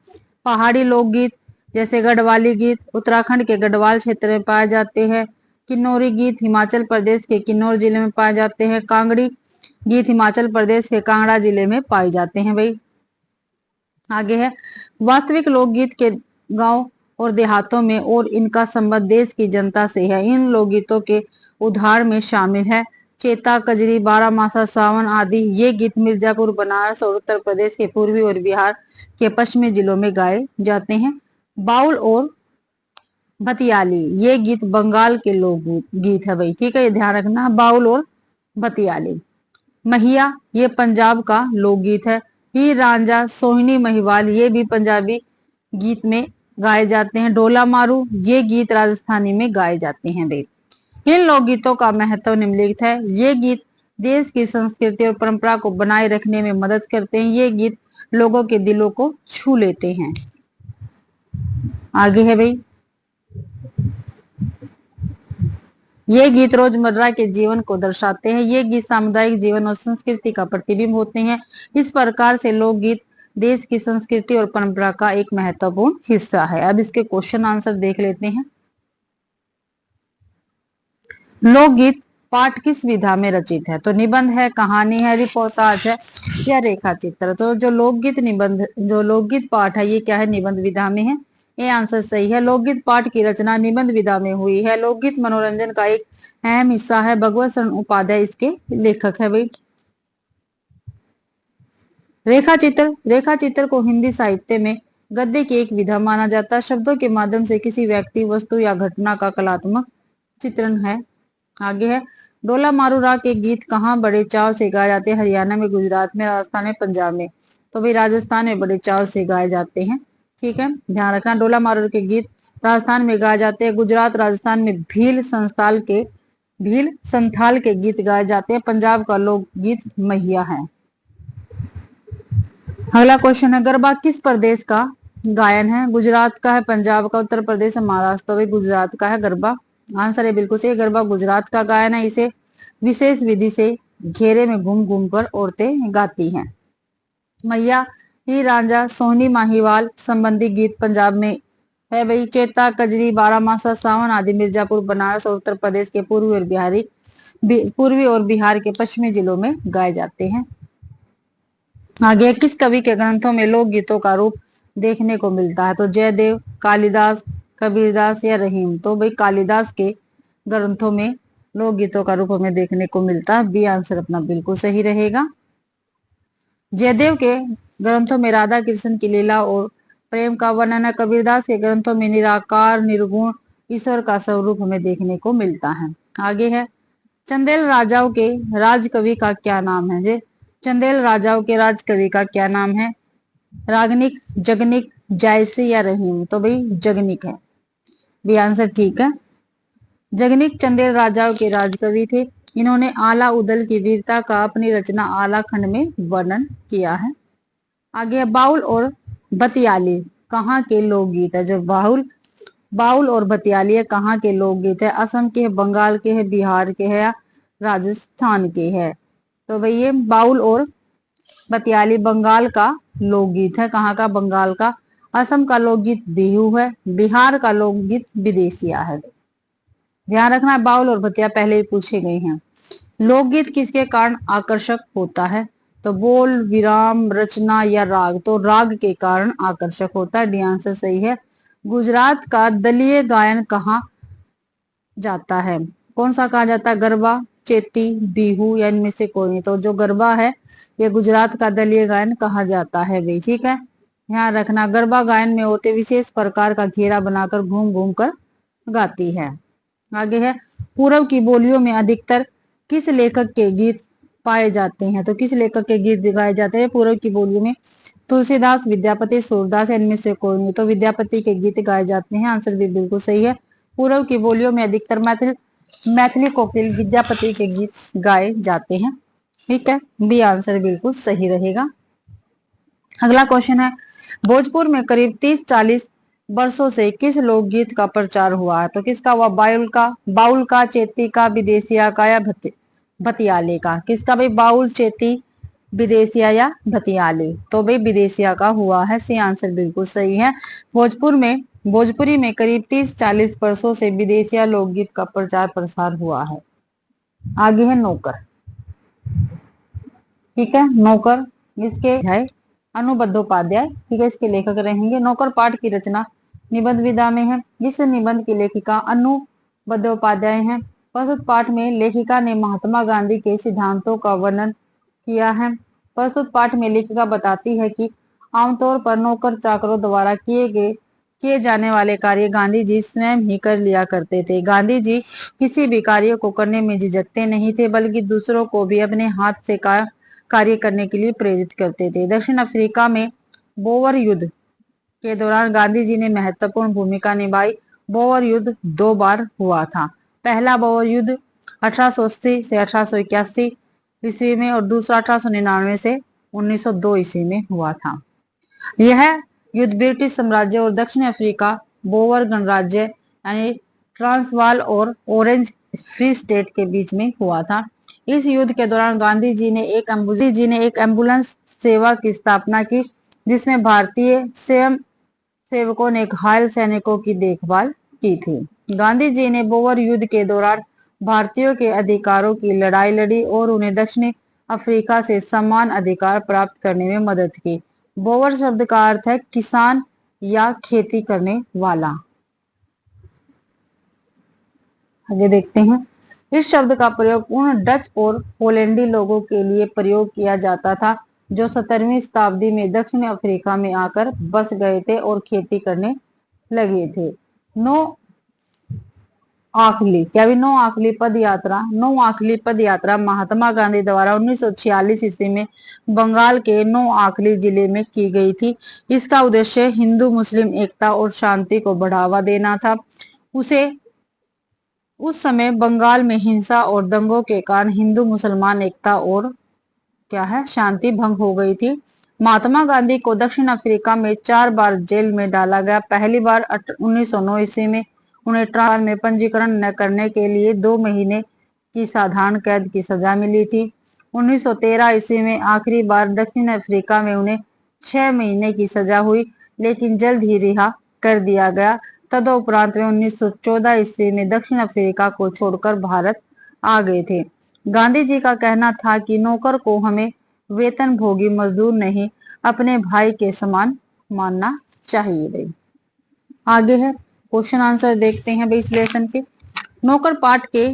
पहाड़ी लोकगीत जैसे गढ़वाली गीत उत्तराखंड के गढ़वाल क्षेत्र में पाए जाते हैं। किन्नौरी गीत हिमाचल प्रदेश के किन्नौर जिले में पाए जाते हैं। कांगड़ी गीत हिमाचल प्रदेश के कांगड़ा जिले में पाए जाते हैं भाई। आगे है वास्तविक लोकगीत के गांव और देहातों में और इनका संबंध देश की जनता से है। इन लोकगीतों के उदाहरण में शामिल है चेता, कजरी, बारामासा, सावन आदि। ये गीत मिर्जापुर, बनारस और उत्तर प्रदेश के पूर्वी और बिहार के पश्चिमी जिलों में गाए जाते हैं। बाउल और भतियाली ये गीत बंगाल के लोक गीत है भाई, ठीक है, ये ध्यान रखना। बाउल और भतियाली। महिया ये पंजाब का लोकगीत है। हीर रांझा, सोहिनी, महिवाल ये भी पंजाबी गीत में गाए जाते हैं। डोला मारू ये गीत राजस्थानी में गाए जाते हैं भाई। इन लोकगीतों का महत्व निम्नलिखित है। ये गीत देश की संस्कृति और परंपरा को बनाए रखने में मदद करते हैं। ये गीत लोगों के दिलों को छू लेते हैं। आगे है भाई ये गीत रोजमर्रा के जीवन को दर्शाते हैं। ये गीत सामुदायिक जीवन और संस्कृति का प्रतिबिंब होते हैं। इस प्रकार से लोकगीत देश की संस्कृति और परंपरा का एक महत्वपूर्ण हिस्सा है। अब इसके क्वेश्चन आंसर देख लेते हैं। लोकगीत पाठ किस विधा में रचित है? तो निबंध है, कहानी है, रिपोर्टाज है या रेखा चित्र। तो जो लोकगीत पाठ है ये क्या है? निबंध विधा में है। ये आंसर सही है। लोकगीत पाठ की रचना निबंध विधा में हुई है। लोकगीत मनोरंजन का एक अहम हिस्सा है। भगवत शरण उपाध्याय इसके लेखक है भाई। रेखा चित्र को हिंदी साहित्य में गद्य की एक विधा माना जाता है। शब्दों के माध्यम से किसी व्यक्ति, वस्तु या घटना का कलात्मक चित्रण है। आगे है डोला मारू राग के गीत कहाँ बड़े चाव से गाए जाते हैं? हरियाणा में, गुजरात में, राजस्थान में, पंजाब में। तो भाई राजस्थान में बड़े चाव से गाए जाते हैं, ठीक है, ध्यान रखना। डोला मारू के गीत राजस्थान में गाए जाते हैं। गुजरात, राजस्थान में भील संथाल के गीत गाए जाते हैं। पंजाब का लोकगीत मैया है। अगला क्वेश्चन है गरबा किस प्रदेश का गायन है? गुजरात का है, पंजाब का, उत्तर प्रदेश, महाराष्ट्र। तो भाई गुजरात का है गरबा। आंसर है बिल्कुल सही, गरबा गुजरात का गायन है। इसे विशेष विधि से घेरे में घूम घूम कर औरतें गाती हैं। मैया, हीर रांझा, सोहनी, माहीवाल संबंधी गीत पंजाब में है भाई। चेता, कजरी, बारामासा, सावन आदि मिर्जापुर, बनारस और उत्तर प्रदेश के पूर्वी और बिहार के पश्चिमी जिलों में गाए जाते हैं। आगे किस कवि के ग्रंथों में लोकगीतों का रूप देखने को मिलता है? तो जयदेव, कालिदास, कबीरदास या रहीम। तो भाई कालिदास के ग्रंथों में लोकगीतों का रूप हमें देखने को मिलता है। बी आंसर अपना बिल्कुल सही रहेगा। जयदेव के ग्रंथों में राधा कृष्ण की लीला और प्रेम का वर्णन है। कबीरदास के ग्रंथों में निराकार निर्गुण ईश्वर का स्वरूप हमें देखने को मिलता है। आगे है चंदेल राजाओं के राजकवि का क्या नाम है? जे चंदेल राजाओं के राजकवि का क्या नाम है? रागनिक, जगनिक, जायसी या रहीम। तो भाई जगनिक है, भी आंसर ठीक है। जगनिक चंदेल राजाओं के राजकवि थे। इन्होंने आला उदल की वीरता का अपनी रचना आला खंड में वर्णन किया है। आगे बाउल और भतियाली कहाँ के लोकगीत है? जो बाउल और भतियाली है कहाँ के लोकगीत है? असम के है, बंगाल के है, बिहार के है या राजस्थान के है? तो भाई ये बाउल और भतियाली बंगाल का लोकगीत है। कहाँ का? बंगाल का। असम का लोकगीत बिहू है। बिहार का लोकगीत विदेशिया है। ध्यान रखना बाउल और भतिया पहले ही पूछे गए हैं। लोकगीत किसके कारण आकर्षक होता है? तो बोल, विराम, रचना या राग। तो राग के कारण आकर्षक होता है। डी आंसर सही है। गुजरात का दलीय गायन कहा जाता है? कौन सा कहा जाता है? गरबा, चेती, बिहू या इनमें से कोई नहीं। तो जो गरबा है ये गुजरात का दलीय गायन कहा जाता है भाई, ठीक है, ध्यान रखना। गरबा गायन में औरतें विशेष प्रकार का घेरा बनाकर घूम घूम कर गाती है। आगे है पूर्व की बोलियों में अधिकतर किस लेखक के गीत पाए जाते हैं? तो किस लेखक के गीत गाए जाते हैं पूर्व की बोलियों में? तुलसीदास, विद्यापति, सूरदास, इनमें से कोई नहीं। तो विद्यापति के गीत गाए जाते हैं। आंसर भी बिल्कुल सही है। पूर्व की बोलियों में अधिकतर मैथिल मैथिली कोकिल विद्यापति के गीत गाए जाते हैं। ठीक है, बी आंसर बिल्कुल सही रहेगा। अगला क्वेश्चन है, भोजपुर में करीब 30-40 वर्षों से किस लोकगीत का प्रचार हुआ है? तो किसका हुआ? बाउल का, चेती का, विदेशिया का या भतियाले का? किसका भाई? बाउल, चेती, विदेशिया या भतियाले? तो भाई विदेशिया का हुआ है। सी आंसर बिल्कुल सही है। भोजपुरी में करीब 30-40 वर्षों से विदेशिया लोकगीत का प्रचार प्रसार हुआ है। आगे है नौकर। ठीक है, नौकर इसके है अनुबंधोपाध्याय। ठीक है, इसके लेखक रहेंगे। नौकर पाठ की रचना निबंध विधा में है। इस निबंध की लेखिका अनुबंधोपाध्याय है। प्रस्तुत पाठ में लेखिका ने महात्मा गांधी के सिद्धांतों का वर्णन किया है। प्रस्तुत पाठ में लेखिका बताती है कि आमतौर पर नौकर चाकरों द्वारा किए जाने वाले कार्य गांधी जी स्वयं ही कर लिया करते थे। गांधी जी किसी भी कार्य को करने में झिझकते नहीं थे, बल्कि दूसरों को भी अपने हाथ से कार्य करने के लिए प्रेरित करते थे। दक्षिण अफ्रीका में बोअर युद्ध के दौरान गांधी जी ने महत्वपूर्ण भूमिका निभाई। बोअर युद्ध 2 बार हुआ था। पहला बोअर युद्ध 1880 से 1881 ईस्वी में और दूसरा 1899 से 1902 ईस्वी में हुआ था। यह युद्ध ब्रिटिश साम्राज्य और दक्षिण अफ्रीका बोअर गणराज्य यानी ट्रांसवाल और ऑरेंज फ्री स्टेट के बीच में हुआ था। इस युद्ध के दौरान गांधी जी ने एक एम्बुलेंस सेवा की स्थापना की, जिसमें भारतीय स्वयं सेवकों ने घायल सैनिकों की देखभाल की थी। गांधी जी ने बोअर युद्ध के दौरान भारतीयों के अधिकारों की लड़ाई लड़ी और उन्हें दक्षिण अफ्रीका से समान अधिकार प्राप्त करने में मदद की। बोअर शब्द का अर्थ है किसान या खेती करने वाला। आगे देखते हैं। इस शब्द का प्रयोग उन डच और पोलैंडी लोगों के लिए प्रयोग किया जाता था जो 17वीं शताब्दी में दक्षिण अफ्रीका में आकर बस गए थे और खेती करने लगे थे। नौ आखली पद यात्रा महात्मा गांधी द्वारा 1946 ईस्वी में बंगाल के नौ आखली जिले में की गई थी। इसका उद्देश्य हिंदू मुस्लिम एकता और शांति को बढ़ावा देना था। उस समय बंगाल में हिंसा और दंगों के कारण हिंदू मुसलमान एकता और शांति भंग हो गई थी। महात्मा गांधी को दक्षिण अफ्रीका में 4 बार जेल में डाला गया। पहली बार 1909 ईस्वी में उन्हें ट्रांसवाल में पंजीकरण न करने के लिए 2 महीने की साधारण कैद की सजा मिली थी। 1913 ईस्वी में आखिरी बार दक्षिण अफ्रीका में उन्हें 6 महीने की सजा हुई, लेकिन जल्द ही रिहा कर दिया गया। तदुपरांत वे 1914 ईस्वी में दक्षिण अफ्रीका को छोड़कर भारत आ गए थे। गांधी जी का कहना था कि नौकर को हमें वेतन भोगी मजदूर नहीं, अपने भाई के समान मानना चाहिए। भाई आगे है क्वेश्चन आंसर देखते हैं भाई इस लेसन के। नौकर पाठ के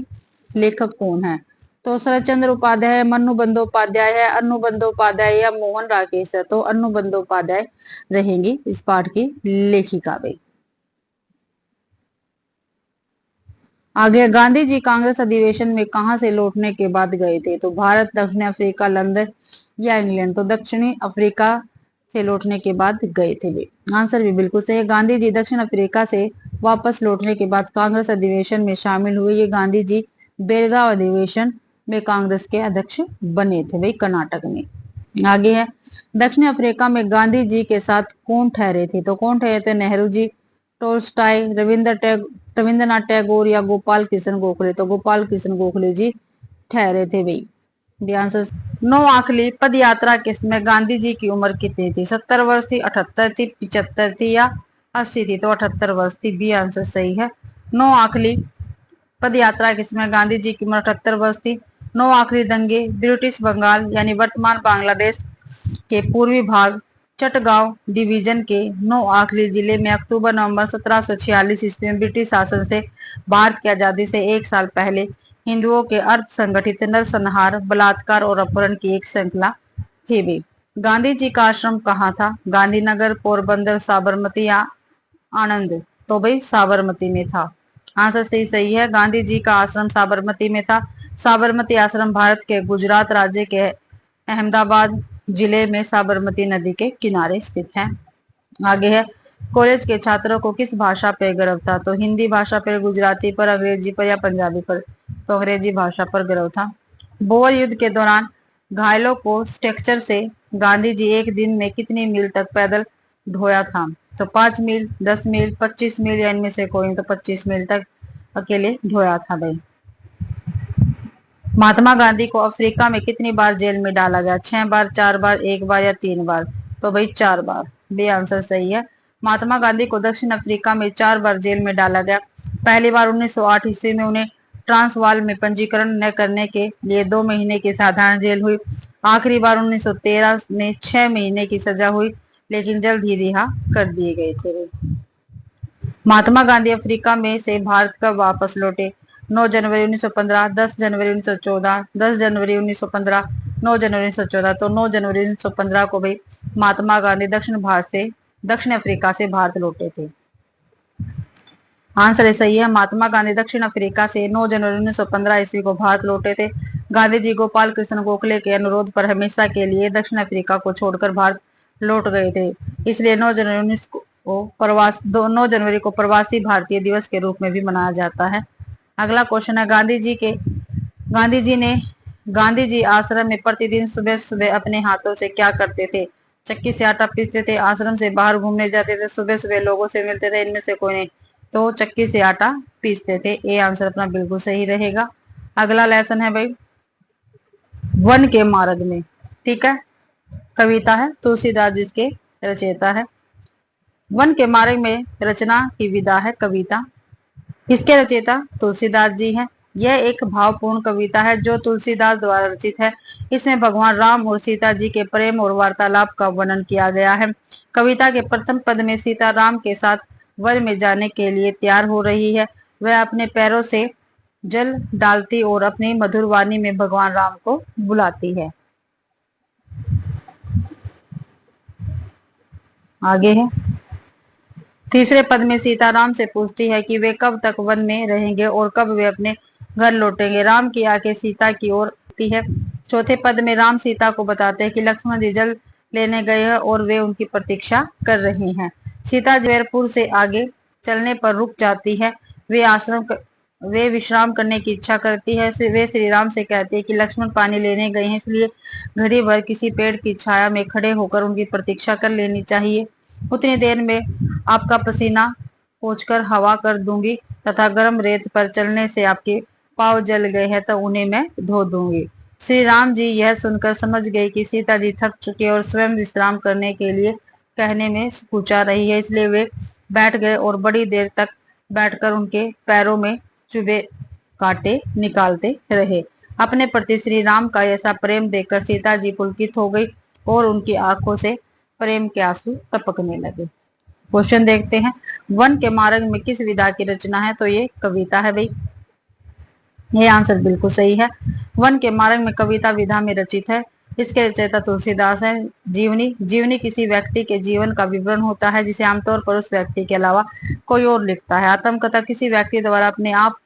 लेखक कौन है? तो शरद चंद्र उपाध्याय, मन्नू बंदोपाध्याय है, अन्नू बंदोपाध्याय या मोहन राकेश है? तो अन्नू बंदोपाध्याय रहेंगी इस पाठ की लेखिका। भाई आगे, गांधी जी कांग्रेस अधिवेशन में कहां से लौटने के बाद गए थे? तो भारत, दक्षिण अफ्रीका, लंदन या इंग्लैंड? तो दक्षिणी अफ्रीका से लौटने के बाद गए थे वे। आंसर भी बिल्कुल सही है। गांधी जी दक्षिण अफ्रीका से वापस लौटने के बाद कांग्रेस अधिवेशन में शामिल हुए। ये गांधी जी बेलगांव अधिवेशन में कांग्रेस के अध्यक्ष बने थे भाई, कर्नाटक में। आगे है, दक्षिण अफ्रीका में गांधी जी के साथ कौन ठहरे थे? तो कौन ठहरे थे? नेहरू जी, टोल्स्टाय, रविंद्रनाथ टैगोर या गोपाल कृष्ण गोखले? तो गोपाल कृष्ण गोखले जी ठहरे थे भाई। आंसर, नौ आखली पद यात्रा के समय गांधी जी की उम्र कितनी थी? 70 वर्ष थी, 78 थी, 75 थी या 80 थी? तो 78 वर्ष थी। बी आंसर सही है। नौ आखली पद यात्रा के समय गांधी जी की उम्र 78 वर्ष थी। नौ आखिरी दंगे ब्रिटिश बंगाल यानी वर्तमान बांग्लादेश के पूर्वी भाग चटगांव डिवीजन के नौ आखली जिले में अक्टूबर नवंबर 1746 ईस्वी में ब्रिटिश शासन से भारत की आजादी से 1 साल पहले हिंदुओं के अर्ध संगठित नरसंहार, बलात्कार और अपहरण की एक श्रृंखला थी भी। गांधी जी का आश्रम कहाँ था? गांधीनगर, पोरबंदर, साबरमती या आनंद? तो भाई साबरमती में था। आंसर सही है। गांधी जी का आश्रम साबरमती में था। साबरमती आश्रम भारत के गुजरात राज्य के अहमदाबाद जिले में साबरमती नदी के किनारे स्थित है। आगे है, कॉलेज के छात्रों को किस भाषा पर गर्व था? तो हिंदी भाषा पर, गुजराती पर, अंग्रेजी पर या पंजाबी पर? तो अंग्रेजी भाषा पर गर्व था। बोअर युद्ध के दौरान घायलों को स्ट्रेचर से गांधी जी एक दिन में कितनी मील तक पैदल ढोया था? तो 5 मील, 10 मील, 25 मील या इनमें से कोई? तो 25 मील तक अकेले ढोया था भाई। महात्मा गांधी को अफ्रीका में कितनी बार जेल में डाला गया? 6 बार, 4 बार, 1 बार या 3 बार? तो भाई 4 बार, बी आंसर सही है। महात्मा गांधी को दक्षिण अफ्रीका में 4 बार जेल में डाला गया। पहली बार 1908 ईस्वी में उन्हें ट्रांसवाल में पंजीकरण न करने के लिए 2 महीने की साधारण जेल हुई। आखिरी बार 1913 में 6 महीने की सजा हुई, लेकिन जल्द ही रिहा कर दिए गए थे। महात्मा गांधी अफ्रीका में से भारत कब वापस लौटे? 9 जनवरी 1915, 10 जनवरी 1914, 10 जनवरी 1915, 9 जनवरी 1914? तो 9 जनवरी 1915 को भाई महात्मा गांधी दक्षिण अफ्रीका से भारत लौटे थे। आंसर सही है। महात्मा गांधी दक्षिण अफ्रीका से 9 जनवरी 1915 ईस्वी को भारत लौटे थे। गांधी जी गोपाल कृष्ण गोखले के अनुरोध पर हमेशा के लिए दक्षिण अफ्रीका को छोड़कर भारत लौट गए थे, इसलिए 9 जनवरी को प्रवासी भारतीय दिवस के रूप में भी मनाया जाता है। अगला क्वेश्चन है, गांधी जी आश्रम में प्रतिदिन सुबह सुबह अपने हाथों से क्या करते थे? चक्की से आटा पीसते थे, आश्रम से बाहर घूमने जाते थे, सुबह सुबह लोगों से मिलते थे, इनमें से कोई नहीं? तो चक्की से आटा पीसते थे, ये आंसर अपना बिल्कुल सही रहेगा। अगला लेसन है भाई वन के मार्ग में, ठीक है, कविता है, तुलसीदास जिसके रचयिता है। वन के मार्ग में रचना की विधा है कविता, इसके रचयिता तुलसीदास जी हैं। यह एक भावपूर्ण कविता है जो तुलसीदास द्वारा रचित है। इसमें भगवान राम और सीता जी के प्रेम और वार्तालाप का वर्णन किया गया है। कविता के प्रथम पद में सीता राम के साथ वन में जाने के लिए तैयार हो रही है। वह अपने पैरों से जल डालती और अपनी मधुर वाणी में भगवान राम को बुलाती है। आगे है, तीसरे पद में सीता राम से पूछती है कि वे कब तक वन में रहेंगे और कब वे अपने घर लौटेंगे। राम की आंखें सीता की ओर होती है। चौथे पद में राम सीता को बताते हैं कि लक्ष्मण जी जल लेने गए हैं और वे उनकी प्रतीक्षा कर रहे हैं। सीता जयपुर से आगे चलने पर रुक जाती है। वे विश्राम करने की इच्छा करती है। वे श्री राम से कहती है कि लक्ष्मण पानी लेने गए हैं, इसलिए घड़ी भर किसी पेड़ की छाया में खड़े होकर उनकी प्रतीक्षा कर लेनी चाहिए। उतनी देर में आपका पसीना पोंछकर हवा कर दूंगी तथा गर्म रेत पर चलने से आपके पांव जल गए हैं तो उन्हें मैं धो दूंगी। श्री राम जी यह सुनकर समझ गए कि सीता जी थक चुके और स्वयं विश्राम करने के लिए कहने में पूछा रही है, इसलिए वे बैठ गए और बड़ी देर तक बैठकर उनके पैरों में चुभे कांटे निकालते रहे। अपने प्रति श्री राम का ऐसा प्रेम देखकर सीता जी पुलकित हो गई और उनकी आंखों से प्रेम के आंसू टपकने लगे। क्वेश्चन देखते हैं, वन के मार्ग में किस विधा की रचना है? तो ये कविता है भाई, ये आंसर बिल्कुल सही है। वन के मार्ग में कविता विधा में रचित है। इसके रचयिता तुलसीदास है। जीवनी किसी व्यक्ति के जीवन का विवरण होता है जिसे आमतौर पर उस व्यक्ति के अलावा कोई और लिखता है। आत्मकथा किसी व्यक्ति द्वारा अपने आप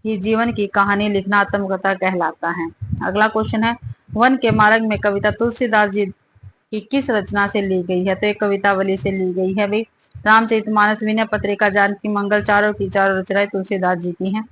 ही जीवन की कहानी लिखना आत्मकथा कहलाता है। अगला क्वेश्चन है, वन के मार्ग में कविता तुलसीदास जी की किस रचना से ली गई है? तो एक कवितावली से ली गई है भाई। रामचरितमानस, विनय पत्रिका, जानकी मंगल, चारों की चारों रचनाएं तुलसीदास जी की हैं।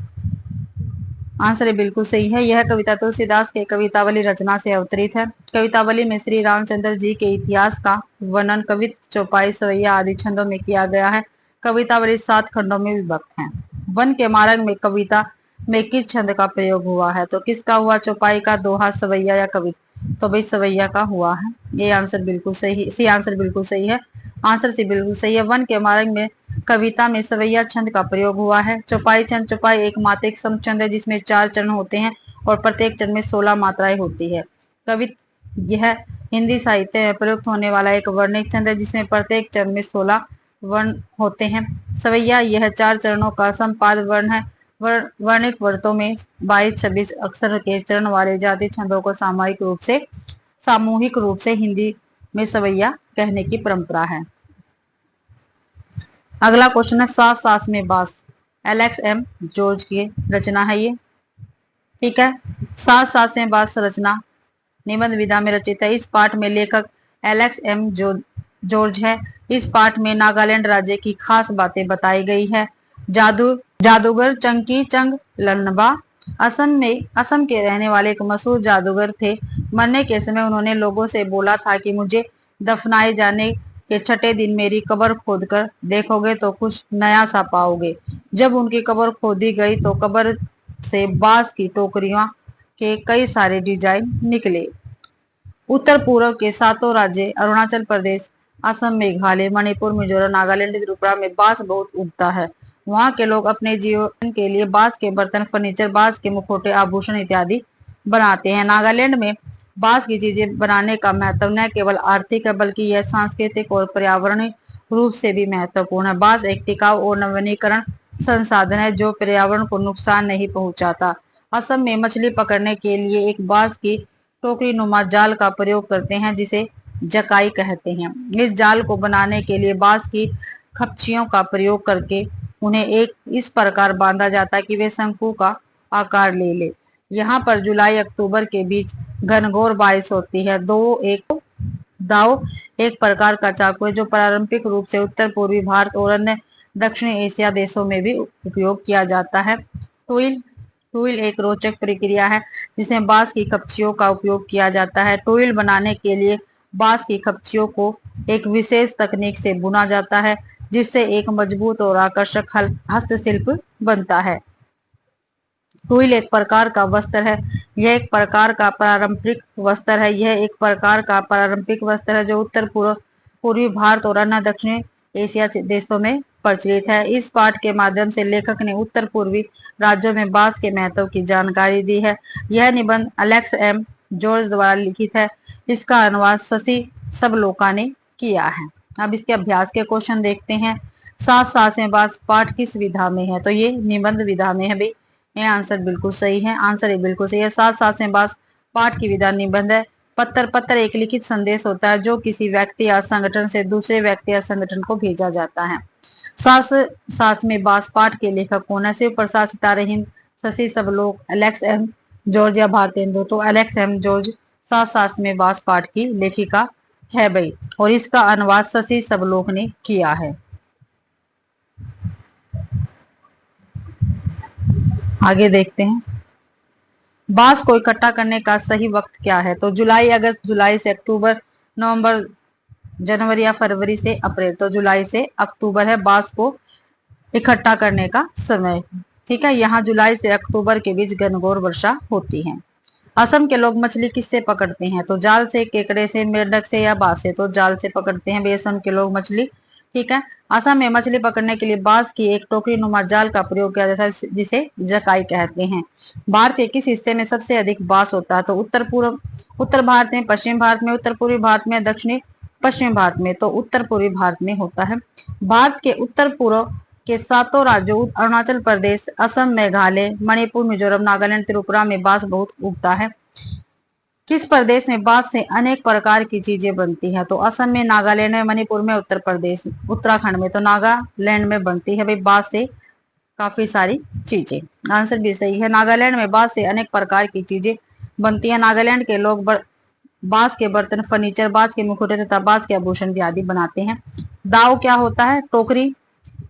आंसर बिल्कुल सही है। यह कविता तुलसीदास के कवितावली रचना से अवतरित है। कवितावली में श्री रामचंद्र जी के इतिहास का वर्णन कवित, चौपाई, सवैया आदि छंदों में किया गया है। कवितावली 7 खंडों में विभक्त है। वन के मार्ग में कविता में किस छंद का प्रयोग हुआ है? तो किसका हुआ? चौपाई का, दोहा, सवैया या कवित? तो भाई सवैया का हुआ है। ये आंसर बिल्कुल सही, सी आंसर बिल्कुल सही है। आंसर सी बिल्कुल सही है। वन के मार्ग में कविता में सवैया छंद का प्रयोग हुआ है। चौपाई छंद, चौपाई एक मात्रिक समछंद है जिसमें 4 चरण होते हैं और प्रत्येक चरण में 16 मात्राएं होती है। कवित यह हिंदी साहित्य में प्रयुक्त होने वाला एक वर्णिक छंद है जिसमें प्रत्येक चरण में 16 वर्ण होते हैं। सवैया यह 4 चरणों का संपाद वर्ण है। वर्णिक वर्तों में 22-26 अक्षर के चरण वाले जाति छंदों को सामूहिक रूप से हिंदी में सवैया कहने की परंपरा है। अगला क्वेश्चन है, सास सास में बास, LXM जॉर्ज की रचना है ये, ठीक है। सास सास में बास रचना निबंध विधा में रचित है। इस पाठ में लेखक LXM जॉर्ज है। इस पाठ में नागालैंड राज्य की खास बातें बताई गई है। जादूगर चंकी चंग लन्बा असम के रहने वाले एक मशहूर जादूगर थे। मरने के समय उन्होंने लोगों से बोला था कि मुझे दफनाए जाने के छठे दिन मेरी कब्र खोदकर देखोगे तो कुछ नया सा पाओगे। जब उनकी कब्र खोदी गई तो कब्र से बांस की टोकरियों के कई सारे डिजाइन निकले। उत्तर पूर्व के सातों राज्य अरुणाचल प्रदेश, असम, मेघालय, मणिपुर, मिजोरम, नागालैंड, त्रिपुरा में बांस बहुत उगता है। वहाँ के लोग अपने जीवन के लिए बांस के बर्तन, फर्नीचर, बांस के मुखौटे, आभूषण इत्यादि बनाते हैं। नागालैंड में बांस की चीजें बनाने का महत्व न केवल आर्थिक है बल्कि यह सांस्कृतिक और पर्यावरणीय रूप से भी महत्वपूर्ण है। बांस एक टिकाऊ और नवीनीकरण संसाधन है जो पर्यावरण को नुकसान नहीं पहुंचाता। असम में मछली पकड़ने के लिए एक बांस की टोकरी नुमा जाल का प्रयोग करते हैं जिसे जकाई कहते हैं। इस जाल को बनाने के लिए बांस की खपचियों का प्रयोग करके उन्हें एक इस प्रकार बांधा जाता है कि वे शंकु का आकार ले ले। यहाँ पर जुलाई अक्टूबर के बीच घनघोर बारिश होती है। दाव एक प्रकार का चाकू है जो पारंपरिक रूप से उत्तर पूर्वी भारत और अन्य दक्षिण एशिया देशों में भी उपयोग किया जाता है। टूल एक रोचक प्रक्रिया है जिसमें बांस की कपचियों का उपयोग किया जाता है। टूल बनाने के लिए बांस की कपचियों को एक विशेष तकनीक से बुना जाता है जिससे एक मजबूत और आकर्षक हस्तशिल्प बनता है। टूल एक प्रकार का वस्त्र है। यह एक प्रकार का पारंपरिक वस्त्र है। यह एक प्रकार का पारंपरिक वस्त्र है जो उत्तर पूर्वी भारत और अन्य दक्षिण एशिया देशों में प्रचलित है। इस पाठ के माध्यम से लेखक ने उत्तर पूर्वी राज्यों में बांस के महत्व की जानकारी दी है। यह निबंध अलेक्स एम जॉर्ज द्वारा लिखित है। इसका अनुवाद शशि सबलोका ने किया है। अब इसके अभ्यास के क्वेश्चन देखते हैं। सात सासें बांस पाठ किस विधा में है? तो ये निबंध विधा में है भाई। ये आंसर बिल्कुल सही है। आंसर ये बिल्कुल सही है। सात सासें बांस पाठ की विधा निबंध है। पत्र एक लिखित संदेश होता है जो किसी व्यक्ति या संगठन से दूसरे व्यक्ति या संगठन को भेजा जाता है। सास में बांस पाठ के लेखक कौन है? Shiv Prasad, Sitare Hind, Shashi Sablok, Alex M George या भारतेंदु? तो एलेक्स एम जॉर्ज सास में बांस पाठ की लेखिका है भाई और इसका अनुवाद शशि सबलोक ने किया है। आगे देखते हैं। बांस को इकट्ठा करने का सही वक्त क्या है? तो जुलाई अगस्त, जुलाई से अक्टूबर, नवंबर, जनवरी या फरवरी से अप्रैल? तो जुलाई से अक्टूबर है बांस को इकट्ठा करने का समय। ठीक है, यहाँ जुलाई से अक्टूबर के बीच घनघोर वर्षा होती है। असम के लोग मछली किससे पकड़ते हैं? तो जाल से, केकड़े से, मेंढक से या बांस से? तो जाल से पकड़ते हैं असम के लोग मछली। ठीक है, असम में मछली पकड़ने के लिए बांस की एक टोकरी नुमा जाल का प्रयोग किया जाता है जिसे जकाई कहते हैं। भारत के किस हिस्से में सबसे अधिक बांस होता है? तो उत्तर भारत में, पश्चिम भारत में, उत्तर पूर्वी भारत में, दक्षिणी पश्चिम भारत में? तो उत्तर पूर्वी भारत में होता है। भारत के उत्तर पूर्व के सातों राज्यों अरुणाचल प्रदेश, असम, मेघालय, मणिपुर, मिजोरम, नागालैंड, त्रिपुरा में बांस बहुत उगता है। किस प्रदेश में बांस से अनेक प्रकार की चीजें बनती हैं? तो असम में, नागालैंड में, मणिपुर में, उत्तर प्रदेश, उत्तराखंड में? तो नागालैंड में बनती है भाई बांस से काफी सारी चीजें। आंसर भी सही है। नागालैंड में बांस से अनेक प्रकार की चीजें बनती है। नागालैंड के लोग बांस के बर्तन, फर्नीचर, बांस के मुखौटे तथा बांस के आभूषण आदि बनाते हैं। दाव क्या होता है? टोकरी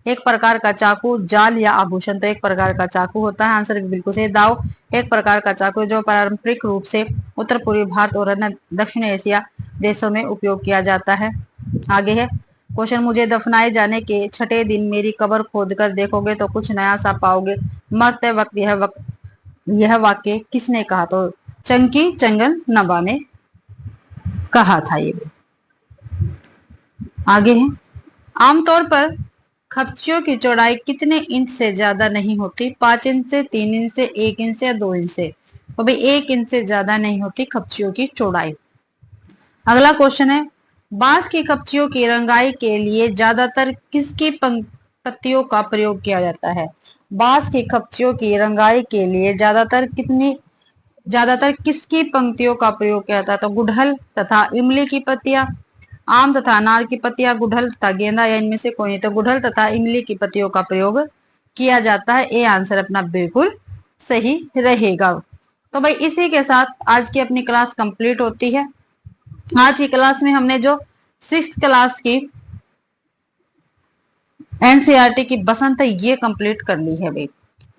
एक प्रकार का चाकू, जाल या आभूषण? तो एक प्रकार का चाकू होता है। आंसर भी बिल्कुल सही। दाव एक प्रकार का चाकू जो पारंपरिक रूप से उत्तर पूर्वी भारत और अन्य दक्षिण एशिया देशों में उपयोग किया जाता है। आगे है क्वेश्चन, मुझे दफनाए जाने के छठे दिन मेरी कब्र खोद कर देखोगे तो कुछ नया सा पाओगे। मरते वक्त यह वाक्य किसने कहा? तो चंकी चंगन नबा ने कहा था ये। आगे है, आमतौर पर खपचियों की चौड़ाई कितने इंच से ज्यादा नहीं होती? 5 इंच से, 3 इंच से, 1 इंच से या 2 इंच से? तो भाई 1 इंच से ज्यादा नहीं होती खपचियों की चौड़ाई। अगला क्वेश्चन है, बांस की खपचियों की रंगाई के लिए ज्यादातर किसकी पत्तियों का प्रयोग किया जाता है? बांस की खपचियों की रंगाई के लिए ज्यादातर किसकी पंक्तियों का प्रयोग किया जाता है? तो गुड़हल तथा इमली की पत्तियां, आम तथा अनार की पत्तियां, गुड़हल तथा गेंदा या इनमें से कोई नहीं? तो गुड़हल तथा इमली की पत्तियों का प्रयोग किया जाता है। ये आंसर अपना बिल्कुल सही रहेगा। तो भाई इसी के साथ आज की अपनी क्लास कंप्लीट होती है। आज की क्लास में हमने जो सिक्स क्लास की एनसीईआरटी की बसंत ये कंप्लीट कर ली है भाई।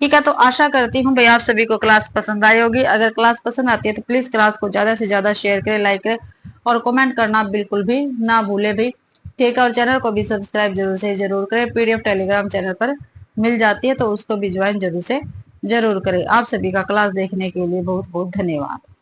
ठीक है, तो आशा करती हूँ भाई आप सभी को क्लास पसंद आई होगी। अगर क्लास पसंद आती है तो प्लीज क्लास को ज्यादा से ज्यादा शेयर करें, लाइक करें और कमेंट करना बिल्कुल भी ना भूले भाई। ठीक है, और चैनल को भी सब्सक्राइब जरूर से जरूर करें। पीडीएफ टेलीग्राम चैनल पर मिल जाती है तो उसको भी ज्वाइन जरूर से जरूर करें। आप सभी का क्लास देखने के लिए बहुत बहुत धन्यवाद।